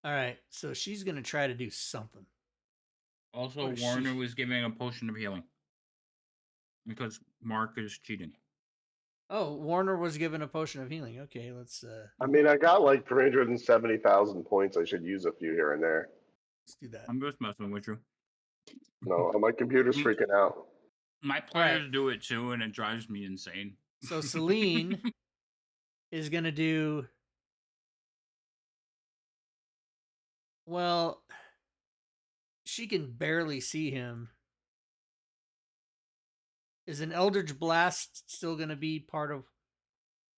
All right, so she's gonna try to do something. Also, Warner was giving a potion of healing because Mark is cheating. Oh, Warner was given a potion of healing. Okay, let's. I mean, I got like 370,000 points. I should use a few here and there. Let's do that. I'm just messing with you. No, my computer's freaking out. My players do it too, and it drives me insane. So Celine is gonna do. Well, she can barely see him. Is an Eldritch Blast still going to be part of?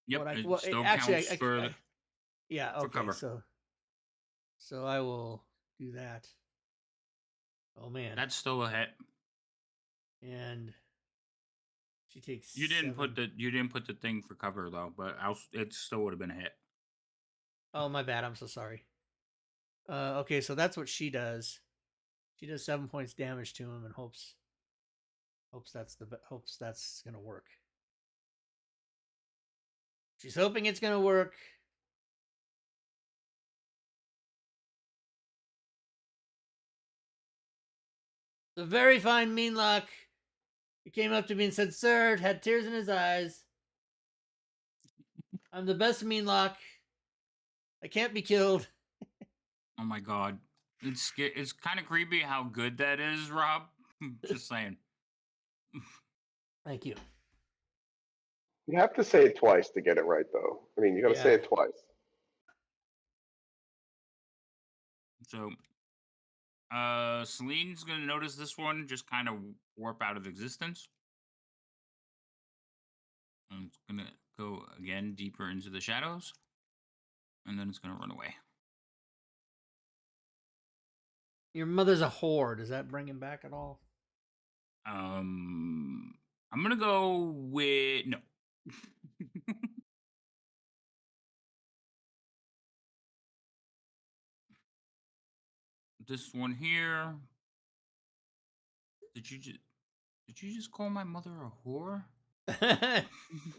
Yep, what it still actually, counts for yeah, okay, cover. So I will do that. Oh man, that's still a hit. And she takes. You didn't put the thing for cover though, but it still would have been a hit. Oh my bad. I'm so sorry. Okay, so that's what she does. She does 7 points damage to him and hopes that's gonna work. She's hoping it's gonna work. The very fine Meanlock. He came up to me and said, "Sir," had tears in his eyes. "I'm the best Meanlock. I can't be killed." Oh my god. It's kind of creepy how good that is, Rob. Just saying. Thank you. You have to say it twice to get it right, though. I mean, you got to say it twice. So, Celine's gonna notice this one just kind of warp out of existence. And it's gonna go again deeper into the shadows, and then it's gonna run away. Your mother's a whore. Does that bring him back at all? I'm gonna go with no. This one here. Did you just call my mother a whore?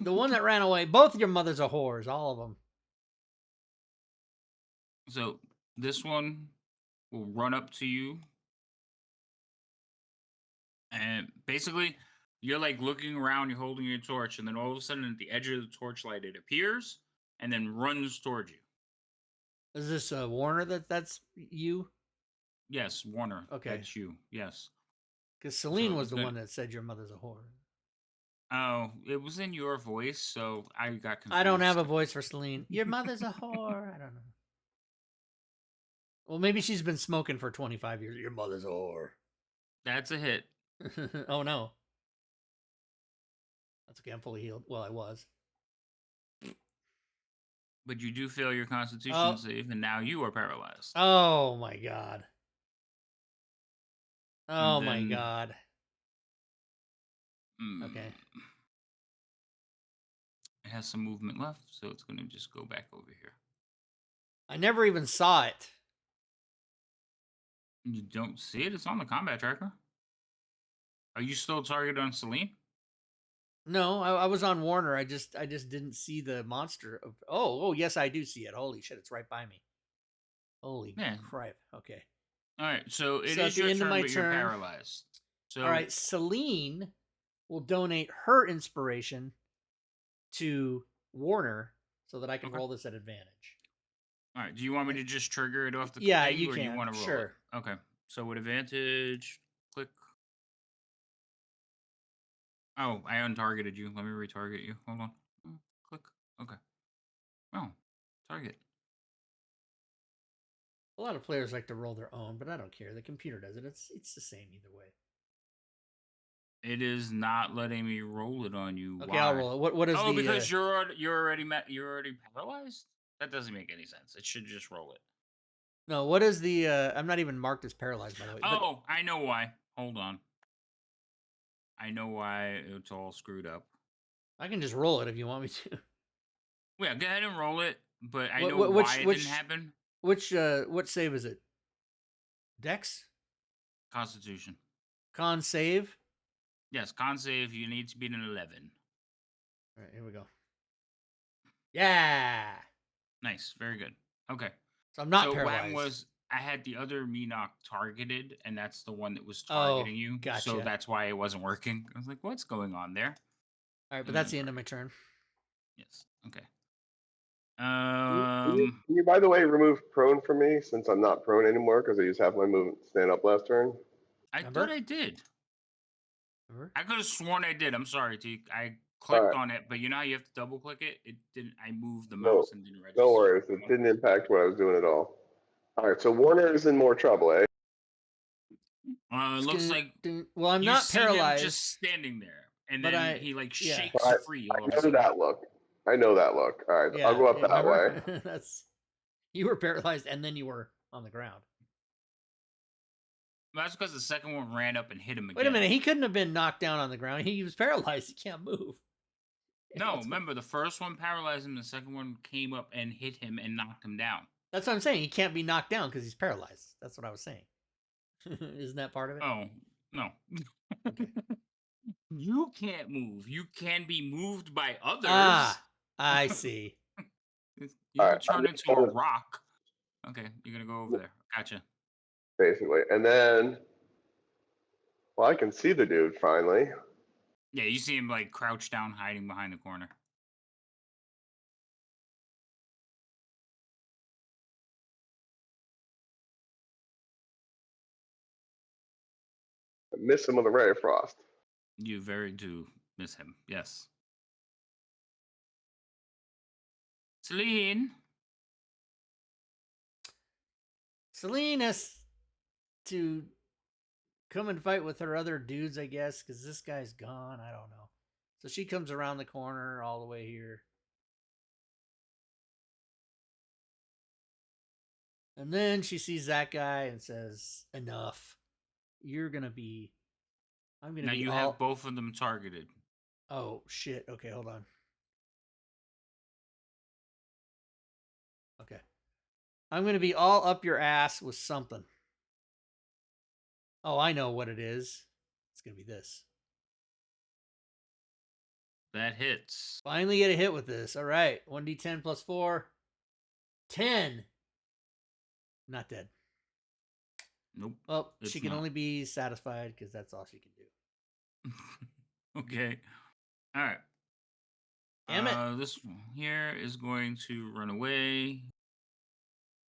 The one that ran away. Both your mothers are whores. All of them. So this one will run up to you. And basically, You're like looking around, you're holding your torch, and then all of a sudden at the edge of the torchlight it appears and then runs towards you. Is this Warner that's you? Yes, Warner. Okay. That's you. Yes. Because Celine So was it's the gonna- one that said your mother's a whore. Oh, it was in your voice, so I got confused. I don't have a voice for Celine. Your mother's a whore. I don't know. Well, maybe she's been smoking for 25 years. Your mother's a whore. That's a hit. Oh, no. That's okay. I'm fully healed. Well, I was. But you do fail your constitution save, and now you are paralyzed. Oh, my God. Oh, And my then- God. Okay. It has some movement left, so it's going to just go back over here. I never even saw it. You don't see it? It's on the combat tracker. Are you still targeted on Celine? No, I was on Warner. I just didn't see the monster. Oh, yes, I do see it. Holy shit, it's right by me. Holy crap. Okay. All right, so it So at is the your end of turn, my but you're turn- paralyzed. So All right, Celine will donate her inspiration to Warner so that I can Okay. roll this at advantage. All right, do you want me to just trigger it off the Yeah, thing, you or can. you want to roll Sure. it? Okay, so with advantage, click. Oh, I untargeted you. Let me retarget you. Hold on. Click. Okay. Oh, target. A lot of players like to roll their own, but I don't care. The computer does it. It's the same either way. It is not letting me roll it on you. Okay, Why? I'll roll it. What is the? because you're already paralyzed. That doesn't make any sense. It should just roll it. No, what is the? I'm not even marked as paralyzed, by the way. Oh, I know why. Hold on. I know why it's all screwed up. I can just roll it if you want me to. Yeah, go ahead and roll it. But I Wh- know wh- why it which- didn't happen. What save is it? Dex? Constitution. Con save? Yes, con save. You need to beat an 11. All right, here we go. Yeah. Nice, very good. Okay. So I'm not so paralyzed. what happened was I had the other Menoch targeted, and that's the one that was Oh, targeting you. So gotcha. that's why it wasn't working. I was like, what's going on there? All right, but that's the end of my turn. Yes. Okay. Can you, by the way, remove prone from me since I'm not prone anymore because I used half my movement to stand up last turn? I Remember? thought I did. Remember? I could have sworn I did. I'm sorry, T. I clicked on it, but you know how you have to double click it? It didn't. I moved the mouse and didn't register. No worries. It didn't impact what I was doing at all. All right, so Warner is in more trouble, eh? It looks like Well, I'm you not see him paralyzed. just standing there, and but then he like yeah. shakes I- free. I All of a know sudden. that look. I know that look. All right, Yeah, I'll go up that remember? way. That's you were paralyzed and then you were on the ground. That's because the second one ran up and hit him again. Wait a minute, he couldn't have been knocked down on the ground. He was paralyzed. He can't move. No, remember the first one paralyzed him. The second one came up and hit him and knocked him down. That's what I'm saying. He can't be knocked down because he's paralyzed. That's what I was saying. Isn't that part of it? Oh no. Okay. You can't move. You can be moved by others. Ah, I see. You All can right, turn I'm into gonna- a rock. Okay, you're gonna go over there. Gotcha. Basically. And then, well, I can see the dude finally. Yeah, you see him like crouched down, hiding behind the corner. I miss him with a ray of frost. You very do miss him. Yes. Celine. Celine has to come and fight with her other dudes, I guess, because this guy's gone. I don't know. So she comes around the corner all the way here. And then she sees that guy and says, enough. You're going to be... I'm going to Now be you all... have both of them targeted. Oh, shit. Okay, hold on. Okay. I'm going to be all up your ass with something. Oh, I know what it is. It's going to be this. That hits. Finally get a hit with this. All right. 1d10 plus 4. 10. Not dead. Nope. Well, It's she can not. only be satisfied because that's all she can do. Okay. All right. Damn it. This one here is going to run away.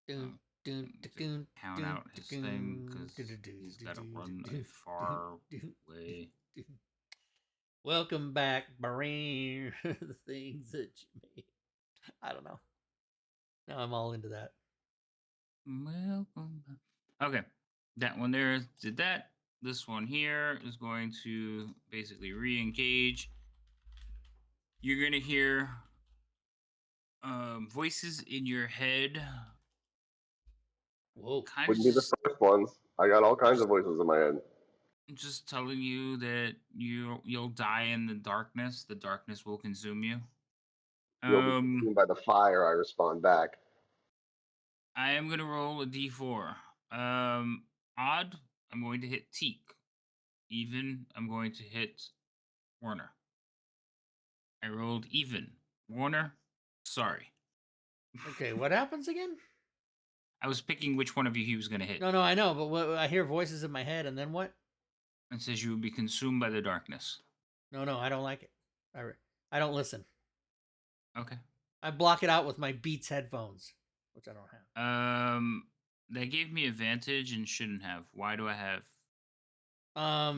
Dun, dun, Just dun, count dun, out his thing because he's got to run a far way. Welcome back, Brain. The things that you made. I don't know. Now I'm all into that. Welcome back. Okay. That one there did that. This one here is going to basically re-engage. You're going to hear voices in your head. Whoa. Kind of Wouldn't be the first ones. I got all kinds of voices in my head. just telling you that you'll die in the darkness. The darkness will consume you. You'll be consumed by the fire, I respond back. I am gonna roll a d4. Odd, I'm going to hit Teak. Even, I'm going to hit Warner. I rolled even. Warner, sorry. Okay, what happens again? I was picking which one of you he was gonna hit. No, I know, but what, I hear voices in my head, and then what? It says you will be consumed by the darkness. No, I don't like it. I don't listen. Okay. I block it out with my Beats headphones, which I don't have. They gave me advantage and shouldn't have. Why do I have?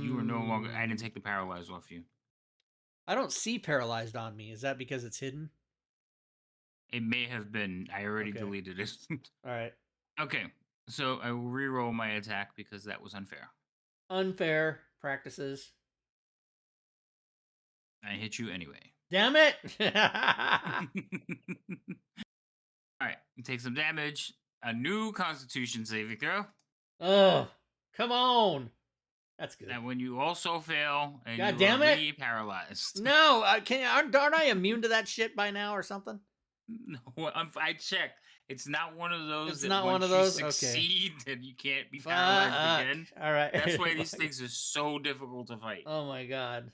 You are no longer. I didn't take the paralyze off you. I don't see paralyzed on me. Is that because it's hidden? It may have been. I already deleted it. All right. Okay. So I will re-roll my attack because that was unfair. Unfair practices. I hit you anyway. Damn it! All right. You take some damage. A new Constitution saving throw. Oh, come on. That's good. And when you also fail, and God you damn are it! re-paralyzed. No, aren't I immune to that shit by now or something? No, I checked. It's not one of those. It's that not once one of you those? succeed, that you can't be paralyzed again. All right. That's why these things are so difficult to fight. Oh my god.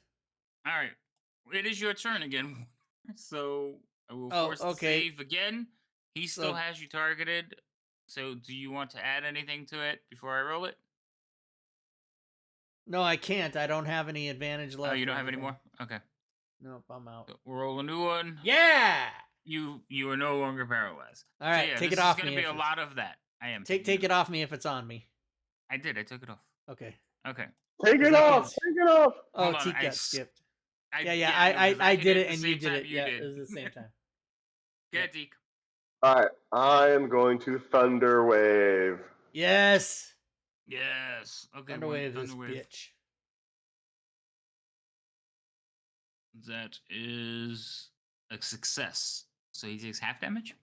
All right, it is your turn again. So I will force the save again. He still has you targeted. So do you want to add anything to it before I roll it? No, I can't. I don't have any advantage left. Oh, you don't have any more? Okay. Nope, I'm out. So we'll roll a new one. Yeah. You are no longer paralyzed. All right, so yeah, take this it off is me. Going to be a lot of that. I am. Take it off me if it's on me. I did. I took it off. Okay. Okay. Take it off. Take it off. Oh, T got skipped. I did it and you did it. Yeah, it was the same time. Get Deke. All right, I am going to Thunder Wave. Yes. Yes. Okay. Thunder Wave this bitch. That is a success. So he takes half damage.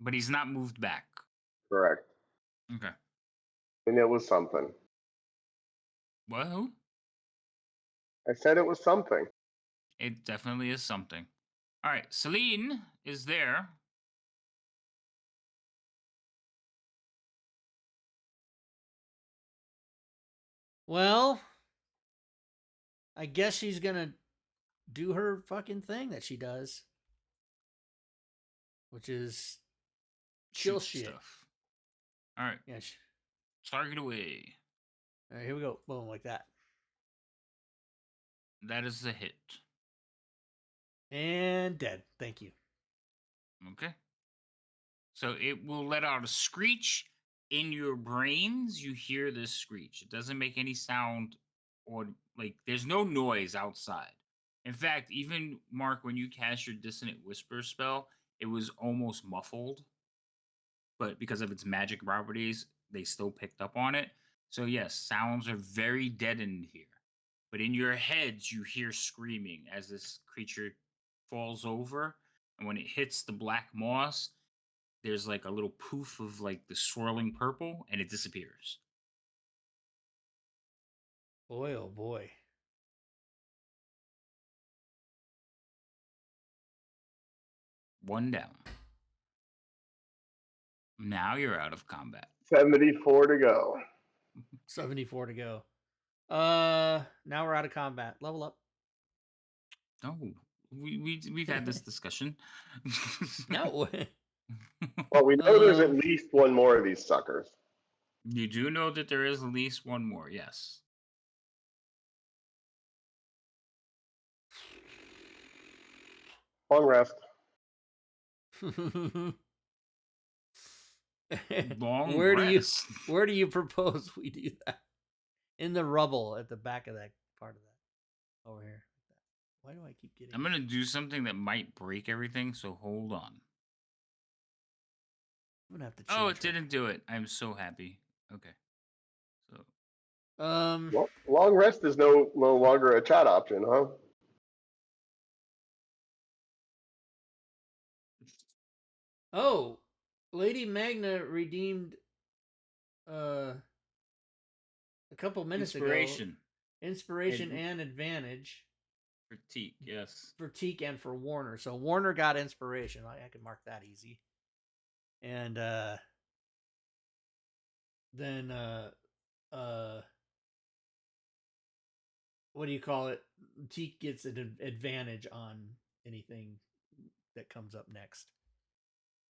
But he's not moved back. Correct. Okay. And it was something. What? Who? I said it was something. It definitely is something. All right. Celine is there. Well, I guess she's gonna do her fucking thing that she does, which is chill shit. Stuff. All right. Yeah. Target away. All right, here we go. Boom, like that. That is a hit. And dead. Thank you. Okay. So it will let out a screech. In your brains, you hear this screech. It doesn't make any sound, or like there's no noise outside. In fact, even Mark, when you cast your Dissonant Whisper spell, it was almost muffled. But because of its magic properties, they still picked up on it. So yes, sounds are very deadened here. But in your heads, you hear screaming as this creature falls over. And when it hits the black moss, there's like a little poof of like the swirling purple, and it disappears. Boy, oh boy. One down. Now you're out of combat. 74 to go. 74 to go. Now we're out of combat. Level up. Oh, we've had this discussion. No. Well, we know there's at least one more of these suckers. You do know that there is at least one more, yes. Long rest. Long where rest. do you propose we do that? In the rubble at the back of that part of that over here. Why do I keep getting? I'm gonna do something that might break everything, so hold on. I'm gonna have to change. Oh, it didn't do it. I'm so happy. Okay. So Well, long rest is no longer a chat option, huh? Oh, Lady Magna redeemed a couple minutes inspiration. ago inspiration and advantage For Teak, yes. for Teak and for Warner. So Warner got inspiration. I can mark that easy. And then what do you call it? Teak gets an advantage on anything that comes up next.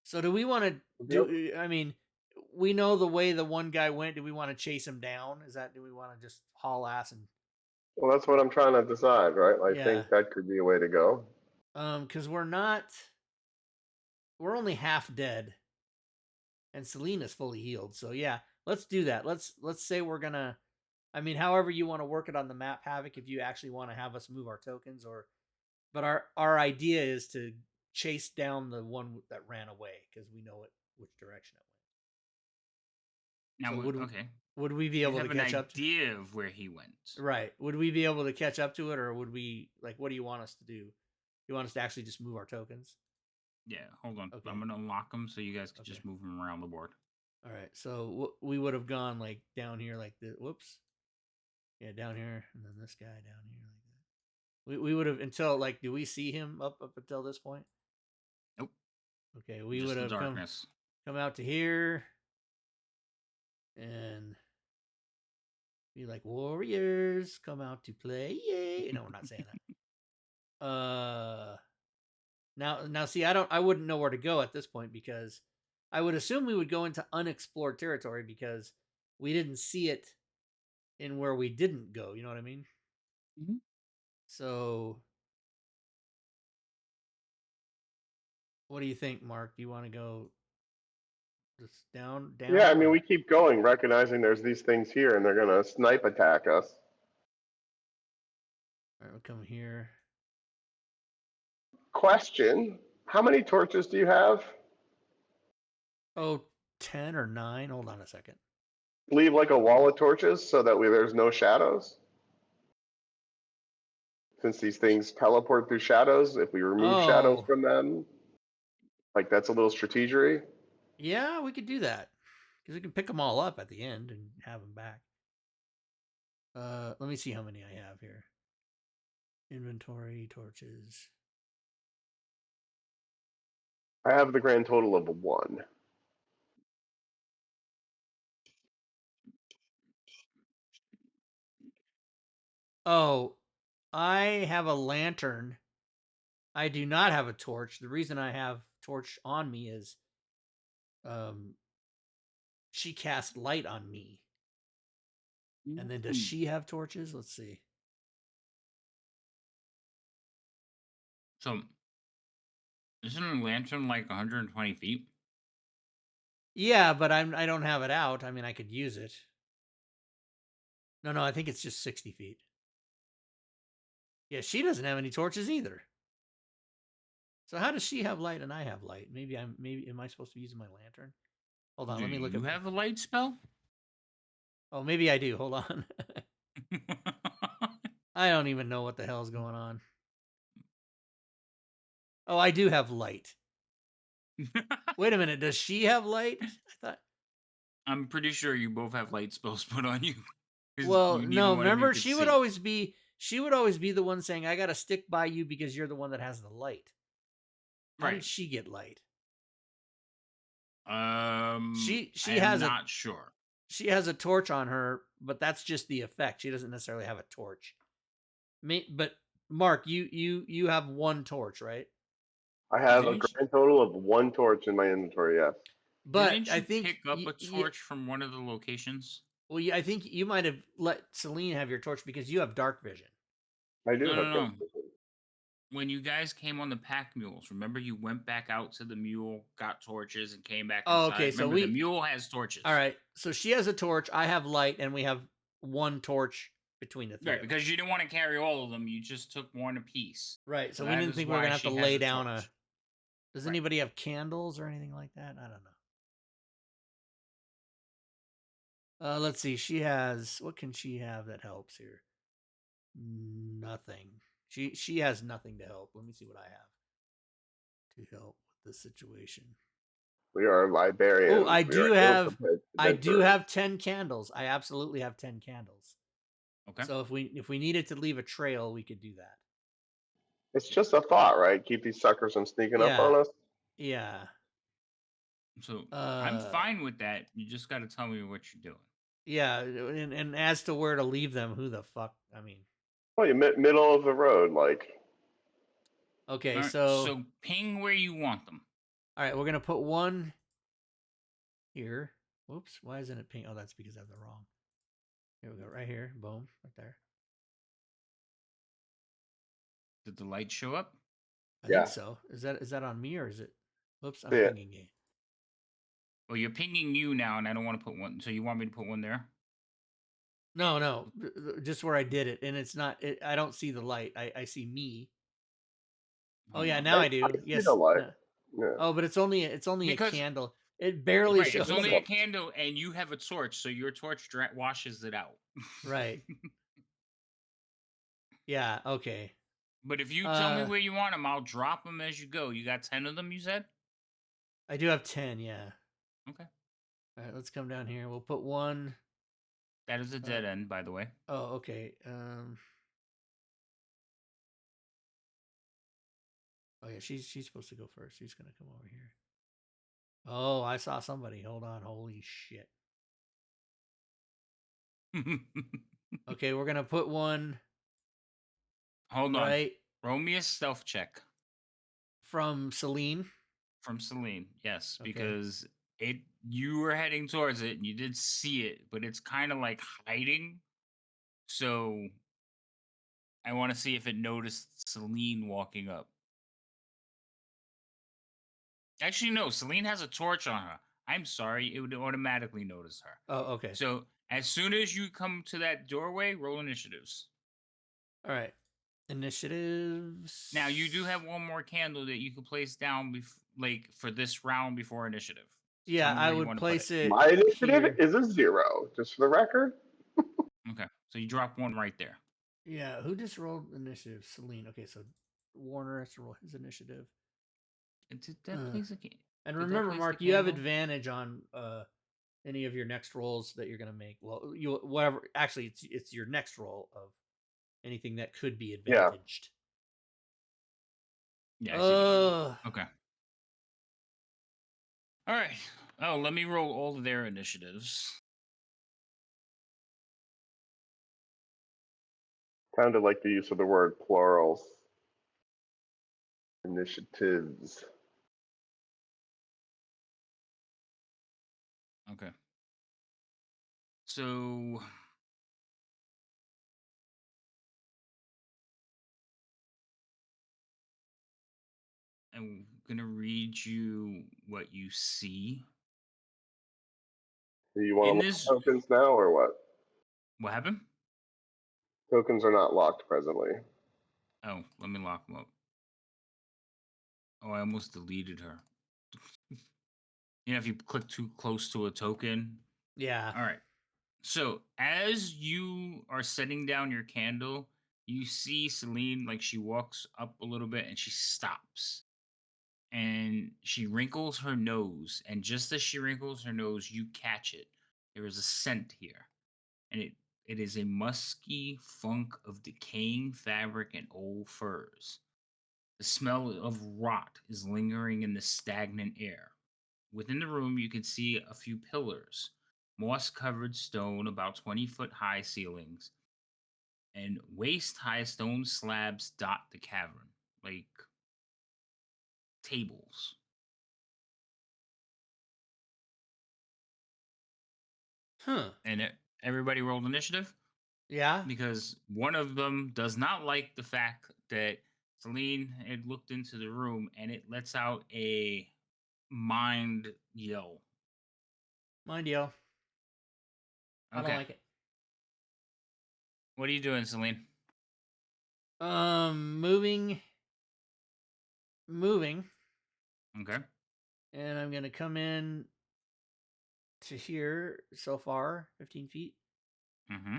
So do we want to do? I mean, we know the way the one guy went. Do we want to chase him down? Do we want to just haul ass and? Well, that's what I'm trying to decide, right? I Yeah. think that could be a way to go. Because we're only half dead, and Selena's fully healed. So yeah, let's do that. Let's say we're gonna. I mean, however you want to work it on the map, Havoc. If you actually want to have us move our tokens, but our idea is to chase down the one that ran away because we know which direction it went. Now, So okay. Would we be able to catch up? Have an idea of where he went. Right. Would we be able to catch up to it, or would we what do you want us to do? You want us to actually just move our tokens? Yeah, hold on. Okay. I'm gonna unlock them so you guys can just move them around the board. All right. So we would have gone down here like this. Whoops. Yeah, down here, and then this guy down here like that. We would have until do we see him up until this point? Nope. Okay, we would have come out to here and be like, warriors, come out to play. Yay. No, we're not saying that. Now see, I wouldn't know where to go at this point because I would assume we would go into unexplored territory because we didn't see it in where we didn't go. You know what I mean? Mm-hmm. So what do you think, Mark? Do you want to go just down? Yeah, I mean, we keep going, recognizing there's these things here, and they're gonna snipe attack us. All right, we'll come here. Question: how many torches do you have? Oh, 10 or 9. Hold on a second. Leave like a wall of torches so that there's no shadows. Since these things teleport through shadows, if we remove shadows from them, that's a little strategery. Yeah, we could do that because we can pick them all up at the end and have them back. Let me see how many I have here. Inventory, torches. I have the grand total of 1. Oh, I have a lantern. I do not have a torch. The reason I have torch on me is she cast light on me. And then does she have torches? Let's see. So isn't a lantern like 120 feet? Yeah, but I don't have it out. I mean, I could use it. No, I think it's just 60 feet. Yeah, she doesn't have any torches either. So how does she have light and I have light? Maybe am I supposed to be using my lantern? Hold on, let me look. You have a light spell? Oh, maybe I do. Hold on. I don't even know what the hell's going on. Oh, I do have light. Wait a minute. Does she have light? I'm pretty sure you both have light spells put on you. Well, no. Remember, she would always be the one saying, "I got to stick by you because you're the one that has the light." How did she get light? She has not sure. She has a torch on her, but that's just the effect. She doesn't necessarily have a torch. But Mark, you have 1 torch, right? I have a grand total of 1 torch in my inventory. Yes. But didn't you I think pick up a torch from one of the locations. Well, I think you might have let Celine have your torch because you have dark vision. I do have dark vision. when you guys came on the pack mules, remember you went back out to the mule, got torches, and came back Oh, okay. inside? So Remember, the mule has torches. All right. So she has a torch. I have light, and we have one torch between the three. Right, because you didn't want to carry all of them. You just took one apiece. Right. So we that didn't is think we were why gonna have to she lay has down torch. Does Right. anybody have candles or anything like that? I don't know. Let's see. She has. What can she have that helps here? Nothing. She has nothing to help. Let me see what I have to help with the situation. We are librarians. Oh, I We do are have. ill-prepared I do adventurers. have 10 candles. I absolutely have 10 candles. Okay. So if we needed to leave a trail, we could do that. It's just a thought, right? Keep these suckers from sneaking up on us. Yeah. So I'm Uh, fine with that. You just got to tell me what you're doing. Yeah, and as to where to leave them, who the fuck? I mean, Well, you middle of the road, like. okay, All right, so so ping where you want them. all right, we're gonna put one here. Whoops, why isn't it pink? Oh, that's because I have the wrong. Here we go, right here, boom, right there. Did the light show up? I Yeah. think so. Is that on me or is it? Whoops, I'm See it. pinging you. Well, you're pinging you now, and I don't want to put one. So you want me to put one there? No, just where I did it, and it's not. I don't see the light. I see me. Oh Hold yeah, on. now I I do. see Yes. the light. no. Yeah. Oh, but it's only Because- a candle. It barely Right, shows. it's only a up. candle, and you have a torch, so your torch washes it out. Right. Yeah. Okay. But if you tell me where you want them, I'll drop them as you go. You got 10 of them, you said? I do have 10. Yeah. Okay. All right, let's come down here. We'll put one. That is a dead end, by the way. Oh, okay. Oh yeah, she's supposed to go first. She's gonna come over here. Oh, I saw somebody. Hold on. Holy shit. Okay, we're gonna put one. Hold on. Right. Roll me a stealth check. From Celine. From Celine, yes, Okay. because you were heading towards it and you did see it, but it's kind of like hiding. So I want to see if it noticed Celine walking up. Actually, no, Celine has a torch on her. I'm sorry, it would automatically notice her. Oh, okay. So as soon as you come to that doorway, roll initiatives. All right. Initiatives. Now you do have one more candle that you can place down, like for this round before initiative. So Yeah, tell me I where you would wanna put place it. My initiative here. is a 0, just for the record. Okay, so you drop one right there. Yeah, who just rolled initiative? Celine. Okay, so Warner has to roll his initiative. Did that place a candle? And Did that remember, place Mark, the you have candle? advantage on any of your next rolls that you're gonna make. Well, you whatever. Actually, it's your next roll of anything that could be Yeah. advantaged. Yeah, I see that. Okay. All right. Oh, let me roll all of their initiatives. Sounded like the use of the word plurals. Initiatives. Okay. So I'm gonna read you what you see. Do you want In to lock this- tokens now, or what? What happened? Tokens are not locked presently. Oh, let me lock them up. Oh, I almost deleted her. You know, if you click too close to a token. Yeah. All right. So as you are setting down your candle, you see Celine, like she walks up a little bit and she stops. And she wrinkles her nose. And just as she wrinkles her nose, you catch it. There is a scent here. And it is a musky funk of decaying fabric and old furs. The smell of rot is lingering in the stagnant air. Within the room, you can see a few pillars, moss covered stone, about 20-foot high ceilings, and waist high stone slabs dot the cavern like tables. Huh. And everybody rolled initiative Yeah. because one of them does not like the fact that Celine had looked into the room and it lets out a mind yell. Mind you, I don't Okay. like it. What are you doing, Celine? Moving, Okay. and I'm gonna come in to here so far, 15 feet, Mm-hmm.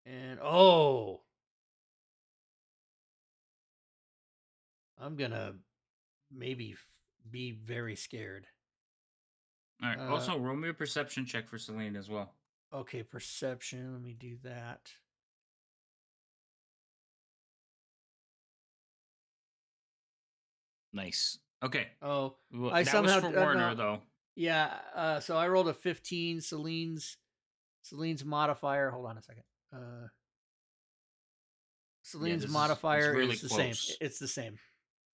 and I'm gonna maybe be very scared. All right. Also, roll me a perception check for Celine as well. Okay, perception. Let me do that. Nice. Okay. Oh, Well, I that was somehow for Warner, no, though. yeah. So I rolled a 15. Celine's modifier. Hold on a second. Yeah, Celine's it's modifier really is the same. close. It's the same.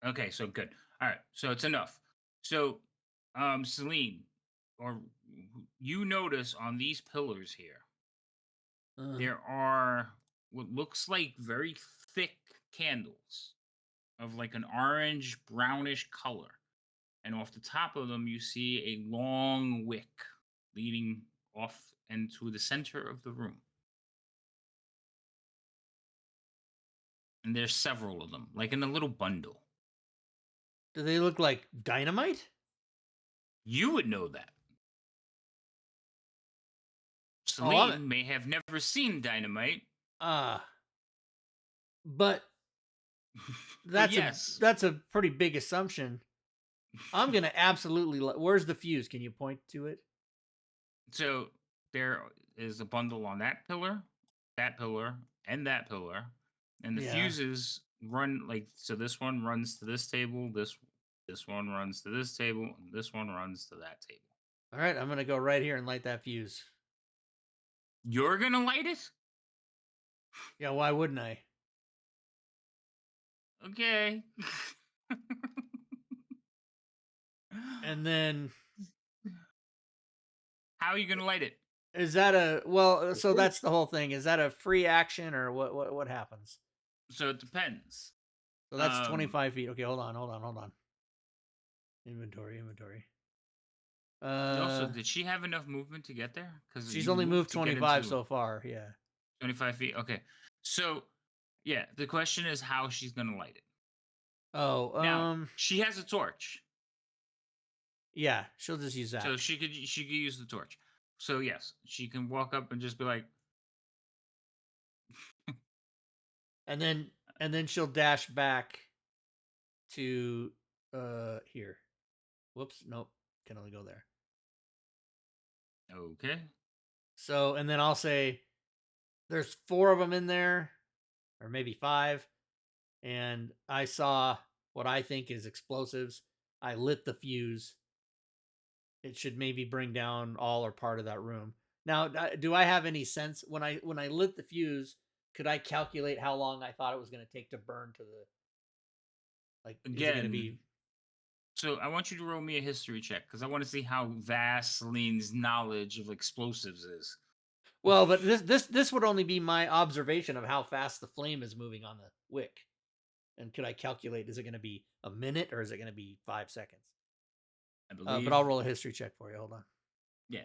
Okay, so good. All right, so it's enough. So, Celine, or you notice on these pillars here, there are what looks like very thick candles of like an orange brownish color, and off the top of them you see a long wick leading off into the center of the room. And there's several of them, like in a little bundle. Do they look like dynamite? You would know that. Oh, Celine may have never seen dynamite. But But yes. that's a pretty big assumption. I'm gonna absolutely. Where's the fuse? Can you point to it? So there is a bundle on that pillar, and that pillar, and the Yeah. fuses run like so. This one runs to this table. This one runs to this table. And this one runs to that table. All right, I'm gonna go right here and light that fuse. You're gonna light it? Yeah, why wouldn't I? Okay. And then how are you gonna light it? is that a well? So that's the whole thing. Is that a free action or what happens? So it depends. So that's 25 feet. Okay, hold on. Inventory. Also, did she have enough movement to get there? Because she's only moved 25 so far. Yeah. 25 feet. Okay. So, yeah, the question is how she's gonna light it. Oh, Now she has a torch. Yeah, she'll just use that. So she could use the torch. So yes, she can walk up and just be like, and then she'll dash back to here. Whoops, nope, can only go there. okay. So and then I'll say, there's 4 of them in there, or maybe 5, and I saw what I think is explosives. I lit the fuse. It should maybe bring down all or part of that room. Now, do I have any sense when I lit the fuse? Could I calculate how long I thought it was going to take to burn to the? Like, Again, is it going to be? So I want you to roll me a history check because I want to see how vast Celine's knowledge of explosives is. Well, but this would only be my observation of how fast the flame is moving on the wick. And could I calculate? Is it going to be a minute or is it going to be 5 seconds? I believe. But I'll roll a history check for you. Hold on. Yeah.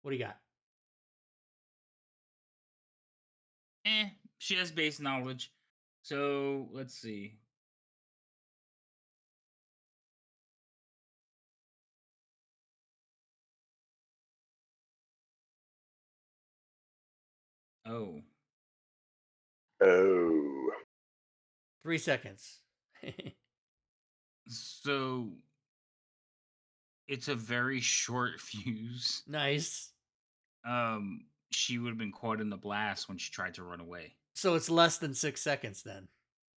What do you got? She has base knowledge. So let's see. Oh. 3 seconds. So it's a very short fuse. Nice. She would have been caught in the blast when she tried to run away. So it's less than 6 seconds then.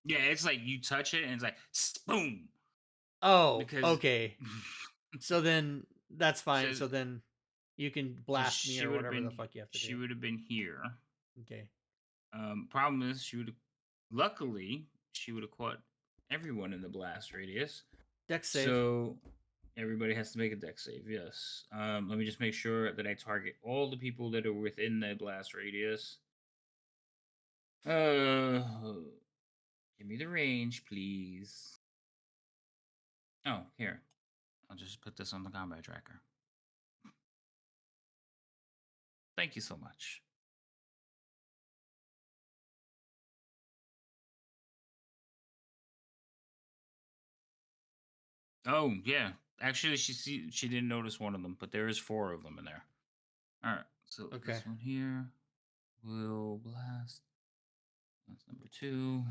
Yeah, it's like you touch it and it's like boom. Oh, okay. So then that's fine. So then you can blast me or whatever the fuck you have to do. She would have been here. Okay. Problem is, luckily, she would have caught everyone in the blast radius. Dex save. So everybody has to make a dex save, yes. Let me just make sure that I target all the people that are within the blast radius. Give me the range, please. Oh, here. I'll just put this on the combat tracker. Thank you so much. Oh, yeah. Actually, she didn't notice one of them, but there is 4 of them in there. All right. So Okay. this one here will blast. That's number 2.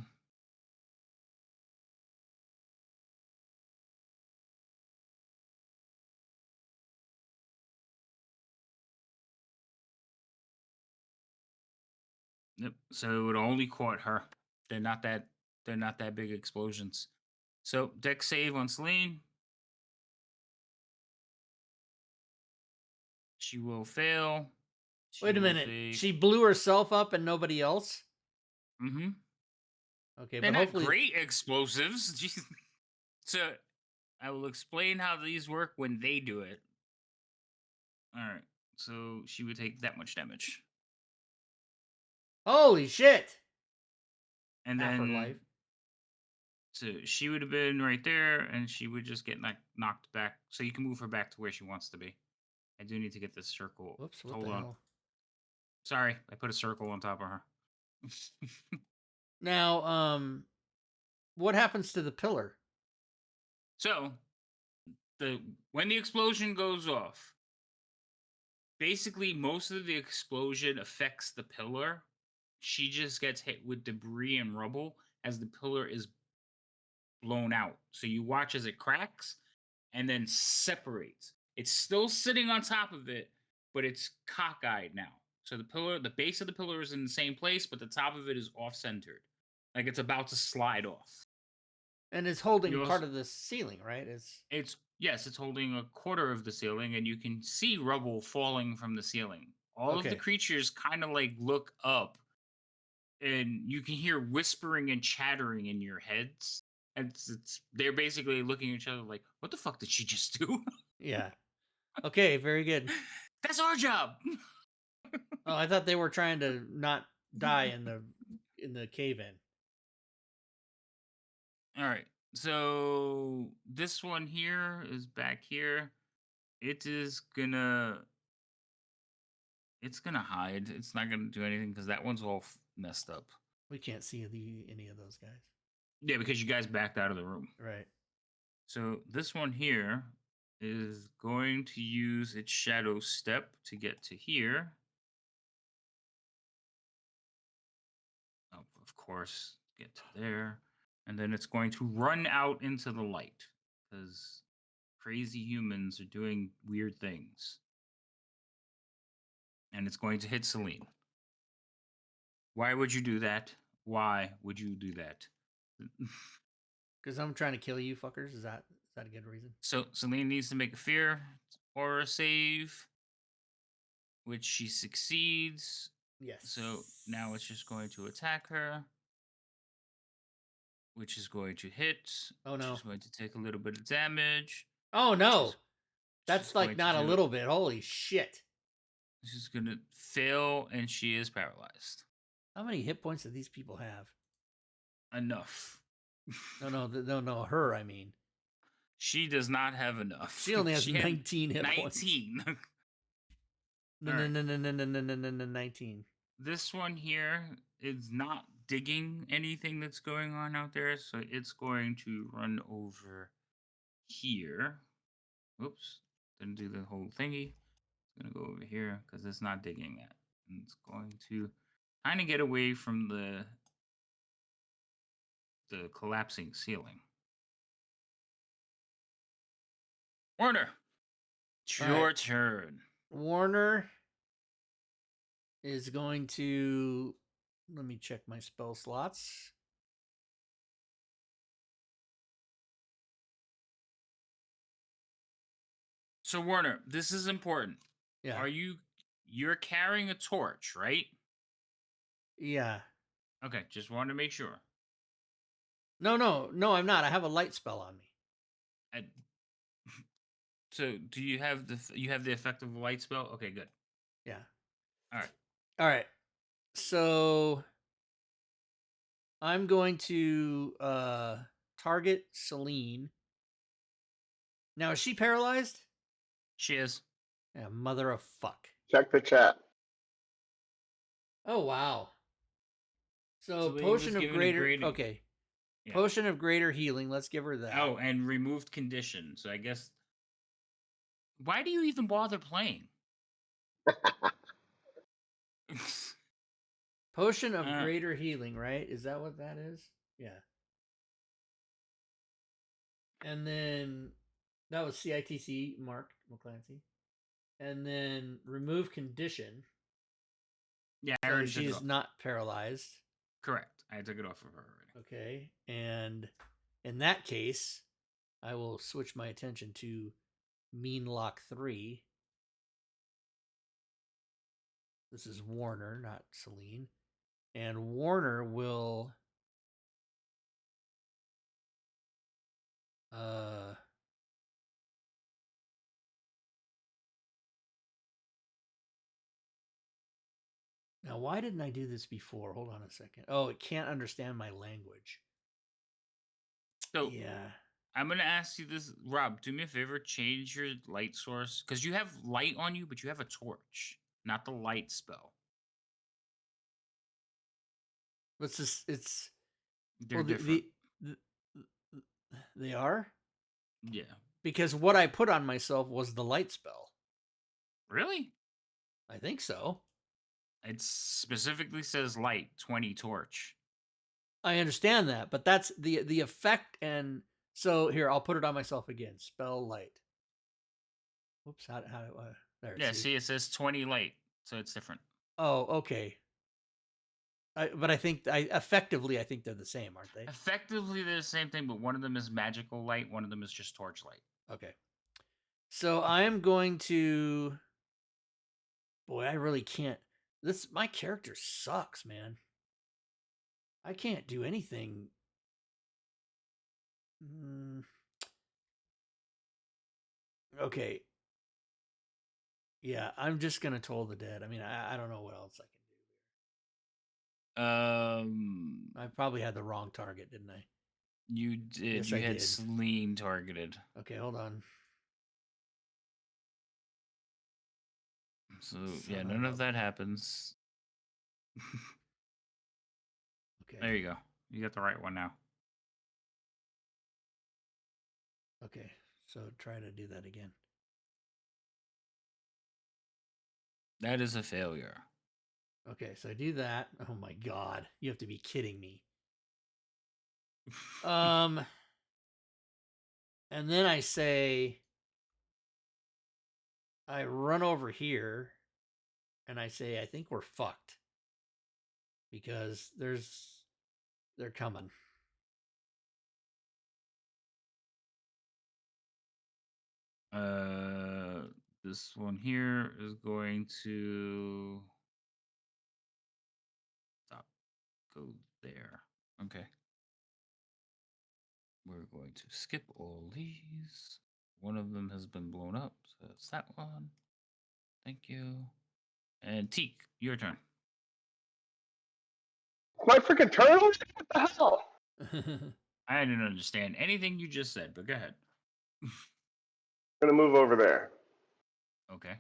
Yep. So it only caught her. They're not that they're not that big explosions. So deck save on Celine. She will fail. She Wait a will minute. take. She blew herself up and nobody else? Mm-hmm. Okay, They're but not hopefully. great explosives. Jeez. So I will explain how these work when they do it. All right. So she would take that much damage, Holy shit! and Half her then life. so she would have been right there, and she would just get knocked back. So you can move her back to where she wants to be. I do need to get this circle. Whoops, what Hold the on. hell? Sorry, I put a circle on top of her. Now, what happens to the pillar? So when the explosion goes off, basically most of the explosion affects the pillar. She just gets hit with debris and rubble as the pillar is blown out. So you watch as it cracks and then separates. It's still sitting on top of it, but it's cockeyed now. So the base of the pillar is in the same place, but the top of it is off centered. Like it's about to slide off. And it's holding You part also, of the ceiling, right? it's holding a quarter of the ceiling, and you can see rubble falling from the ceiling. All of the Okay. creatures kind of like look up, and you can hear whispering and chattering in your heads. And they're basically looking at each other like, "What the fuck did she just do?" Yeah. Okay, very good. That's our job. Oh, I thought they were trying to not die in the cave in. All right. So this one here is back here. It is gonna it's gonna hide. It's not gonna do anything because that one's all messed up. We can't see any of those guys. Yeah, because you guys backed out of the room. Right. So this one here is going to use its shadow step to get to here. Oh, of course, get to there. And then it's going to run out into the light because crazy humans are doing weird things. And it's going to hit Celine. Why would you do that? Why would you do that? Because I'm trying to kill you fuckers. Is that a good reason? So Celine needs to make a fear aura save, which she succeeds. Yes. So now it's just going to attack her, which is going to hit. Oh no. She's going to take a little bit of damage. Oh no. She's That's going like to not a do. little bit. Holy shit. She's going to fail, and she is paralyzed. How many hit points do these people have? Enough. No, her, I mean. She does not have enough. She only has She had 19 hit points. 19. No, Alright. 19. This one here is not digging anything that's going on out there, so it's going to run over here. Oops, didn't do the whole thingy. It's gonna go over here because it's not digging that. And it's going to kind of get away from the collapsing ceiling. Warner, it's All your right. turn. Warner is going to. Let me check my spell slots. So Warner, this is important. Yeah. You're carrying a torch, right? Yeah. Okay, just wanted to make sure. No, I'm not. I have a light spell on me. I, so do you have the effect of a light spell? Okay, good. Yeah. All right. All right. So I'm going to target Celine. Now, is she paralyzed? She is. Yeah, mother of fuck. Check the chat. Oh wow. So Celine was potion of given a greater. great- Okay. Yeah. Potion of greater healing. Let's give her that. Oh, and removed condition. So I guess. Why do you even bother playing? Potion of greater healing, right? Is that what that is? Yeah. And then that was CITC, Mark McClancy. And then remove condition. Yeah, I So already took it she's off. not paralyzed. Correct. I took it off of her already. Okay. And in that case, I will switch my attention to Mean Lock 3. This is Warner, not Celine. And Warner will now why didn't I do this before? Hold on a second. Oh, it can't understand my language. So yeah. I'm gonna ask you this, Rob. Do me a favor, change your light source because you have light on you, but you have a torch, not the light spell. What's this? It's They're different. They are? Yeah. Because what I put on myself was the light spell. Really? I think so. It specifically says light 20 torch. I understand that, but that's the effect. And so here, I'll put it on myself again. Spell light. Oops, how there? Yeah, see, it says 20 light, so it's different. Oh, okay. But I think effectively, I think they're the same, aren't they? Effectively, they're the same thing, but one of them is magical light, one of them is just torch light. Okay. So I am going to. Boy, I really can't. My character sucks, man. I can't do anything. Okay. Yeah, I'm just gonna Toll the Dead. I mean, I don't know what else I can do. I probably had the wrong target, didn't I? You did. Yes, You I had did. Celine targeted. Okay, hold on. So yeah, none of that happens. Okay. There you go. You got the right one now. Okay, so try to do that again. That is a failure. Okay, so I do that. Oh my god, you have to be kidding me. And then I say, I run over here, and I say, I think we're fucked because they're coming. This one here is going to stop. Go there. Okay. We're going to skip all these. One of them has been blown up, so that's that one. Thank you. And Teak, your turn. My freaking turn? What the hell? I didn't understand anything you just said, but go ahead. I'm gonna move over there. Okay.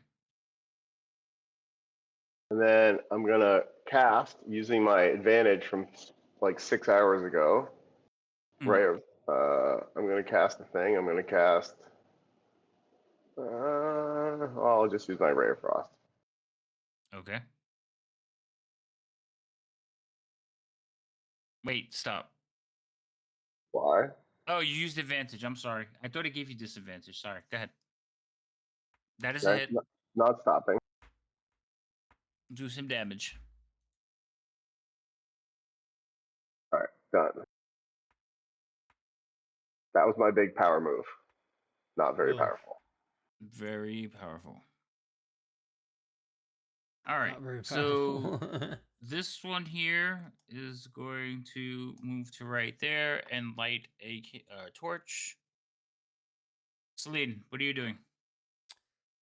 And then I'm gonna cast using my advantage from like 6 hours ago. Right. I'm gonna cast the thing. I'm gonna cast. I'll just use my Ray of Frost. Okay. Wait, stop. Why? Oh, you used advantage. I'm sorry. I thought it gave you disadvantage. Sorry. Go ahead. That is a Okay, hit. not stopping. Do some damage. All right, done. That was my big power move. Not very powerful. Very powerful. All right. Not very powerful. So this one here is going to move to right there and light a torch. Celine, what are you doing?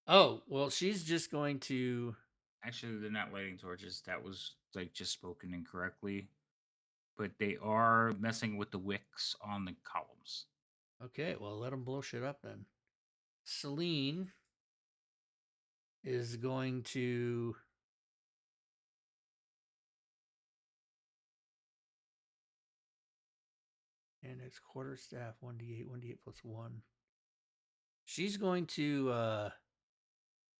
Oh, well, she's just going to. Actually, they're not lighting torches. That was like just spoken incorrectly. but they are messing with the wicks on the columns. Okay, well, let them blow shit up then. Celine is going to and it's quarterstaff 1d8, 1d8 plus 1. She's going to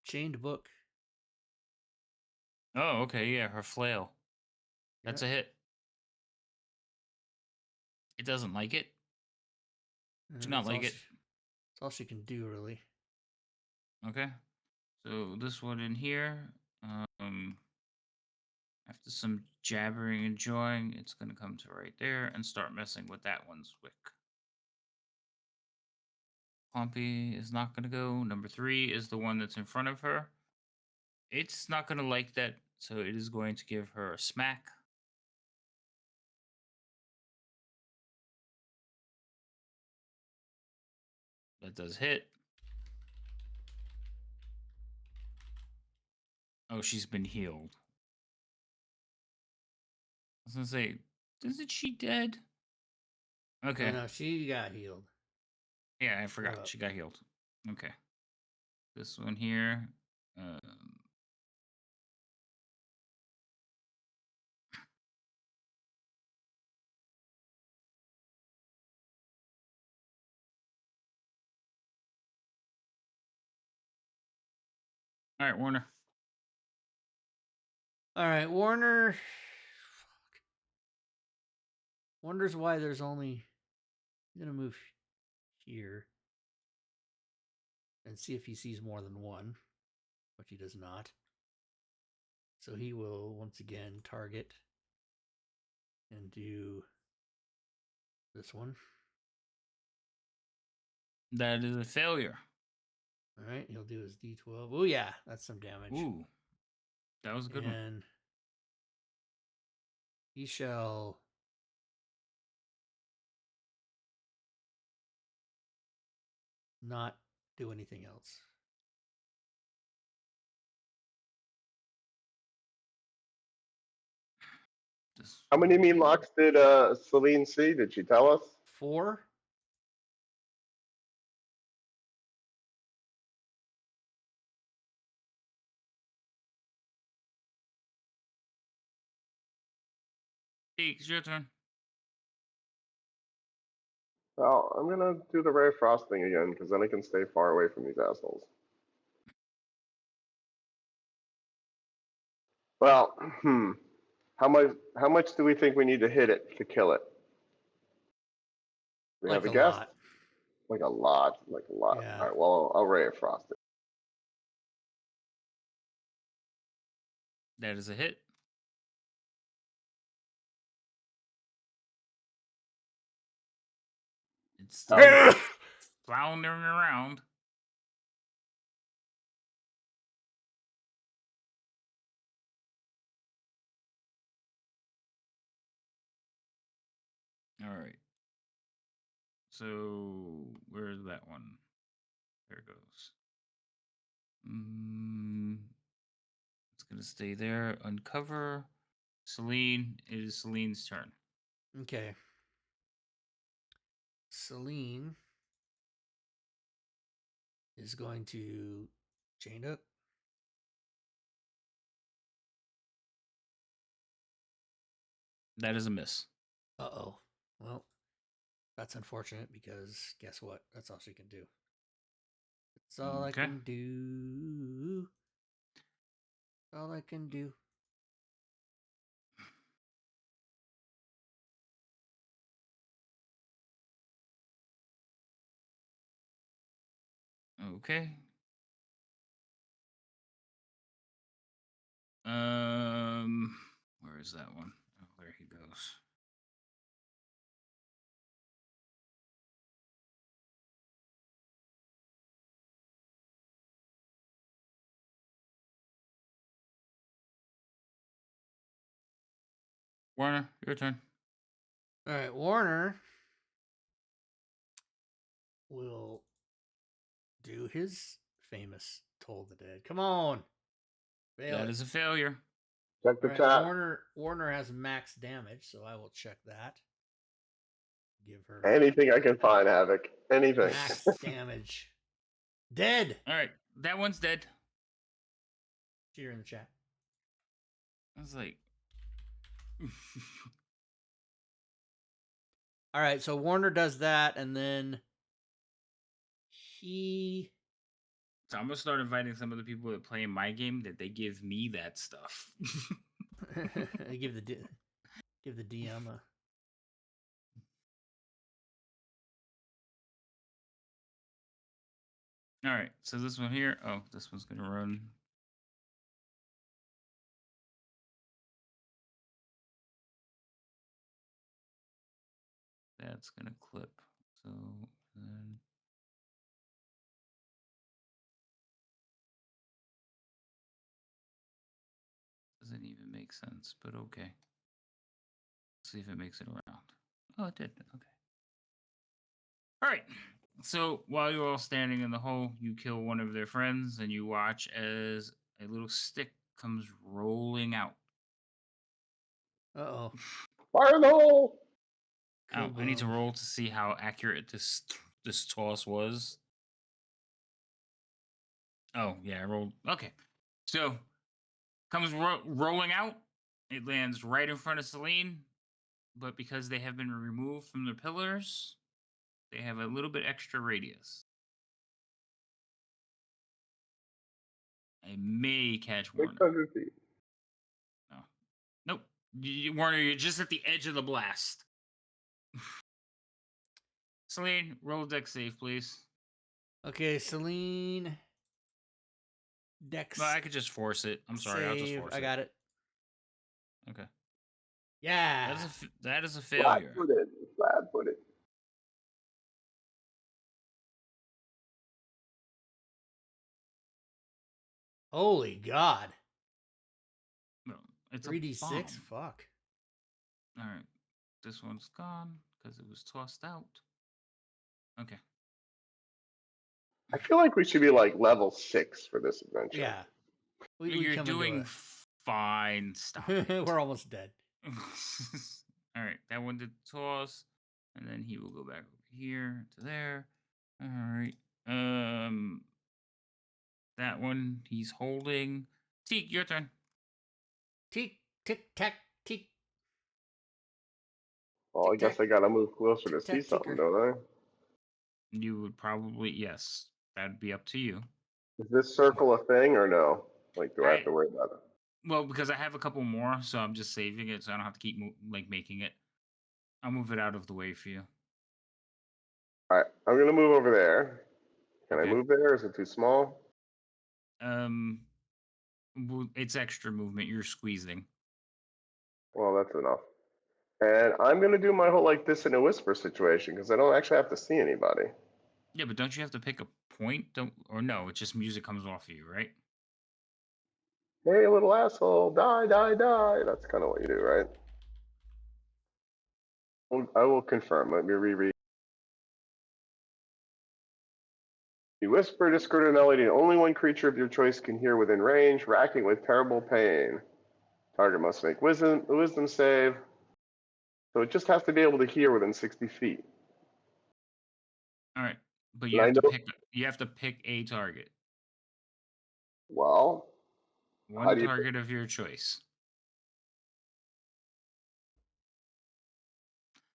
chained book. Oh, okay, yeah, her flail. That's a hit. It doesn't like it. Do not like it. That's all she can do, really. Okay. So this one in here, after some jabbering and jawing, it's going to come to right there and start messing with that one's wick. Clumpy is not going to go. Number 3 is the one that's in front of her. It's not going to like that, so it is going to give her a smack. That does hit. Oh, she's been healed. I was going to say, isn't she dead? Okay. No, she got healed. Yeah, I forgot. She got healed. Okay. This one here. All right, Warner. All right, Warner. Fuck. Wonders why there's only. I'm gonna move here and see if he sees more than one, which he does not. So he will once again target and do this one. That is a failure. All right, he'll do his D12. Oh yeah, that's some damage. Ooh, that was a good one. And he shall not do anything else. How many mean locks did Celine see? Did she tell us? 4. It's your turn. Well, I'm gonna do the ray of frost thing again because then I can stay far away from these assholes. Well, how much do we think we need to hit it to kill it? We Like have a a guess? lot. Like a lot. Yeah. All right, well, I'll ray of frost it. That is a hit. It's still floundering around. All right. So where's that one? There it goes. It's gonna stay there. Uncover. Celine. It is Celine's turn. Okay. Celine is going to chain up. That is a miss. Uh-oh. Well, that's unfortunate because guess what? That's all she can do. That's all I can do. That's all I can do. Okay. Where is that one? Oh, there he goes. Warner, your turn. All right, Warner will do his famous Toll the Dead. Come on. Fail That it. is a failure. Check the All right, chat. Warner has max damage, so I will check that. Give her Anything I can find, Havoc. Anything. max damage. Dead. All right, that one's dead. Cheater in the chat. I was like, All right, so Warner does that, and then he. so I'm gonna start inviting some of the people that play in my game that they give me that stuff. give the DM a. All right, so this one here. Oh, this one's gonna run. That's gonna clip. So then. Doesn't even make sense, but okay. Let's see if it makes it around. Oh, it did. Okay. All right. So while you're all standing in the hole, you kill one of their friends, and you watch as a little stick comes rolling out. Uh-oh. Fire in the hole! Oh, I need to roll to see how accurate this toss was. Oh yeah, I rolled. Okay, so comes rolling out. It lands right in front of Celine, but because they have been removed from the pillars, they have a little bit extra radius. I may catch Warner. 600 feet. No. Nope. Warner, you're just at the edge of the blast. Celine, roll a deck save, please. Okay, Celine. Dex. Well, I could just force it. I'm sorry, I'll just force it. I got it. Okay. Yeah. That is a failure. Flat-footed. Holy God. Well, it's 3d6? a Fuck. All right. This one's gone because it was tossed out. Okay. I feel like we should be like level 6 for this adventure. Yeah. You're doing fine. Stop it. We're almost dead. All right. That one did toss. And then he will go back over here to there. All right. That one he's holding. Teak, your turn. Tick, tick, tack, tick. Well, I guess I gotta move closer to see something, don't I? You would probably, yes. That'd be up to you. Is this circle a thing or no? Like, do I have to worry about it? Well, because I have a couple more, so I'm just saving it, so I don't have to keep making it. I'll move it out of the way for you. All right, I'm gonna move over there. Can I move there? Is it too small? It's extra movement. You're squeezing. Well, that's enough. And I'm gonna do my whole like this in a whisper situation because I don't actually have to see anybody. Yeah, but don't you have to pick a point? Or no? It's just music comes off of you, right? Hey, little asshole! Die, die, die! That's kind of what you do, right? I will confirm. Let me reread. You whisper discord to a melody, only one creature of your choice can hear within range, racking with terrible pain. Target must make wisdom save. So it just has to be able to hear within 60 feet. All right, but you have to pick a target. Well, one target of your choice.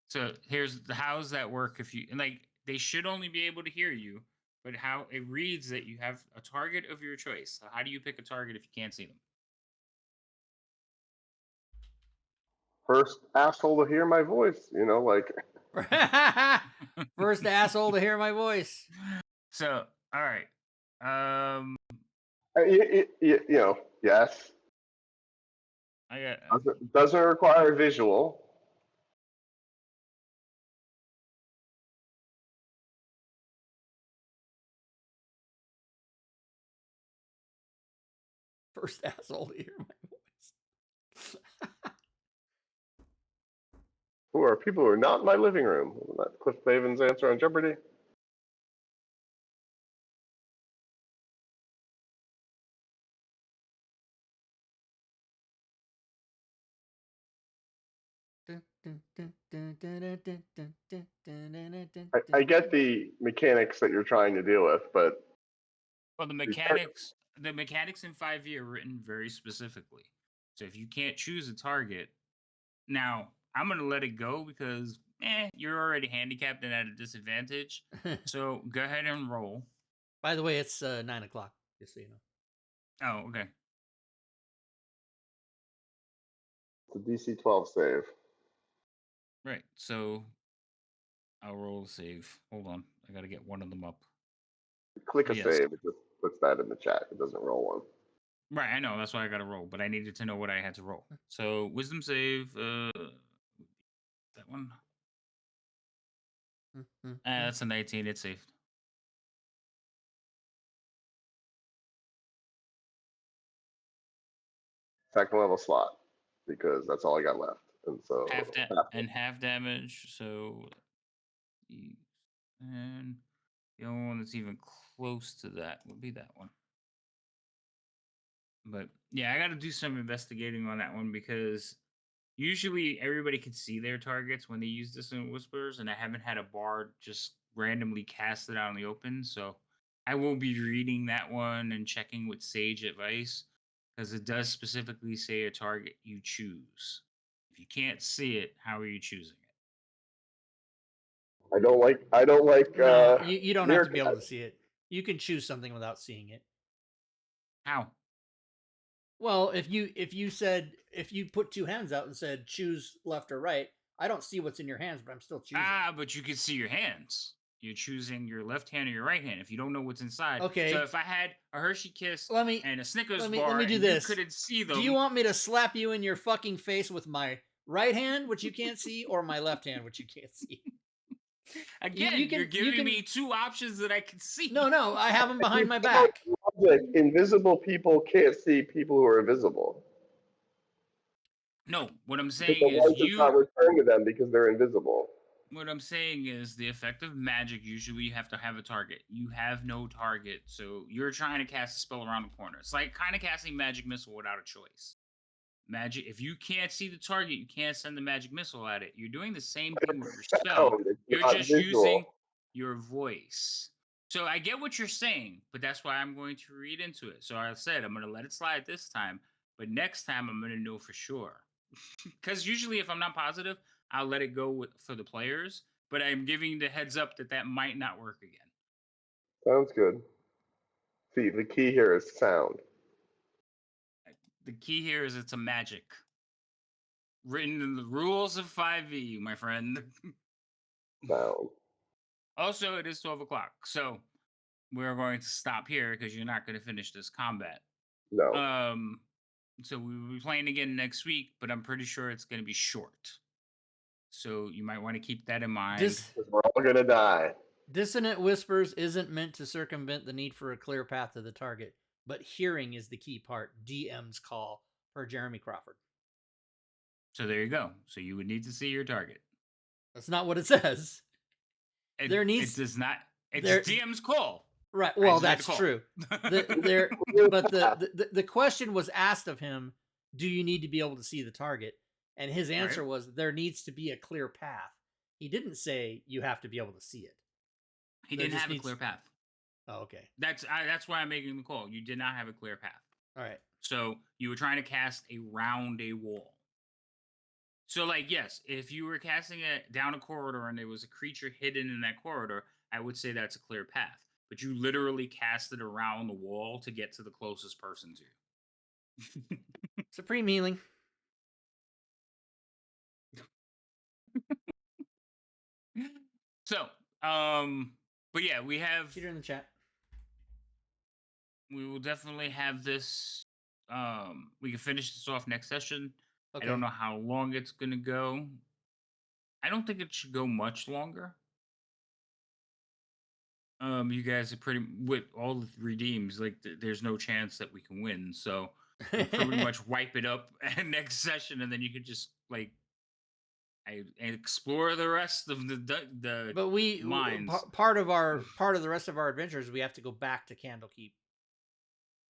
So how's that work? If you they should only be able to hear you, but how it reads that you have a target of your choice. So how do you pick a target if you can't see them? First asshole to hear my voice, First asshole to hear my voice. So, all right. Yes. I got. Doesn't require visual. First asshole to hear my voice. Who are people who are not in my living room? Isn't that Cliff Bavin's answer on Jeopardy? I get the mechanics that you're trying to deal with, but Well, the mechanics in 5e are written very specifically. So if you can't choose a target, now I'm gonna let it go because you're already handicapped and at a disadvantage. So go ahead and roll. By the way, it's 9:00. Just so you know. Oh, okay. it's a DC 12 save. Right. So I'll roll a save. Hold on. I gotta get one of them up. Click a Yes. save. It just puts that in the chat. It doesn't roll one. Right, I know. That's why I got to roll, but I needed to know what I had to roll. So wisdom save. That one. That's a 19. It's safe. Second level slot, because that's all I got left. And so half damage. So, and the only one that's even close to that would be that one. But yeah, I got to do some investigating on that one because usually everybody can see their targets when they use Dissonant Whispers, and I haven't had a bard just randomly cast it out in the open. So I will be reading that one and checking with Sage advice because it does specifically say a target you choose. If you can't see it, how are you choosing it? I don't like No, you don't have to be able to Meerkat. see it. You can choose something without seeing it. How? Well, if you put two hands out and said choose left or right, I don't see what's in your hands, but I'm still choosing. But you can see your hands. You're choosing your left hand or your right hand if you don't know what's inside. Okay. So if I had a Hershey Kiss and a Snickers bar let me do and this. you couldn't see them. Do you want me to slap you in your fucking face with my right hand, which you can't see, or my left hand, which you can't see? Again, you're giving me two options that I can see. No, I have them behind my back. Invisible people can't see people who are invisible. No, what I'm saying is light does not return to them because they're invisible. What I'm saying is the effect of magic, usually you have to have a target. You have no target, so you're trying to cast a spell around the corner. It's like kind of casting magic missile without a choice. Magic, if you can't see the target, you can't send the magic missile at it. You're doing the same thing with your spell. You're just using your voice. So I get what you're saying, but that's why I'm going to read into it. So I said I'm going to let it slide this time, but next time I'm going to know for sure. Because usually if I'm not positive, I'll let it go for the players, but I'm giving the heads up that might not work again. Sounds good. See, the key here is sound. The key here is it's a magic. Written in the rules of 5e, my friend. Sound. Also, it is 12 o'clock, so we're going to stop here because you're not going to finish this combat. No. So we will be playing again next week, but I'm pretty sure it's going to be short. So you might want to keep that in mind. We're all going to die. Dissonant Whispers isn't meant to circumvent the need for a clear path to the target, but hearing is the key part. DM's call, per Jeremy Crawford. So there you go. So you would need to see your target. That's not what it says. It does not. It's DM's call. Right. Well, that's true. But the question was asked of him, do you need to be able to see the target? And his answer was, there needs to be a clear path. He didn't say you have to be able to see it. He didn't have a clear path. Oh, okay. That's why I'm making the call. You did not have a clear path. All right. So you were trying to cast around a wall. So, like, yes, if you were casting it down a corridor and there was a creature hidden in that corridor, I would say that's a clear path. But you literally cast it around the wall to get to the closest person to you. Supreme healing. So, but yeah, we have. Cheater in the chat. We will definitely have this. We can finish this off next session. Okay. I don't know how long it's gonna go. I don't think it should go much longer. You guys are pretty with all the redeems. Like, there's no chance that we can win. So we'll pretty much wipe it up next session, and then you could just like explore the rest of the. But mines. Part of the rest of our adventures, we have to go back to Candlekeep.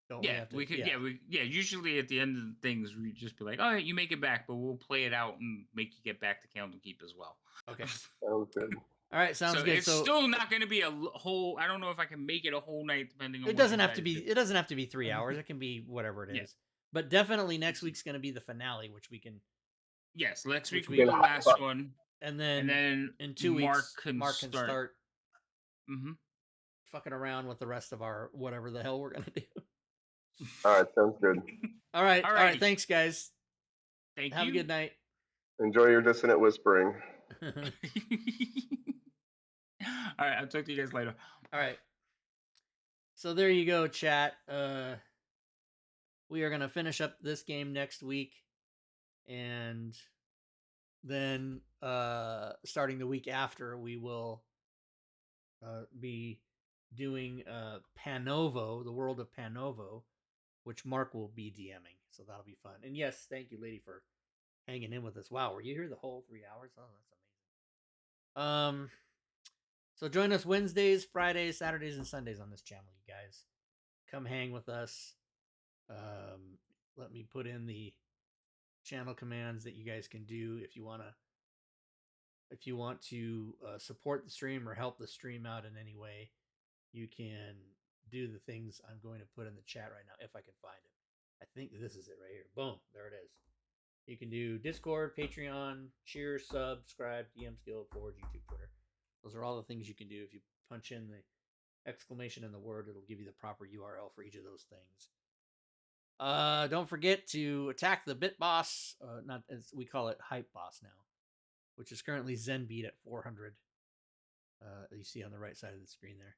Don't Yeah, we have to? Usually at the end of things, we just be like, all right, you make it back, but we'll play it out and make you get back to Candlekeep as well. Okay. Sounds good. All right, sounds so good. It's still not going to be a whole. I don't know if I can make it a whole night, depending on. It doesn't have to be. It doesn't have to be 3 hours. It can be whatever it is. Yeah. But definitely next week's going to be the finale, which we can. Yes, next week we will be can the last one, and then in 2 weeks, Mark can start fucking around with the rest of our whatever the hell we're gonna do. All right, sounds good. All right. Thanks, guys. Thank you. Have a good night. Enjoy your dissonant whispering. All right, I'll talk to you guys later. All right. So there you go, chat. We are gonna finish up this game next week, and then starting the week after, we will be doing Panovo, the world of Panovo, which Mark will be DMing. So that'll be fun. And yes, thank you, lady, for hanging in with us. Wow, were you here the whole 3 hours? Oh, that's amazing. So join us Wednesdays, Fridays, Saturdays, and Sundays on this channel, you guys. Come hang with us. Let me put in the channel commands that you guys can do if you want to support the stream or help the stream out in any way. You can do the things I'm going to put in the chat right now if I can find it. I think this is it right here. Boom, there it is. You can do Discord, Patreon, Cheers, subscribe, DMs Guild, Forge, YouTube, Twitter. Those are all the things you can do. If you punch in the exclamation in the word, it'll give you the proper URL for each of those things. Don't forget to attack the Bit Boss, not as we call it, Hype Boss now, which is currently Zenbeat at 400. You see on the right side of the screen there.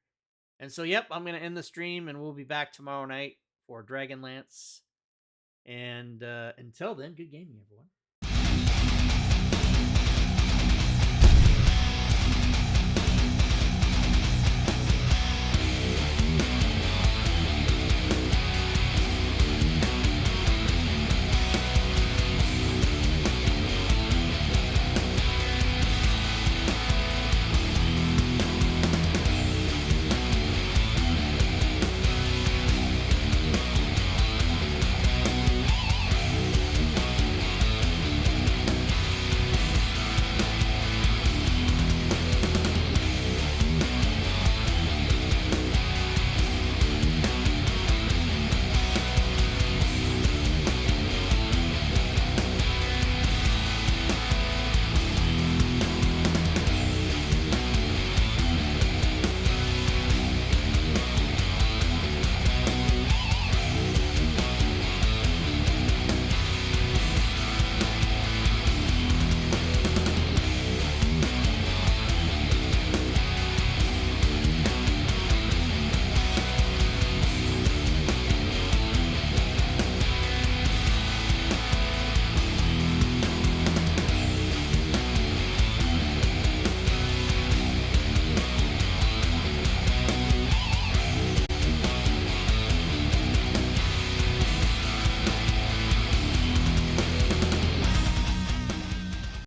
And so, yep, I'm going to end the stream, and we'll be back tomorrow night for Dragonlance. And until then, good gaming, everyone.